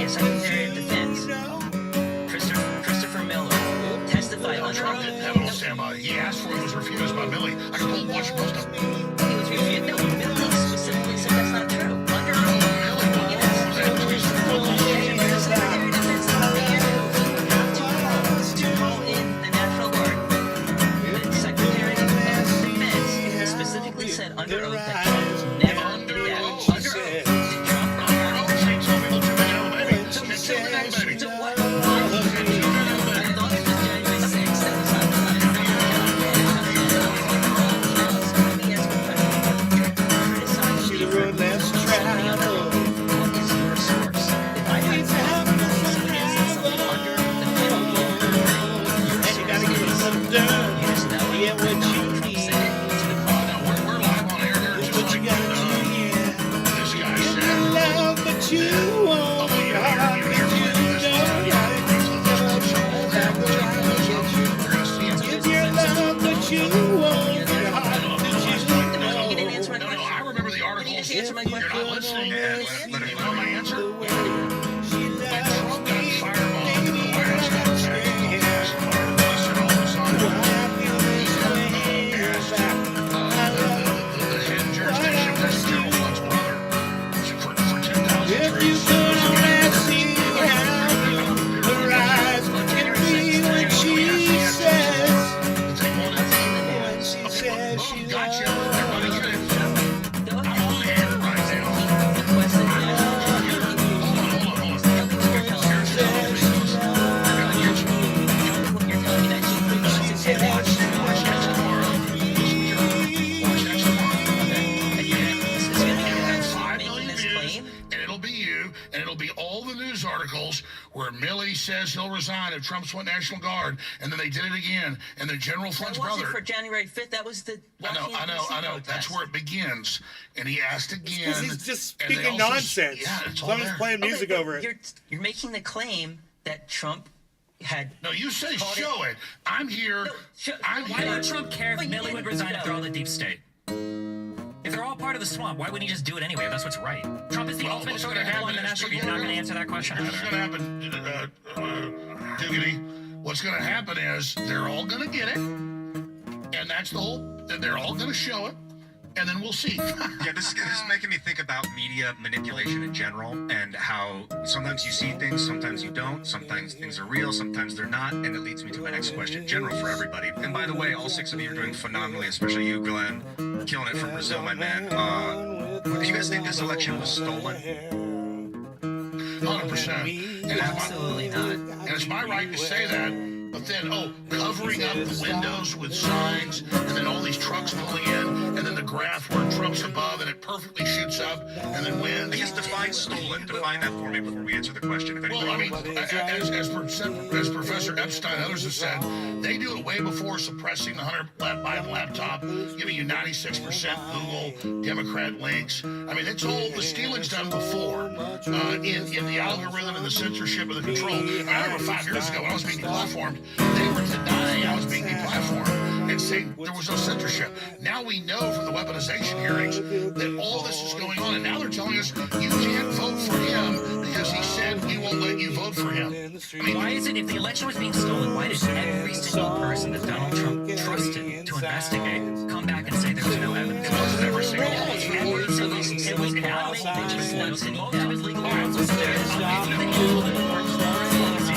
Secretary of Defense, Christopher Miller, testified on Trump didn't have it on standby. He asked for it, was refused by Milley. I can pull Washington Post up. He was refused. No, Milley specifically under oath that Trump was never Under yeah, oath, under she oath. said. Trump Under oath, she told me, look at me, baby. So She told me, baby. so what? I thought it was January 6th. That was not Let me ask you a question. Criticize me for somebody under oath. What is your source? If I had somebody under the federal law, your source is you just know it. Trump said it to the crowd. We're live on air here. Just like, this guy said. But you won't. Give your love, but you won't. You didn't answer my question. I remember the article. You didn't answer my question. You're not listening. You know my answer? When Trump got firebombed in the White House, got the head jurisdiction was General Flood's brother for 10,000 If you trees. could only see how her eyes can be when she says, when she says she Gotcha. loves. Everybody get it. I'm on the air right now. And it'll be you, and it'll be all the news articles where Milley says he'll resign if Trump's went National Guard, and then they did it again, and then General Flood's That wasn't brother. for January 5th. That was the I know. That's where it begins. And he asked again. Because he's just and they speaking also- nonsense. Yeah, it's all Someone's there. playing music over it. You're making the claim that Trump had. No, you say show it. I'm here. Why would Trump care if But you Milley would didn't resign know. if they're all the deep state? If they're all part of the swamp, why wouldn't he just do it anyway if that's what's right? Trump is the ultimate what's authority gonna handle on the happen national. is- You're not going to answer that question. Here's what's going to happen, Diggity. What's going to happen is they're all going to get it, and that's the whole. They're all going to show it, and then we'll see. Yeah, this is making me think about media manipulation in general and how sometimes you see things, sometimes you don't, sometimes things are real, sometimes they're not, and it leads me to my next question, general for everybody. And by the way, all 6 of you are doing phenomenally, especially you, Glenn, killing it from Brazil, my man. Do you guys think this election was stolen? 100%. And Absolutely not. And it's my right to say that. But then, covering up the windows with signs, and then all these trucks pulling in, and then the graph where Trump's above, and it perfectly shoots up, and then wins. I guess define stolen. Define that for me before we answer the question. If anybody Well, I mean, as Professor Epstein and others have said, they do it way before suppressing the Hunter Biden laptop, giving you 96% Google Democrat links. I mean, it's all the stealing's done before in the algorithm and the censorship and the control. I remember 5 years ago when I was being deplatformed, they were denying I was being deplatformed and saying there was no censorship. Now we know from the weaponization hearings that all this is going on, and now they're telling us you can't vote for him because he said we won't let you vote for him. I mean, Why is it, if the election was being stolen, why did every single person that Donald Trump trusted to investigate come back and say there was no evidence? it wasn't every single one. Every single, it was now, most of his legal counsel said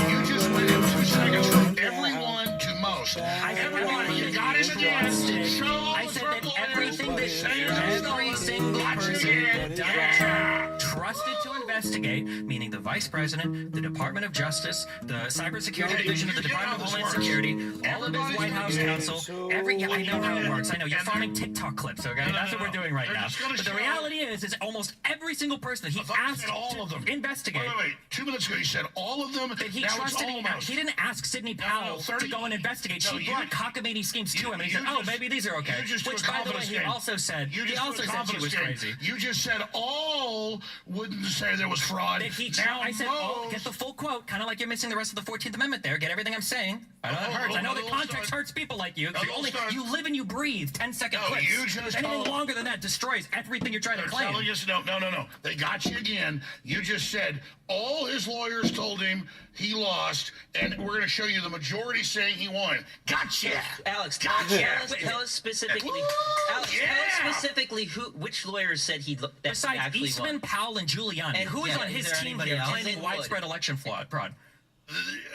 You just went in 2 seconds from everyone to most. Everyone, you got it again. Show I said that everything that every single person that Donald Trump trusted to investigate, meaning the Vice President, the Department of Justice, the Cybersecurity Division of the Department of Homeland Security, all of his White House counsel, I know how it works. I know you're farming TikTok clips, okay? That's what we're doing right now. But the reality is almost every single person that he asked all of them. to investigate. Wait. 2 minutes ago, you said all of them. That he now it's trusted. almost. He didn't ask Sidney Powell to go and investigate. No, She you- brought cockamamie schemes to him, and he said, you "Oh, just- maybe these are okay." you just Which, threw a by the way, confidence he game. also said You he just also threw a said she confidence was game. crazy. You just said all wouldn't say there was fraud. That he, now I said, most. get the full quote, kind of like you're missing the rest of the 14th Amendment there. Get everything I'm saying. I know that hurts. I know that context hurts people like you. 'Cause you live and you breathe 10-second No, clips. you just Anything told- longer than that destroys everything you're trying to They're claim. telling us, no. They got you again. You just said all his lawyers told him he lost, and we're going to show you the majority saying he won. Gotcha. Alex, Gotcha. tell us specifically. Woo, Alex, yeah. tell us specifically which lawyers said he that Besides actually Eastman, won. Powell, and Giuliani, And, who is yeah, on is his there team anybody here else? claiming They widespread election fraud?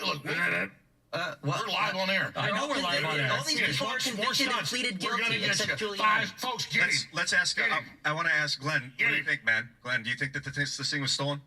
Look, We're live on air. I know we're live on air. All these people are convicted and pleaded We're gonna guilty, get except you. Giuliani. Folks, get him. Let's ask. I want to ask Glenn. What do you him. think, man? Glenn, do you think that this thing was stolen?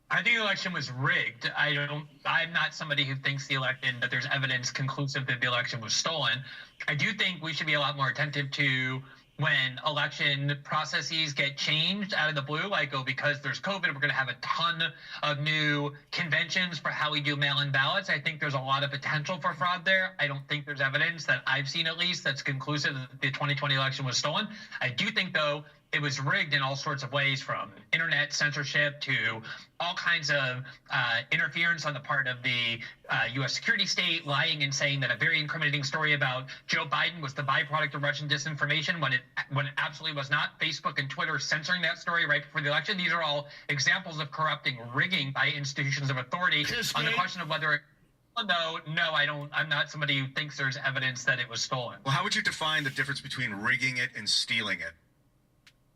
I think the election was rigged. I'm not somebody who thinks the election, that there's evidence conclusive that the election was stolen. I do think we should be a lot more attentive to when election processes get changed out of the blue, like, oh, because there's COVID, we're going to have a ton of new conventions for how we do mail-in ballots. I think there's a lot of potential for fraud there. I don't think there's evidence that I've seen, at least, that's conclusive that the 2020 election was stolen. I do think, though, it was rigged in all sorts of ways, from internet censorship to all kinds of interference on the part of the U.S. security state, lying and saying that a very incriminating story about Joe Biden was the byproduct of Russian disinformation when it absolutely was not. Facebook and Twitter censoring that story right before the election. These are all examples of corrupting rigging by institutions of authority. On the question of whether no, I don't. I'm not somebody who thinks there's evidence that it was stolen. Well, how would you define the difference between rigging it and stealing it?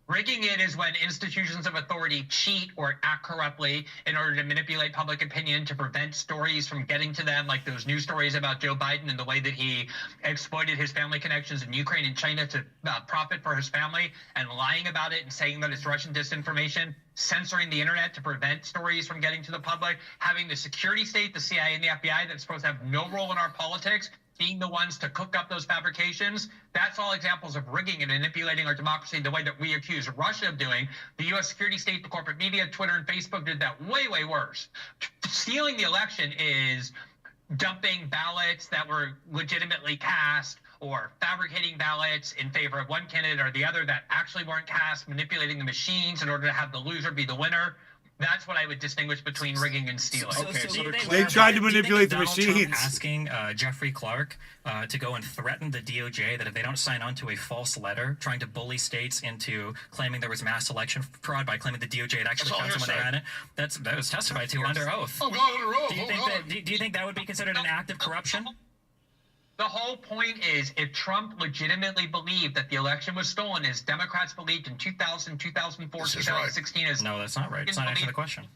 Rigging it is when institutions of authority cheat or act corruptly in order to manipulate public opinion to prevent stories from getting to them, like those news stories about Joe Biden and the way that he exploited his family connections in Ukraine and China to profit for his family, and lying about it and saying that it's Russian disinformation, censoring the internet to prevent stories from getting to the public, having the security state, the CIA and the FBI, that's supposed to have no role in our politics, being the ones to cook up those fabrications. That's all examples of rigging and manipulating our democracy the way that we accuse Russia of doing. The U.S. security state, the corporate media, Twitter and Facebook did that way, way worse. Stealing the election is dumping ballots that were legitimately cast, or fabricating ballots in favor of one candidate or the other that actually weren't cast, manipulating the machines in order to have the loser be the winner. That's what I would distinguish between rigging and stealing. They tried to manipulate the machines. Trump asking Jeffrey Clark to go and threaten the DOJ that if they don't sign on to a false letter trying to bully states into claiming there was mass election fraud by claiming the DOJ had actually found someone that had it, that was testified to under oath. Oh, God, under oath. Do you think that would be considered an act of corruption? The whole point is, if Trump legitimately believed that the election was stolen, as Democrats believed in 2000, 2004, 2016, as no, that's not right. It's not answering the question.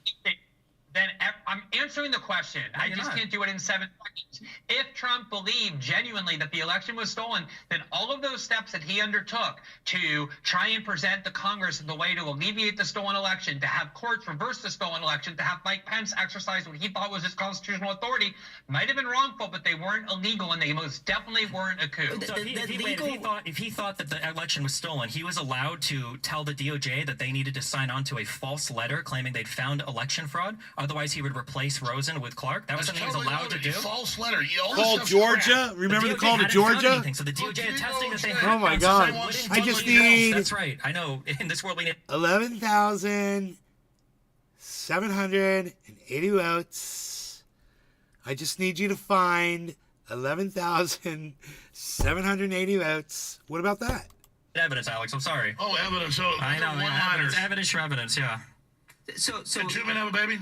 Then I'm answering the question. I just can't do it in 7 seconds. If Trump believed genuinely that the election was stolen, then all of those steps that he undertook to try and present the Congress the way to alleviate the stolen election, to have courts reverse the stolen election, to have Mike Pence exercise what he thought was his constitutional authority, might have been wrongful, but they weren't illegal, and they most definitely weren't a coup. So if he thought that the election was stolen, he was allowed to tell the DOJ that they needed to sign on to a false letter claiming they'd found election fraud. Otherwise, he would replace Rosen with Clark. That was something he was allowed to do. False letter. Called Georgia. Remember the call to Georgia? So the DOJ attesting that they had. Oh my God! I just need. That's right. I know. In this world, we need 11,780 votes. I just need you to find 11,780 votes. What about that? Evidence, Alex. I'm sorry. Oh, evidence. Oh, I know. Evidence for evidence. Yeah. So Did 2 Men Have a Baby?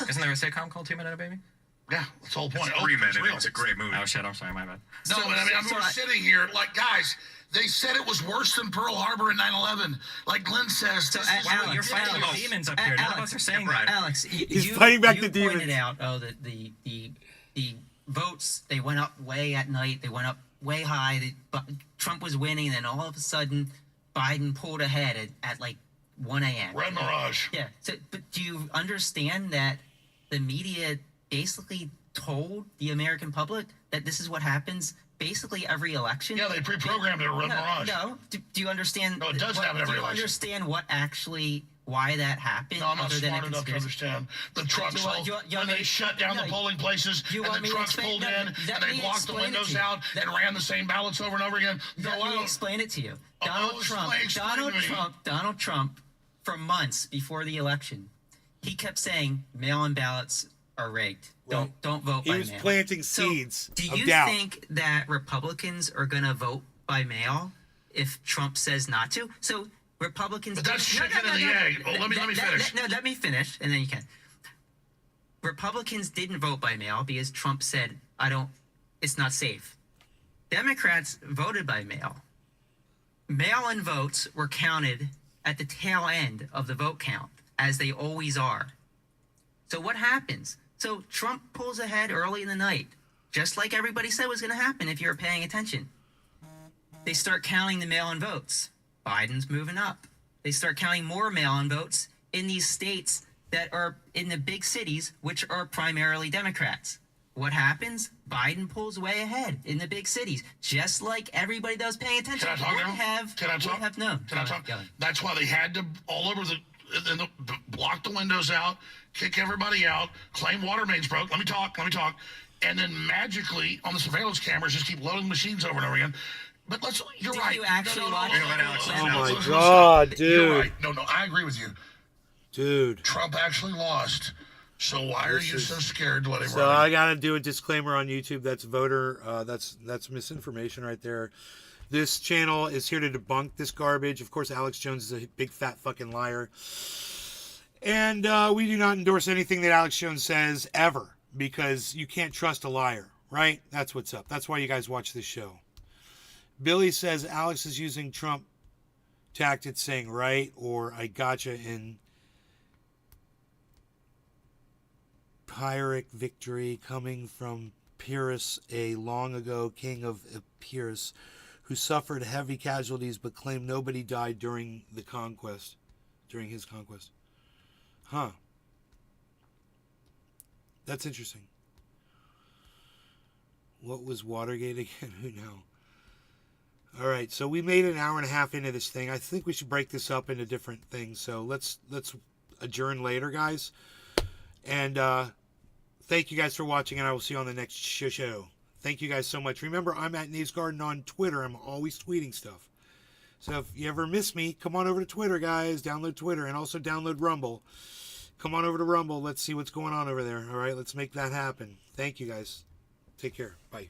Isn't there a sitcom called 2 Men and a Baby? Yeah, that's the whole point. It's 3 Men. It's a great movie. Oh shit! I'm sorry. My bad. No, but I mean, we're sitting here like, guys, they said it was worse than Pearl Harbor in 9/11. Like Glenn says, You're fighting the demons up here. None of us are saying that. Alex, He's fighting back the demons. You pointed out, the votes, they went up way at night. They went up way high. Trump was winning, and then all of a sudden, Biden pulled ahead at like 1 a.m. Red Mirage. Yeah. So, but do you understand that the media basically told the American public that this is what happens basically every election? Yeah, they pre-programmed it, Red Mirage. No. Do you understand? No, it does happen every election. Do you understand why that happened? No, I'm not smart enough to understand. The trucks, when they shut down the polling places, and the trucks pulled in, and they blocked the windows out, and ran the same ballots over and over again. Let me explain it to you. Donald Trump, for months before the election, he kept saying mail-in ballots are rigged. Don't vote by mail. He was planting seeds do of you doubt. think that Republicans are going to vote by mail if Trump says not to? So Republicans. But that's chicken and the egg. Let me finish. Let me finish, and then you can. Republicans didn't vote by mail because Trump said, it's not safe. Democrats voted by mail. Mail-in votes were counted at the tail end of the vote count, as they always are. So what happens? So Trump pulls ahead early in the night, just like everybody said was going to happen if you were paying attention. They start counting the mail-in votes. Biden's moving up. They start counting more mail-in votes in these states that are in the big cities, which are primarily Democrats. What happens? Biden pulls way ahead in the big cities, just like everybody that was paying attention Can I talk would now? have, Can I talk? would have known. Can I talk? That's why they had to all over the block the windows out, kick everybody out, claim water mains broke. Let me talk. And then magically on the surveillance cameras, just keep loading machines over and over again. But you're right. You actually watch it? Oh my God, dude. You're right. No, I agree with you. Dude. Trump actually lost. So why are you so scared to let him So run? I gotta do a disclaimer on YouTube. That's voter. That's misinformation right there. This channel is here to debunk this garbage. Of course, Alex Jones is a big fat fucking liar, and we do not endorse anything that Alex Jones says ever, because you can't trust a liar, right? That's what's up. That's why you guys watch this show. Billy says Alex is using Trump tactics, saying right or I gotcha in Pyrrhic victory, coming from Pyrrhus, a long ago king of Epirus, who suffered heavy casualties but claimed nobody died during his conquest. Huh. That's interesting. What was Watergate again? Who knows? All right, so we made an hour and a half into this thing. I think we should break this up into different things. So let's adjourn later, guys. And thank you guys for watching, and I will see you on the next show. Thank you guys so much. Remember, I'm at Nays Garden on Twitter. I'm always tweeting stuff. So if you ever miss me, come on over to Twitter, guys. Download Twitter and also download Rumble. Come on over to Rumble. Let's see what's going on over there. All right, let's make that happen. Thank you, guys. Take care. Bye.